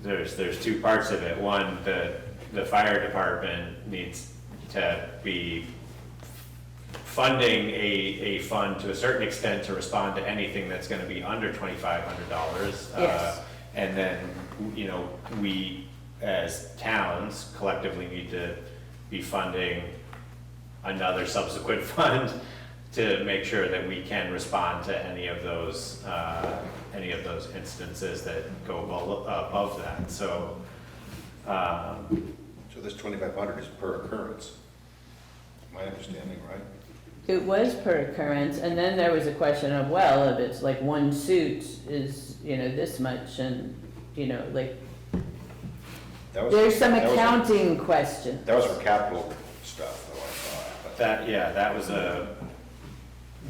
there's 2 parts of it. One, the fire department needs to be funding a fund to a certain extent to respond to anything that's gonna be under $2,500. Yes. And then, you know, we as towns collectively need to be funding another subsequent fund to make sure that we can respond to any of those instances that go above that. So, So this 2,500 is per occurrence, my understanding, right? It was per occurrence, and then there was a question of, well, if it's like one suit is, you know, this much, and, you know, like, there's some accounting question. That was for capital stuff, though, I thought.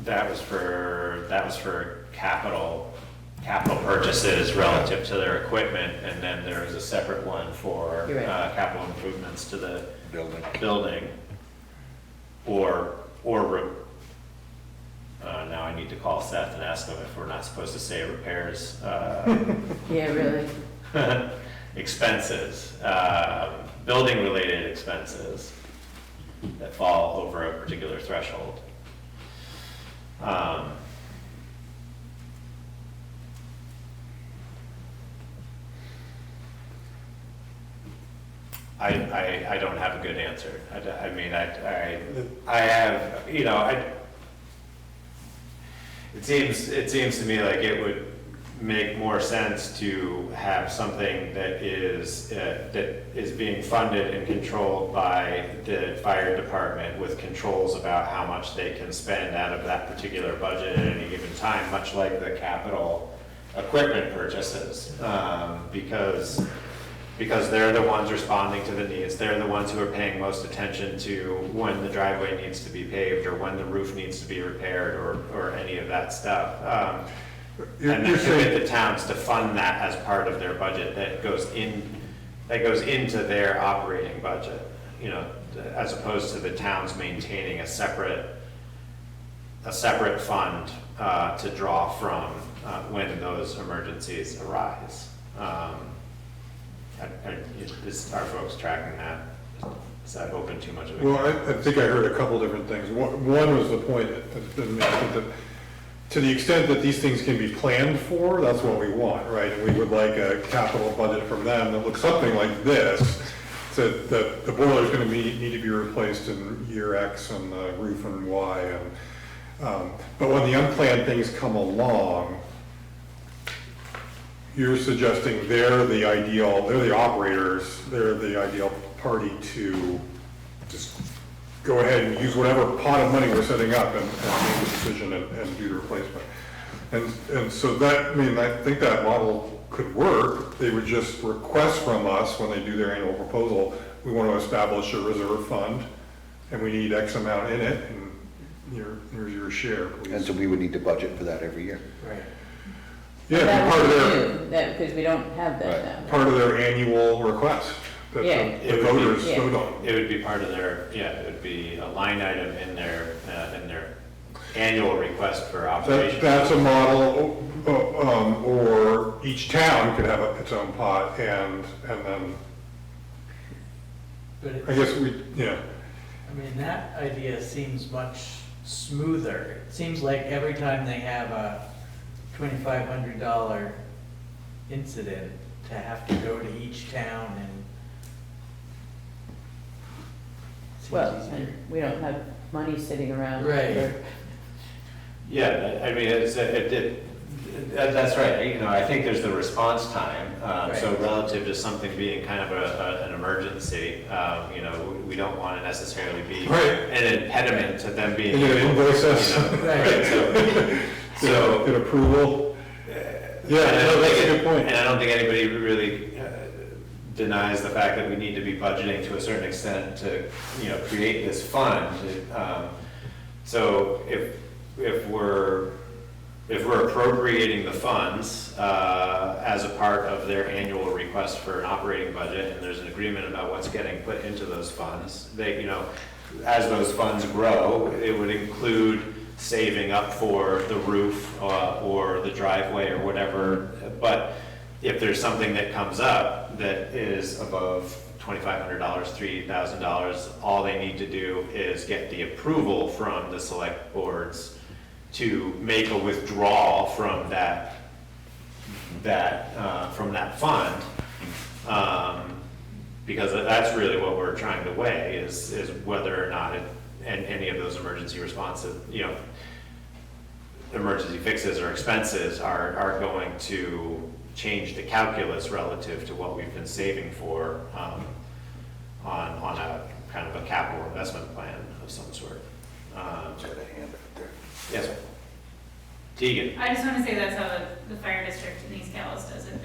That was for capital purchases relative to their equipment, and then there was a separate one for You're right. capital improvements to the Building. now I need to call Seth and ask him if we're not supposed to say repairs. Yeah, really. Expenses, building-related expenses that fall over a particular threshold. I don't have a good answer. I mean, I have, you know, it seems to me like it would make more sense to have something that is being funded and controlled by the fire department with controls about how much they can spend out of that particular budget at any given time, much like the capital equipment purchases, because they're the ones responding to the needs. They're the ones who are paying most attention to when the driveway needs to be paved or when the roof needs to be repaired or any of that stuff. And they commit the towns to fund that as part of their budget that goes that goes into their operating budget, you know, as opposed to the towns maintaining a separate fund to draw from when those emergencies arise. Is our folks tracking that? Is that open too much of a? Well, I think I heard a couple different things. One was the point that to the extent that these things can be planned for, that's what we want, right? And we would like a capital budget from them that looks something like this. So the boiler's gonna need to be replaced in year X and the roof in Y. And, but when the unplanned things come along, you're suggesting they're the operators, they're the ideal party to just go ahead and use whatever pot of money we're setting up and make the decision and do the replacement. And so that, I mean, I think that model could work. They would just request from us when they do their annual proposal, we want to establish a reserve fund and we need X amount in it, and here's your share, please. And so we would need to budget for that every year. Right. Yeah, That part of would their, be new, that, because we don't have that now. part of their annual request that Yeah. the voters vote on. It would be part of their, it would be a line item in their annual request for operation. That's a model, or each town could have its own pot, and then, But I guess yeah. I mean, that idea seems much smoother. It seems like every time they have a $2,500 incident, to have to go to each town and. Seems Well, easier. and we don't have money sitting around. Right. for- Yeah, I mean, that's right, you know, I think there's the response time, so Right. relative to something being kind of an emergency, you know, we don't want to necessarily be Right. an impediment to them being. You're gonna invoice us. You know, right, so. Get approval. Yeah, And I don't that's think a good point. And I don't think anybody really denies the fact that we need to be budgeting to a certain extent to, you know, create this fund. So if we're appropriating the funds as a part of their annual request for an operating budget, and there's an agreement about what's getting put into those funds, they, you know, as those funds grow, it would include saving up for the roof or the driveway or whatever. But if there's something that comes up that is above $2,500, $3,000, all they need to do is get the approval from the select boards to make a withdrawal from that fund. Because that's really what we're trying to weigh is whether or not any of those emergency responses, you know, emergency fixes or expenses are going to change the calculus relative to what we've been saving for on a kind of a capital investment plan of some sort. Yes, sir. Tegan. I just want to say that's how the fire district in East Calais does it.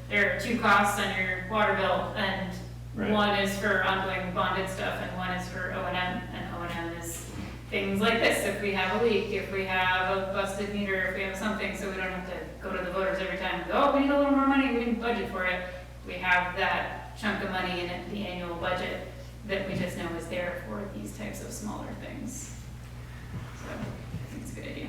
There are two costs on your water bill, and Right. one is for ongoing bonded stuff, and one is for O&M, and O&M is things like this. If we have a leak, if we have a busted meter, if we have something, so we don't have to go to the voters every time and go, oh, we need a little more money, we didn't budget for it. We have that chunk of money in it, the annual budget, that we just know is there for these types of smaller things. So I think it's a good idea.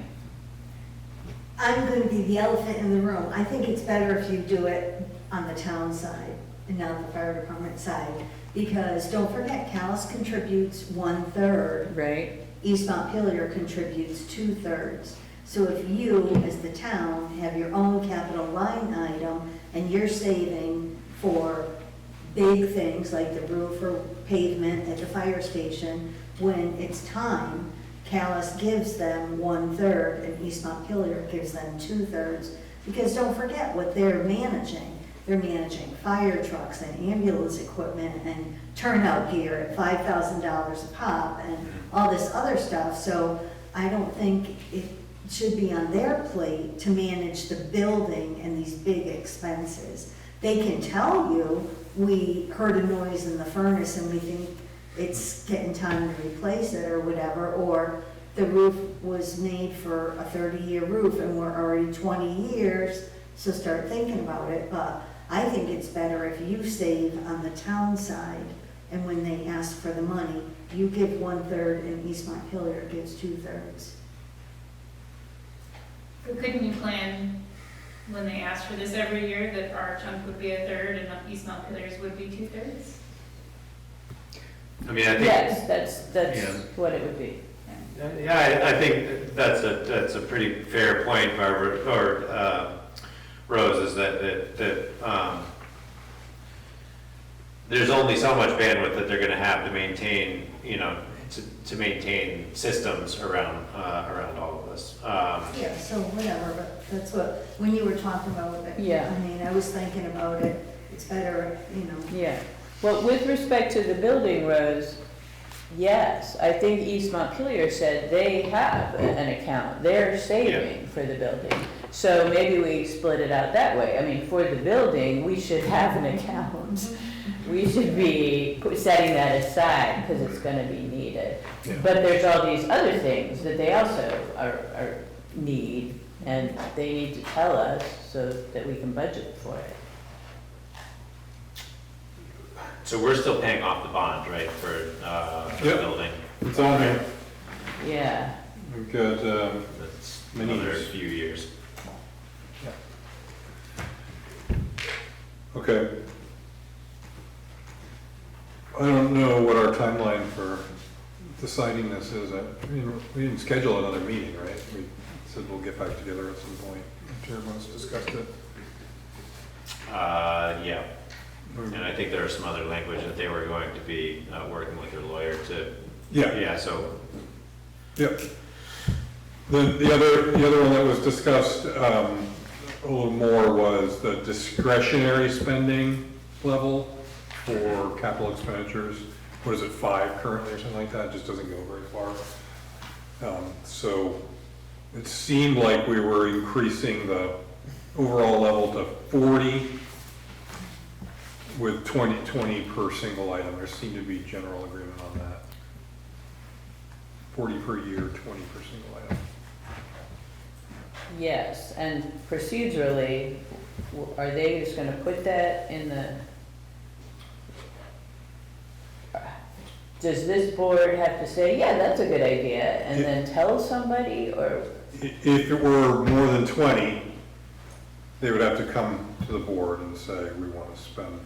I'm going to be the elephant in the room. I think it's better if you do it on the town side and not the fire department side. Because don't forget, Calais contributes 1/3. Right. East Montpelier contributes 2/3. So if you, as the town, have your own capital line item and you're saving for big things like the roof or pavement at the fire station, when it's time, Calais gives them 1/3 and East Montpelier gives them 2/3. Because don't forget what they're managing. They're managing fire trucks and ambulance equipment and turnout gear at $5,000 a pop and all this other stuff. So I don't think it should be on their plate to manage the building and these big expenses. They can tell you, we heard a noise in the furnace and we think it's getting time to replace it or whatever, or the roof was made for a 30-year roof and we're already 20 years, so start thinking about it. But I think it's better if you save on the town side, and when they ask for the money, you give 1/3 and East Montpelier gives 2/3. But couldn't you plan, when they ask for this every year, that our chunk would be 1/3 and East Montpelier's would be 2/3? I mean, I think. Yes, that's Yeah. what it would be. Yeah, I think that's a pretty fair point, Barbara, or Rose, is that there's only so much bandwidth that they're gonna have to maintain, to maintain systems around all of this. Yeah, so whatever, but that's what, when you were talking about it, Yeah. I mean, I was thinking about it, it's better, Yeah, well, with respect to the building, Rose, yes, I think East Montpelier said they have an account, they're saving for the building. So maybe we split it out that way. I mean, for the building, we should have an account. We should be setting that aside because it's gonna be needed. Yeah. But there's all these other things that they also are need, and they need to tell us so that we can budget for it. So we're still paying off the bond, right, for the Yep. building? It's on there. Yeah. We've got, That's Many another years. few years. okay. I don't know what our timeline for deciding this is. We didn't schedule another meeting, right? We said we'll get back together at some point after everyone's discussed it. Yeah. And I think there was some other language that they were going to be working with their lawyer to. Yeah. Yeah, so. Yep. The other one that was discussed a little more was the discretionary spending level for capital expenditures. What is it, 5 currently or something like that? It just doesn't go very far. So it seemed like we were increasing the overall level to 40 with 20 per single item. There seemed to be general agreement on that. 40 per year, 20 per single item. Yes, and procedurally, are they just gonna put that in the, does this board have to say, yeah, that's a good idea, and then tell somebody, or? If it were more than 20, they would have to come to the board and say, we want to spend.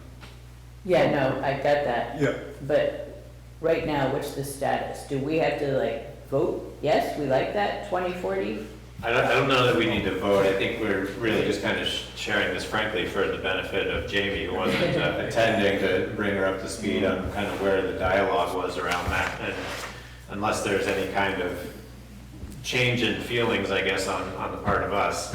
Yeah, no, I got that. Yeah. But right now, what's the status? Do we have to like vote? Yes, we like that, 20, 40? I don't know that we need to vote. I think we're really just kind of sharing this frankly for the benefit of Jamie, who wasn't attending, to bring her up to speed on kind of where the dialogue was around that. And unless there's any kind of change in feelings, I guess, on the part of us,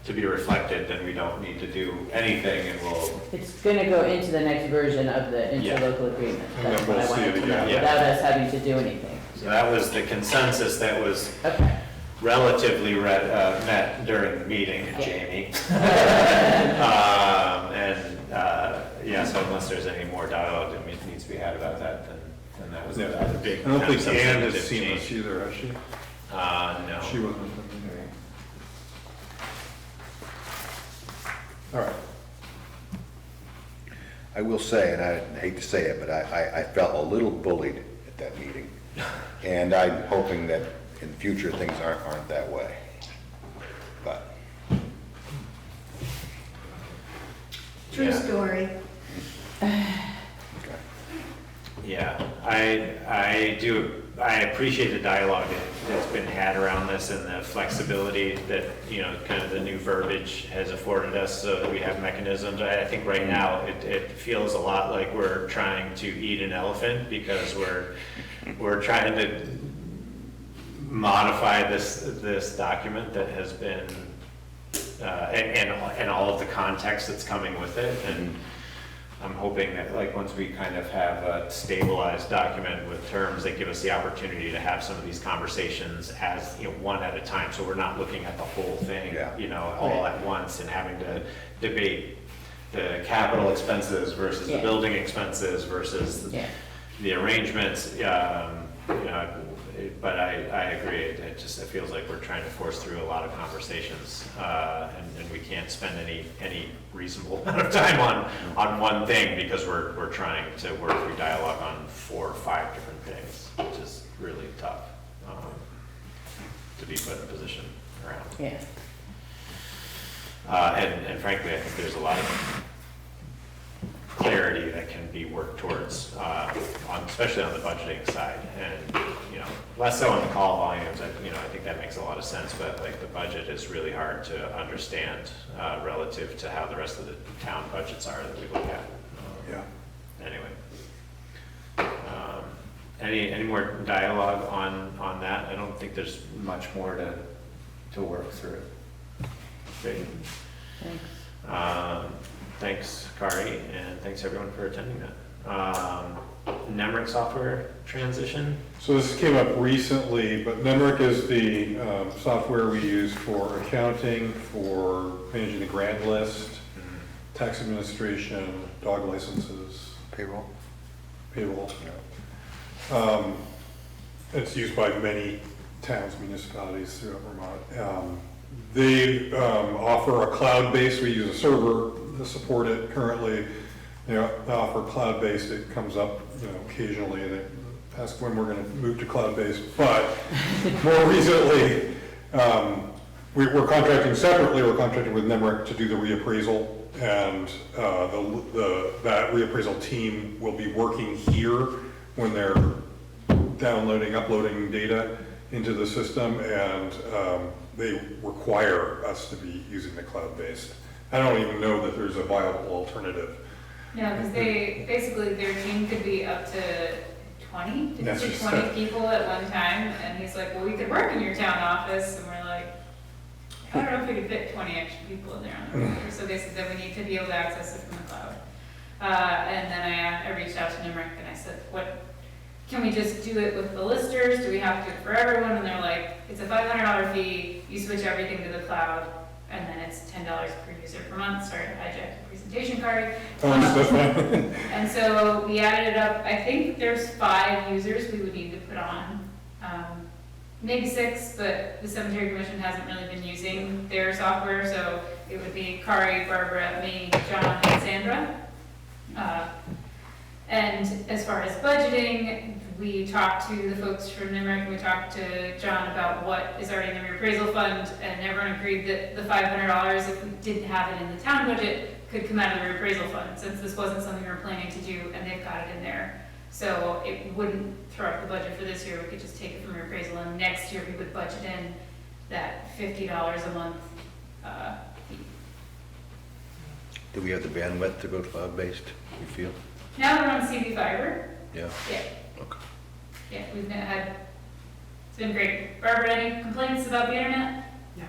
to be reflected, then we don't need to do anything, and we'll. It's gonna go into the next version of the interlocal agreement. And That's then what I we'll see wanted it to know, again. Yeah. without us having to do anything. So that was the consensus that was Okay. relatively met during the meeting, Jamie. Yeah, so unless there's any more dialogue that needs to be had about that, then that was the other big. I don't kind of think Ann has substantive seen change. this either, has she? No. She wasn't. All right. I will say, and I hate to say it, but I felt a little bullied at that meeting. And I'm hoping that in the future, things aren't that way. But, True story. Yeah, I appreciate the dialogue that's been had around this and the flexibility that, kind of the new verbiage has afforded us so that we have mechanisms. I think right now it feels a lot like we're trying to eat an elephant because we're trying to modify this document that has been, and all of the context that's coming with it. And I'm hoping that once we kind of have a stabilized document with terms that give us the opportunity to have some of these conversations as, one at a time. So we're not looking at the whole thing, all at once and having to debate the capital expenses versus the building expenses versus the arrangements. but I agree, it feels like we're trying to force through a lot of conversations, and we can't spend any reasonable amount of time on one thing, because we're trying to work through dialogue on 4 or 5 different things, which is really tough, to be put in a position around. Yeah. And frankly, I think there's a lot of clarity that can be worked towards, especially on the budgeting side, and less so on the call volumes. I think that makes a lot of sense, but like the budget is really hard to understand relative to how the rest of the town budgets are that we look at. Anyway, any more dialogue on that? I don't think there's much more to work through. Great. Thanks. Thanks, Kari, and thanks everyone for attending that. Nemrick software transition. So this came up recently, but Nemrick is the software we use for accounting, for managing the grant list, tax administration, dog licenses. Payroll. It's used by many towns, municipalities throughout Vermont. They offer a cloud-based, we use a server to support it currently. They offer cloud-based, it comes up occasionally, and they ask when we're going to move to cloud-based. But more recently, we're contracting separately, we're contracting with Nemrick to do the reappraisal, and that reappraisal team will be working here when they're downloading, uploading data into the system, and they require us to be using the cloud-based. I don't even know that there's a viable alternative. No, because basically their team could be up to 20, to 20 people at one time, and he's like, well, we could work in your town office, and we're like, I don't know if we could fit 20 extra people in there on the computer. So they said that we need to be able to access it from the cloud. And then I reached out to Nemrick and I said, can we just do it with the listers? Do we have to do it for everyone? And they're like, it's a $500 fee, you switch everything to the cloud, and then it's $10 per user per month. Sorry to hijack the presentation card. And so we added it up. I think there's 5 users we would need to put on. Maybe 6, but the Cemetery Commission hasn't really been using their software, so it would be Kari, Barbara, me, John, and Sandra. And as far as budgeting, we talked to the folks from Nemrick, and we talked to John about what is already in the reappraisal fund, and everyone agreed that the $500, if we didn't have it in the town budget, could come out of the reappraisal fund, since this wasn't something we were planning to do, and they've got it in there. So it wouldn't throw up the budget for this year, we could just take it from reappraisal, and next year we would budget in that $50 a month fee. Do we have the bandwidth to go cloud-based, you feel? Now we're on CB Fiber. Yeah. Yeah. Okay. Yeah, it's been great. Barbara, any complaints about the internet? No.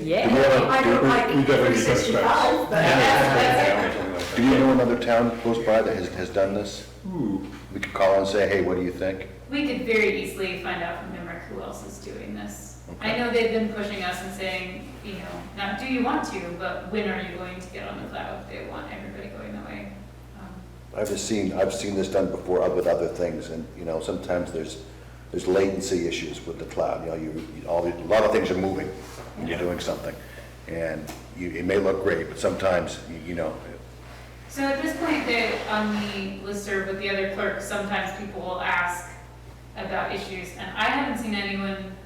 Yeah. I don't like We definitely need 365, but Specs. Do you know another town close by that has done this? We could call and say, hey, what do you think? We could very easily find out from Nemrick who else is doing this. I know they've been pushing us and saying, not do you want to, but when are you going to get on the cloud? They want everybody going that way. I've seen this done before with other things, and sometimes there's latency issues with the cloud. A lot of things are moving when you're doing something, and it may look great, but sometimes So at this point, on the listserv with the other clerks, sometimes people will ask about issues, and I haven't seen anyone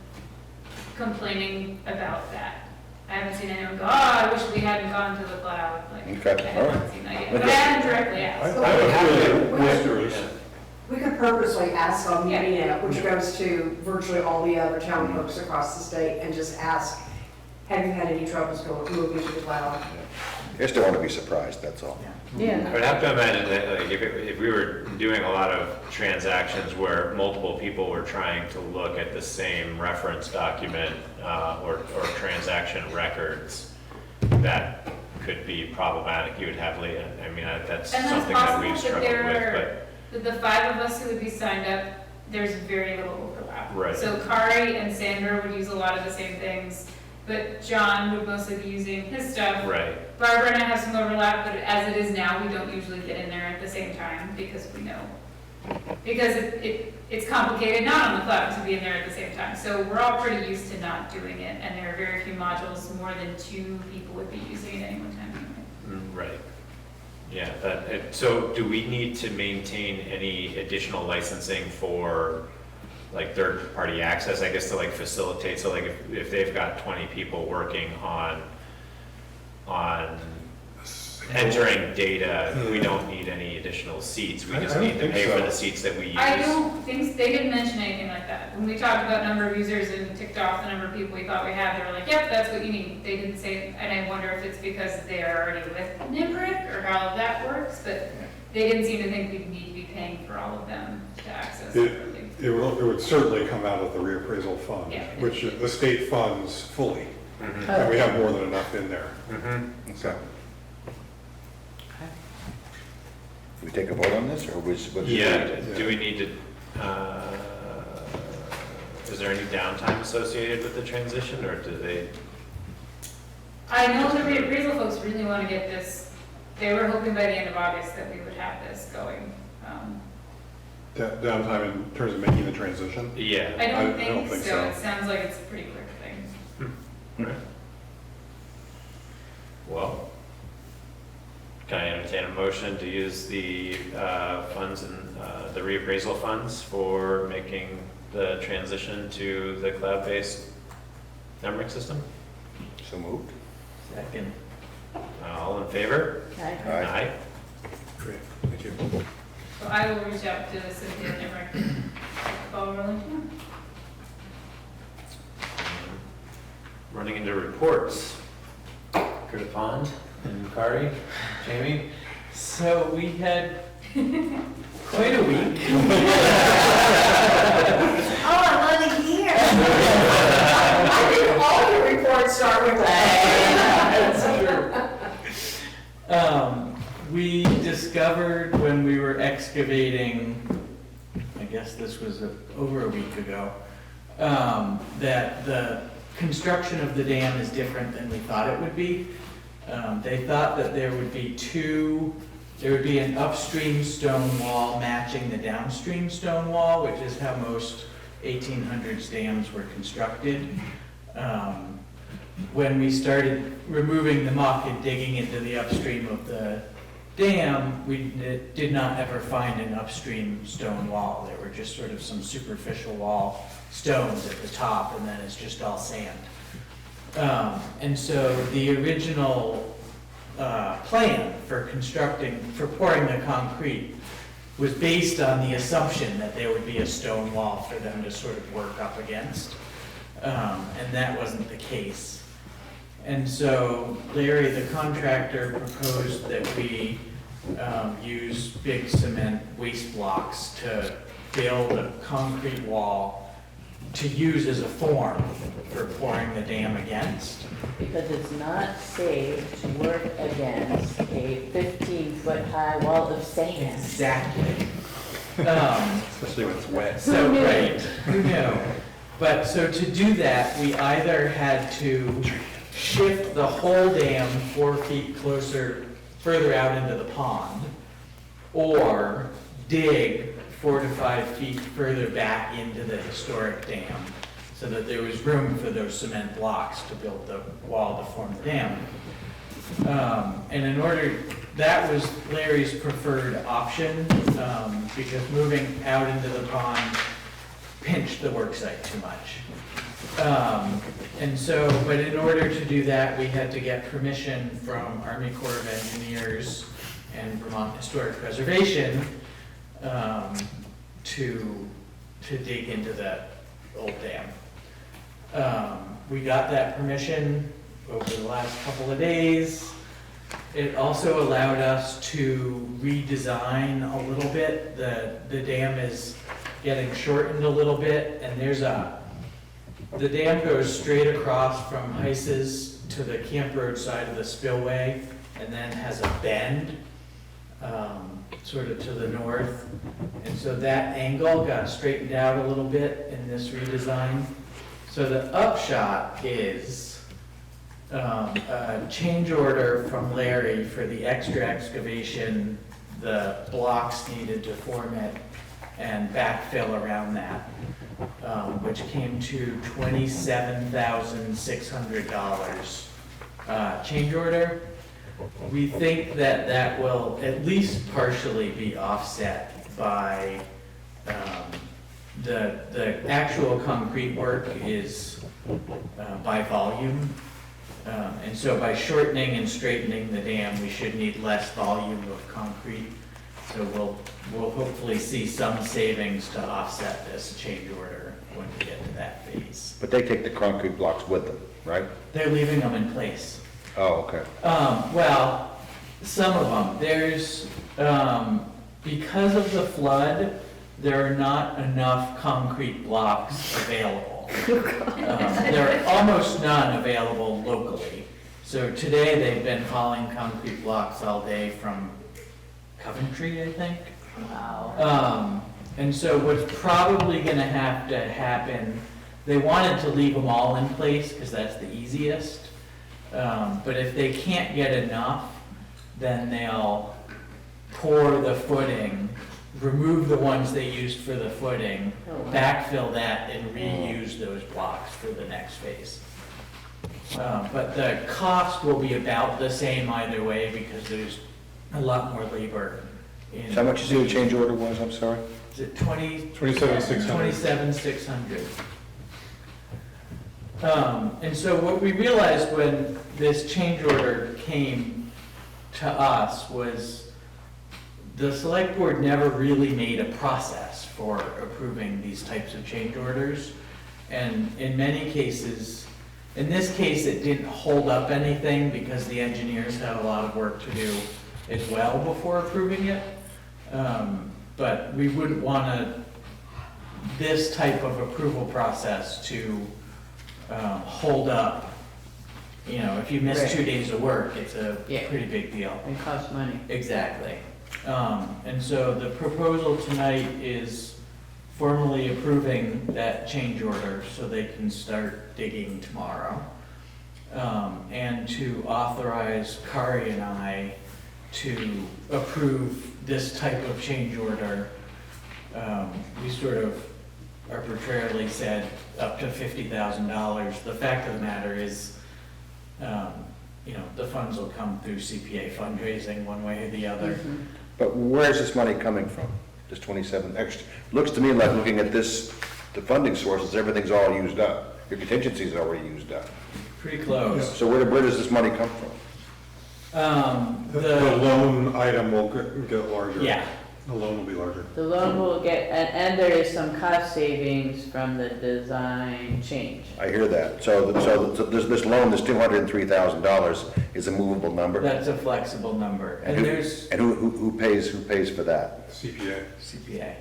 complaining about that. I haven't seen anyone go, I wish we hadn't gone to the cloud. Okay, I haven't seen that yet, but I haven't directly asked. we could purposely ask on Media, which goes to virtually all the other town clerks across the state, and just ask, have you had any troubles moving to the cloud? I just don't want to be surprised, that's all. Yeah. I would have to imagine that if we were doing a lot of transactions where multiple people were trying to look at the same reference document or transaction records, that could be problematic. You would have, that's something that we've struggled with. But The 5 of us who would be signed up, there's very little overlap. Right. So Kari and Sandra would use a lot of the same things, but John would mostly be using his stuff. Right. Barbara and I have some overlap, but as it is now, we don't usually get in there at the same time because we know because it's complicated, not on the cloud, to be in there at the same time. So we're all pretty used to not doing it, and there are very few modules, more than 2 people would be using it at any one time anyway. Right. Yeah, so do we need to maintain any additional licensing for like third-party access, I guess, to like facilitate, so like if they've got 20 people working on entering data, we don't need any additional seats, we just need to pay for the seats that we use? I don't think, they didn't mention anything like that. When we talked about number of users and ticked off the number of people we thought we had, they were like, yep, that's what you need. They didn't say, and I wonder if it's because they're already with NIMRIC or how that works, but they didn't seem to think we'd need to be paying for all of them to access separately. It would certainly come out of the reappraisal fund, Yeah. which the state funds fully. Mhm. And we have more than enough in there. Okay. We take a vote on this, or was? Yeah, do we need to, is there any downtime associated with the transition, or do they? I know the reappraisal folks really want to get this, they were hoping by the end of August that we would have this going. Downtime in terms of making the transition? Yeah. I don't think so. It sounds like it's a pretty quick thing. Right. Well, can I entertain a motion to use the funds and the reappraisal funds for making the transition to the cloud-based NEMRIC system? So moved. Second. All in favor? Aye. Aye. Great, thank you. So I will reach out to Cynthia and NIMRIC, ball rolling tomorrow. Running into reports. Critter Pond and Kari, Jamie? So we had quite a week. Oh, I want to hear. I think all your reports start with that. We discovered when we were excavating, I guess this was over a week ago, that the construction of the dam is different than we thought it would be. They thought that there would be an upstream stone wall matching the downstream stone wall, which is how most 1800s dams were constructed. When we started removing the muck and digging into the upstream of the dam, we did not ever find an upstream stone wall. There were just sort of some superficial wall stones at the top, and then it's just all sand. And so the original plan for pouring the concrete was based on the assumption that there would be a stone wall for them to sort of work up against. And that wasn't the case. And so Larry, the contractor, proposed that we use big cement waste blocks to build a concrete wall to use as a form for pouring the dam against. Because it's not safe to work against a 15-foot high wall of sand. Exactly. Especially when it's wet. So, right, who knew? But so to do that, we either had to shift the whole dam 4 feet further out into the pond, or dig 4 to 5 feet further back into the historic dam, so that there was room for those cement blocks to build the wall to form the dam. And that was Larry's preferred option, because moving out into the pond pinched the worksite too much. But in order to do that, we had to get permission from Army Corps of Engineers and Vermont Historic Preservation to dig into that old dam. We got that permission over the last couple of days. It also allowed us to redesign a little bit. The dam is getting shortened a little bit, and the dam goes straight across from Heiss's to the Camp Road side of the spillway, and then has a bend sort of to the north. And so that angle got straightened out a little bit in this redesign. So the upshot is a change order from Larry for the extra excavation, the blocks needed to form it, and backfill around that, which came to $27,600 change order. We think that that will at least partially be offset by the actual concrete work is by volume. And so by shortening and straightening the dam, we should need less volume of concrete. So we'll hopefully see some savings to offset this change order when we get to that phase. But they take the concrete blocks with them, right? They're leaving them in place. Oh, okay. Well, some of them. There's, because of the flood, there are not enough concrete blocks available. There are almost none available locally. So today they've been hauling concrete blocks all day from Coventry, I think. Wow. And so what's probably gonna have to happen, they wanted to leave them all in place because that's the easiest. But if they can't get enough, then they'll pour the footing, remove the ones they used for the footing, backfill that, and reuse those blocks for the next phase. But the cost will be about the same either way because there's a lot more labor in. So how much you say the change order was, I'm sorry? Is it 27,600. 27,600. And so what we realized when this change order came to us was the select board never really made a process for approving these types of change orders. And in many cases, in this case, it didn't hold up anything because the engineers had a lot of work to do as well before approving it. But we wouldn't want this type of approval process to hold up. You know, if you miss Right. 2 days of work, it's a Yeah. pretty big deal. It costs money. Exactly. And so the proposal tonight is formally approving that change order so they can start digging tomorrow. And to authorize Kari and I to approve this type of change order. We sort of arbitrarily said up to $50,000. The fact of the matter is, you know, the funds will come through CPA fundraising one way or the other. But where's this money coming from? This 27 extra? Looks to me like looking at this, the funding sources, everything's all used up. Your contingency's already used up. Pretty close. So where does this money come from? The loan item will get larger. Yeah. The loan will be larger. The loan will get, and there is some cost savings from the design change. I hear that. So this loan, this $203,000 is a movable number? That's a flexible number. And there's And who pays for that? CPA. CPA.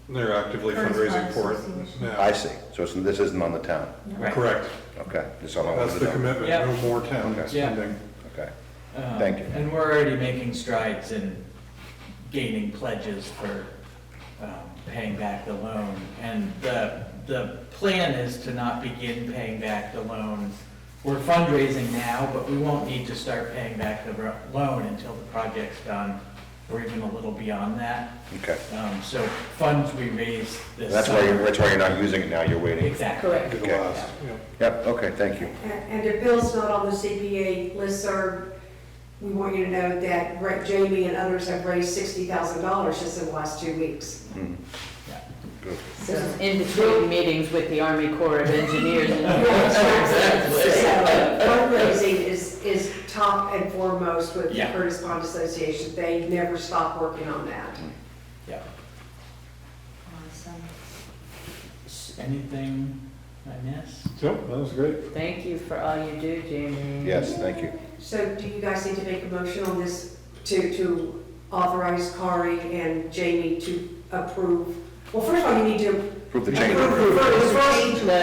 They're actively fundraising for it now. I see. So this isn't on the town? Right. Correct. Okay. That's all I wanted That's to the know. commitment, Yep. no more town Okay. spending. Okay. Thank you. And we're already making strides in gaining pledges for paying back the loan. And the plan is to not begin paying back the loan. We're fundraising now, but we won't need to start paying back the loan until the project's done, or even a little beyond that. Okay. So funds we raise this That's why you're not using it now, you're waiting. Exactly. Correct. Did the Okay. last, yeah. Yep, okay, thank you. And if Bill's not on the CPA listserv, we want you to know that Jamie and others have raised $60,000 just in the last 2 weeks. Mhm. Good. This is in between meetings with the Army Corps of Engineers. So fundraising is top and foremost with the Yeah. Curtis Pond Association. They never stop working on that. Yeah. Awesome. Anything I missed? Yep, that was great. Thank you for all you do, Jamie. Yes, thank you. So do you guys need to make a motion on this to authorize Kari and Jamie to approve? Well, first of all, you need to Prove the change order. approve The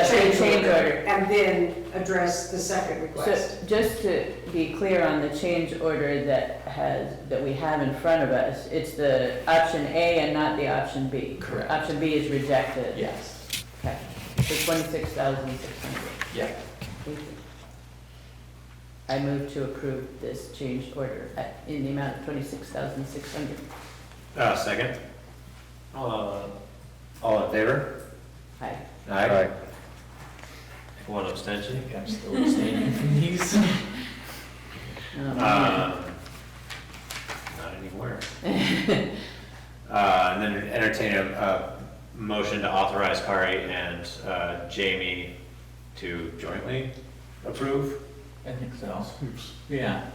change change order order. and then address the second request. So just to be clear on the change order that we have in front of us, it's the option A and not the option B. Correct. Option B is rejected. Yes. Okay, so 26,600. Yeah. Thank you. I move to approve this change order in the amount of 26,600. Second? All in favor? Hi. Aye. Aye. One I abstention. think I'm still abstaining from these. Not anymore. And then entertain a motion to authorize Kari and Jamie to jointly approve. I think so. Yeah.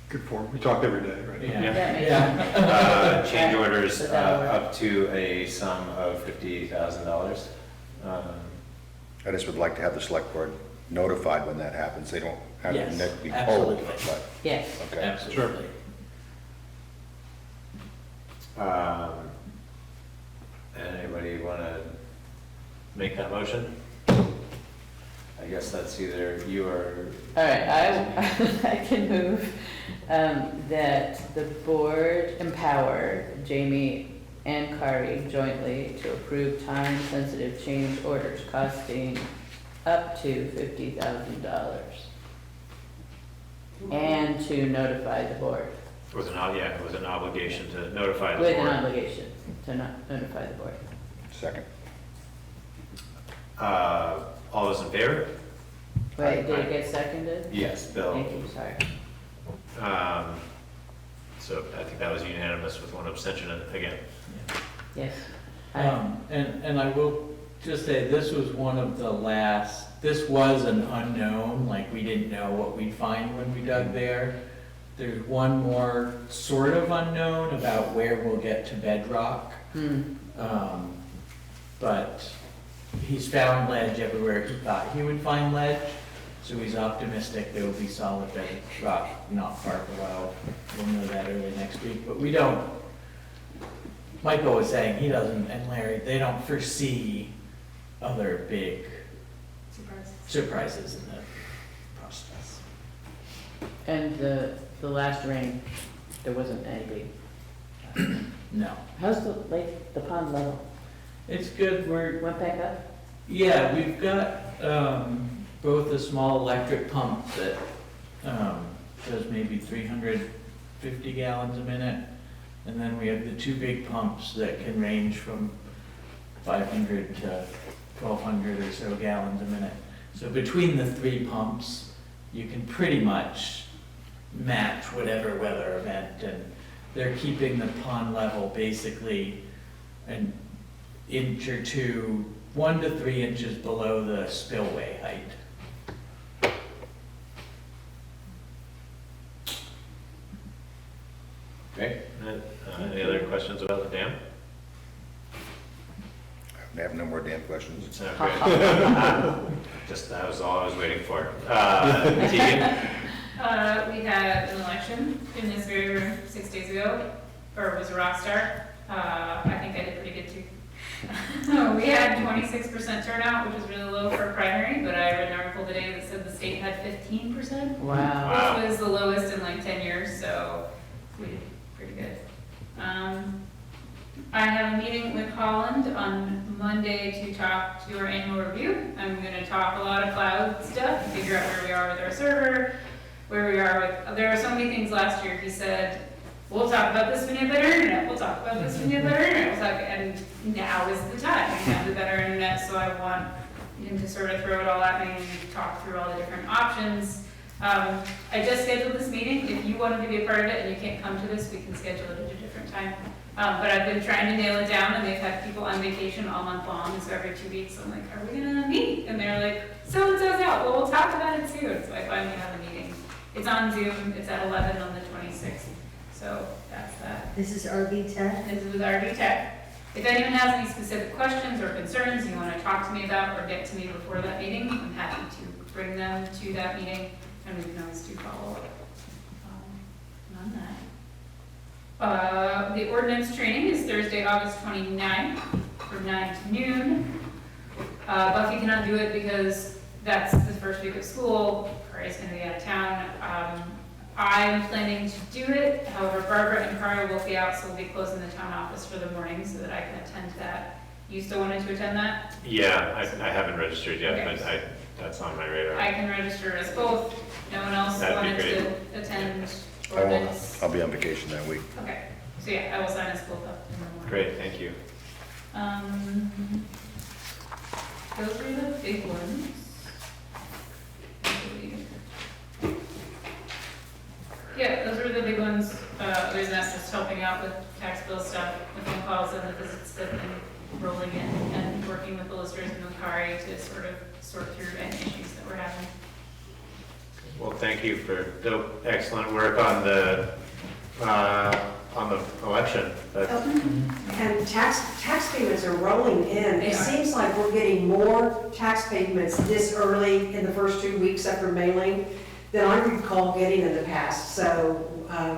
Good form. We talk every day, right? Yeah. Change orders up to a sum of $50,000. I just would like to have the select board notified when that happens. They don't have Yes, to be told, absolutely. but, Yes. okay. Absolutely. Anybody want to make that motion? I guess that's either you or. All right, I can move that the board empower Jamie and Kari jointly to approve time-sensitive change orders costing up to $50,000 and to notify the board. It was an obligation to notify the With board. an obligation to notify the board. Second. All those in favor? Wait, did it get seconded? Yes, Bill. Thank you, sorry. So I think that was unanimous with one abstention again. Yes. And I will just say, this was one of the last, this was an unknown, like we didn't know what we'd find when we dug there. There's one more sort of unknown about where we'll get to bedrock. But he's found ledge everywhere he thought he would find ledge, so he's optimistic there will be solid bedrock not far below. We'll know that early next week, but we don't, Michael was saying he doesn't, and Larry, they don't foresee other big surprises in the process. And the last rain, there wasn't any big. No. How's the lake, the pond level? It's good, Went back up? yeah, we've got, both a small electric pump that, does maybe 350 gallons a minute. And then we have the two big pumps that can range from 500 to 1,200 or so gallons a minute. So between the three pumps, you can pretty much match whatever weather event, and they're keeping the pond level basically an inch or two, 1 to 3 inches below the spillway height. Okay, any other questions about the dam? I have no more damn questions. Okay. Just, that was all I was waiting for. Tegan? We had an election in this very room 6 days ago, or it was a rock star. I think I did pretty good too. We had 26% turnout, which was really low for a primary, but I read an article today that said the state had 15%. Wow. Which was the lowest in like 10 years, so we did pretty good. I have a meeting with Holland on Monday to talk to our annual review. I'm gonna talk a lot of cloud stuff, figure out where we are with our server, where we are with, there are so many things last year. He said, we'll talk about this when you have better internet, we'll talk about this when you have better internet, we'll talk, and now is the time, we have the better internet, so I want him to sort of throw it all at me and talk through all the different options. I just scheduled this meeting. If you wanted to be a part of it and you can't come to this, we can schedule it at a different time. But I've been trying to nail it down, and they've had people on vacation all month long, so every 2 weeks I'm like, are we gonna meet? And they're like, so-and-so's out, well, we'll talk about it soon. So I finally have a meeting. It's on Zoom, it's at 11 on the 26th, so that's that. This is RB Tech. This is with RB Tech. If anyone has any specific questions or concerns you want to talk to me about or get to me before that meeting, I'm happy to bring them to that meeting, and we can always do follow-up on that. The ordinance training is Thursday, August 29th from 9 to noon. Buffy cannot do it because that's the first week of school. Corey's going to be out of town. I'm planning to do it. However, Barbara and Carla will be out, so we'll be closing the town office for the morning so that I can attend that. You still wanted to attend that? Yeah, I haven't registered yet, Okay. but that's on my radar. I can register us both. No one else That'd be wanted great. to attend I ordinance? I'll be on vacation that week. Okay, so yeah, I will sign us both up in the morning. Great, thank you. Those were the big ones. I believe. Yeah, those were the big ones. Other than that, just helping out with tax bill stuff, the phone calls and the visits that have been rolling in, and working with the listers and Macari to sort of sort through any issues that we're having. Well, thank you for the excellent work on the election. And tax payments are rolling in. It seems like we're getting more tax payments this early in the first 2 weeks after mailing than I recall getting in the past. So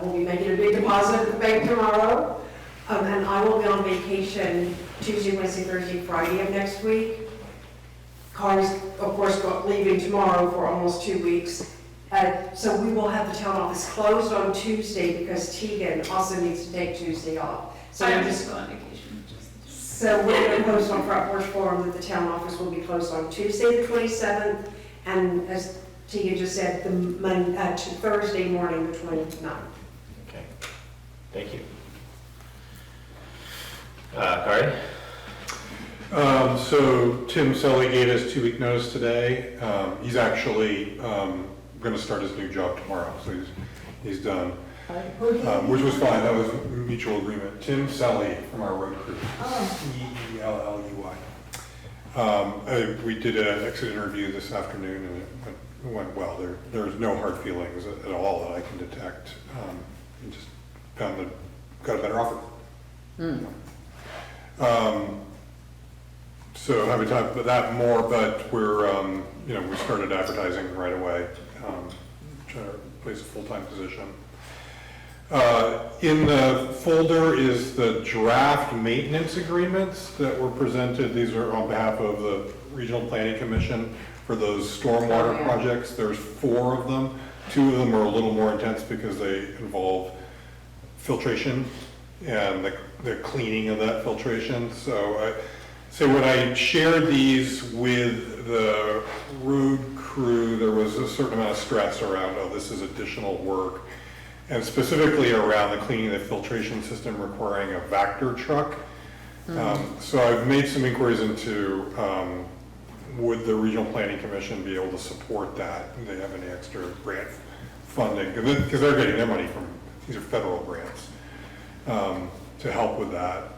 we'll be making a big deposit at the bank tomorrow. And I will be on vacation Tuesday, Wednesday, Thursday, Friday of next week. Car's, of course, leaving tomorrow for almost 2 weeks. So we will have the town office closed on Tuesday because Tegan also needs to take Tuesday off. So I'm we're just going on vacation. So we're going to post on Front Porch Forum that the town office will be closed on Tuesday, the 27th, and as Tegan just said, Thursday morning, the 29th. Okay, thank you. Kari? So Tim Selly gave us 2 week notice today. He's actually going to start his new job tomorrow, so he's done, which was fine. That was a mutual agreement. Tim Selly from our road crew, E-E-L-L-E-Y. We did an exit interview this afternoon, and it went well. There's no hard feelings at all that I can detect. He just got a better offer. So happy to talk about that more, but we're, we started advertising right away, trying to place a full-time position. In the folder is the draft maintenance agreements that were presented. These are on behalf of the Regional Planning Commission for those stormwater projects. There's 4 of them. 2 of them are a little more intense because they involve filtration and the cleaning of that filtration. So when I shared these with the road crew, there was a certain amount of stress around, this is additional work, and specifically around the cleaning of the filtration system requiring a Vector truck. So I've made some inquiries into would the Regional Planning Commission be able to support that? Do they have any extra grant funding? Because they're getting their money from, these are federal grants. To help with that,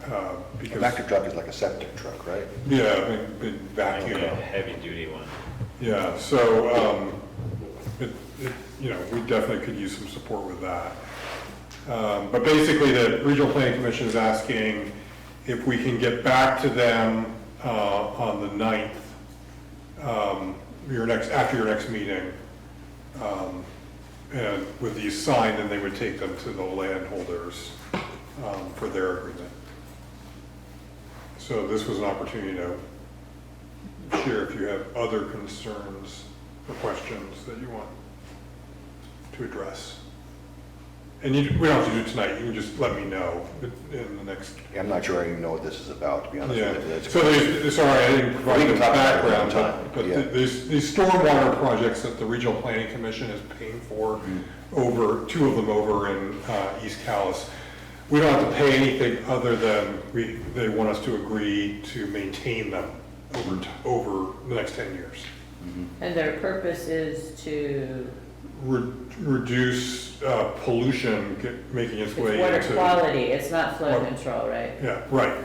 because... A Vector truck is like a septic truck, right? Yeah, big vacuum. Like a heavy-duty one. Yeah, so, we definitely could use some support with that. But basically, the Regional Planning Commission is asking if we can get back to them on the 9th, after your next meeting, and with these signed, then they would take them to the landholders for their agreement. So this was an opportunity to share if you have other concerns or questions that you want to address. And we don't have to do it tonight, you can just let me know in the next... Yeah, I'm not sure I even know what this is about, to be honest with you. So sorry, I didn't provide the background, but Yeah. these stormwater projects that the Regional Planning Commission is paying for, over 2 of them over in East Calais, we don't have to pay anything other than they want us to agree to maintain them over the next 10 years. And their purpose is to... Reduce pollution making its way It's into... water quality, it's not flow control, right? Yeah, right.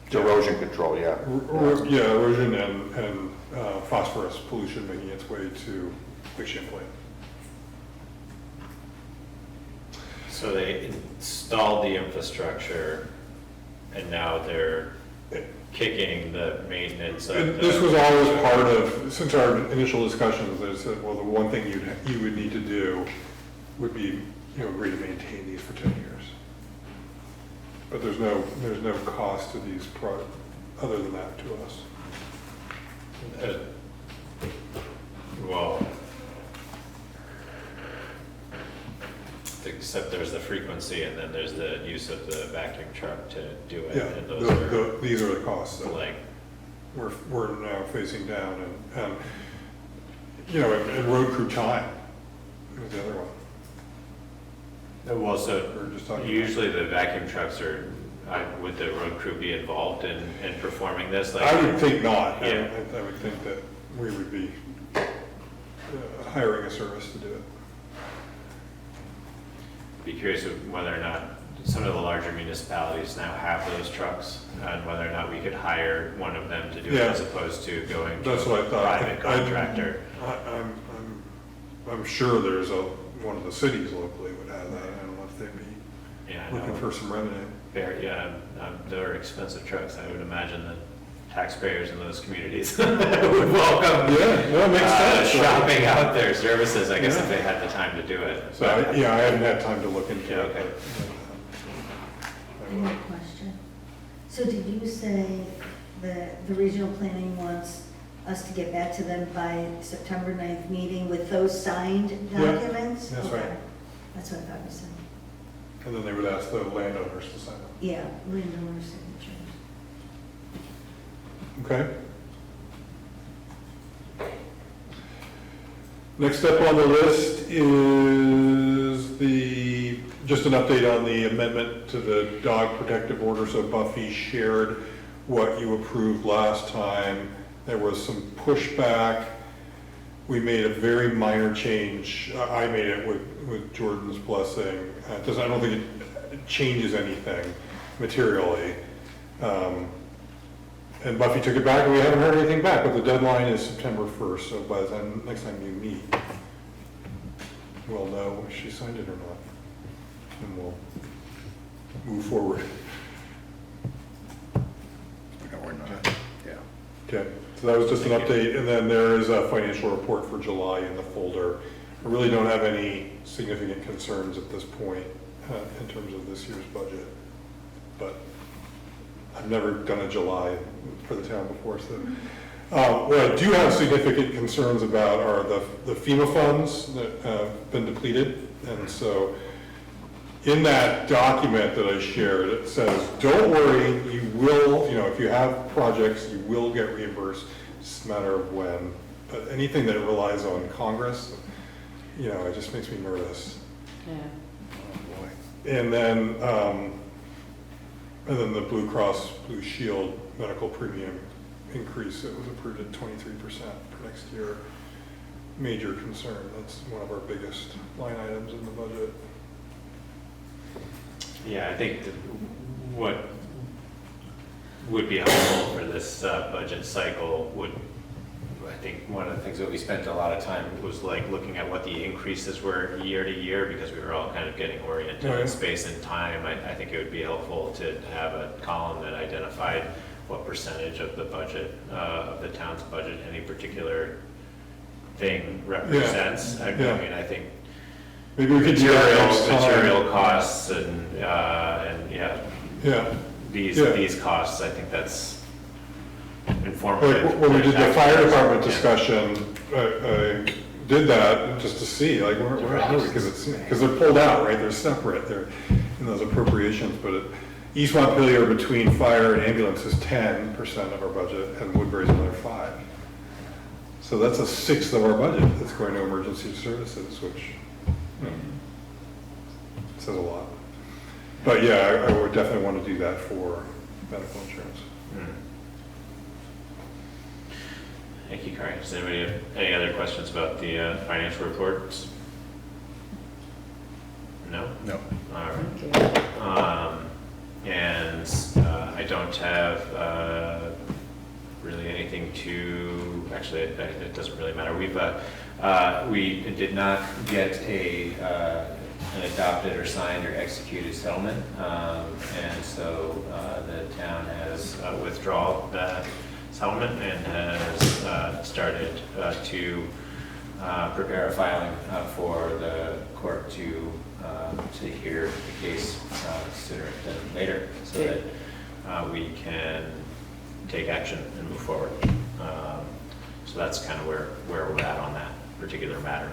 It's erosion control, yeah. Yeah, erosion and phosphorus pollution making its way to Lake Champlain. So they installed the infrastructure, and now they're kicking the maintenance of the... This was always part of, since our initial discussions, they said, well, the one thing you would need to do would be, agree to maintain these for 10 years. But there's no cost to these other than that to us. Well, except there's the frequency and then there's the use of the vacuum truck to do it. Yeah, and these are the costs that like we're now facing down, and and road crew time is the other one. Well, so usually the vacuum trucks are would the road crew be involved in performing this? Like, I would think not. Yeah. I would think that we would be hiring a service to do it. Be curious of whether or not some of the larger municipalities now have those trucks, and whether or not we could hire one of them to do it Yeah. as opposed to going to That's what I a thought. private contractor. I'm sure there's one of the cities locally would have that. I don't know if they'd be Yeah, I looking know. for some revenue. Yeah, they're expensive trucks. I would imagine that taxpayers in those communities would welcome Yeah, no, it makes sense. shopping out their services, I guess, if they had the time to do it. So, I haven't had time to look into Yeah, it. okay. I have a question. So did you say that the regional planning wants us to get back to them by September 9th meeting with those signed Yeah, documents? that's Okay. right. That's what I thought you said. And then they would ask the landowners to sign it. Yeah, landowner signatures. Okay. Next up on the list is just an update on the amendment to the dog protective order. So Buffy shared what you approved last time. There was some pushback. We made a very minor change. I made it with Jordan's blessing. I don't think it changes anything materially. And Buffy took it back, and we haven't heard anything back, but the deadline is September 1st, so by the time, next time you meet, we'll know if she signed it or not, and we'll move forward. No, we're not. Yeah. Okay, so that was just an update, and then there is a financial report for July in the folder. I really don't have any significant concerns at this point in terms of this year's budget, but I've never done a July for the town before, so. What I do have significant concerns about are the FEMA funds that have been depleted. And so in that document that I shared, it says, don't worry, you will, if you have projects, you will get reimbursed. It's just a matter of when. But anything that relies on Congress, it just makes me nervous. Yeah. Oh, boy. And then the Blue Cross Blue Shield medical premium increase that was approved at 23% for next year. Major concern. That's one of our biggest line items in the budget. Yeah, I think that what would be helpful for this budget cycle I think one of the things that we spent a lot of time was like looking at what the increases were year to year, because we were all kind of getting oriented in space and time. I think it would be helpful to have a column that identified what percentage of the budget, of the town's budget, any particular thing represents. I mean, I think maybe we could do that material costs and these costs, I think that's informative. Like when we did the fire department discussion, I did that just to see, like, where are we? Because they're pulled out, right? They're separate. They're in those appropriations, but East Montpelier between fire and ambulance is 10% of our budget, and Woodbury's another 5%. So that's 1/6 of our budget that's going to emergency services, which says a lot. But yeah, I would definitely want to do that for medical insurance. Thank you, Cory. Does anybody have any other questions about the financial reports? No? No. All right. And I don't have really anything to, actually, it doesn't really matter. We did not get an adopted or signed or executed settlement, and so the town has withdrawn that settlement and has started to prepare a filing for the court to hear the case sooner than later, so that we can take action and move forward. So that's kind of where we're at on that particular matter.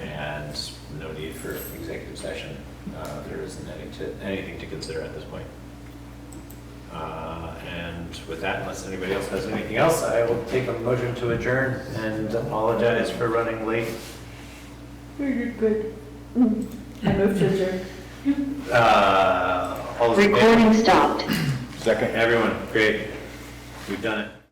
And no need for executive session. There isn't anything to consider at this point. And with that, unless anybody else has anything else, I will take a motion to adjourn and apologize for running late. You're good. I move to adjourn. All those in favor? Recording stopped. Second. Everyone, great. We've done it.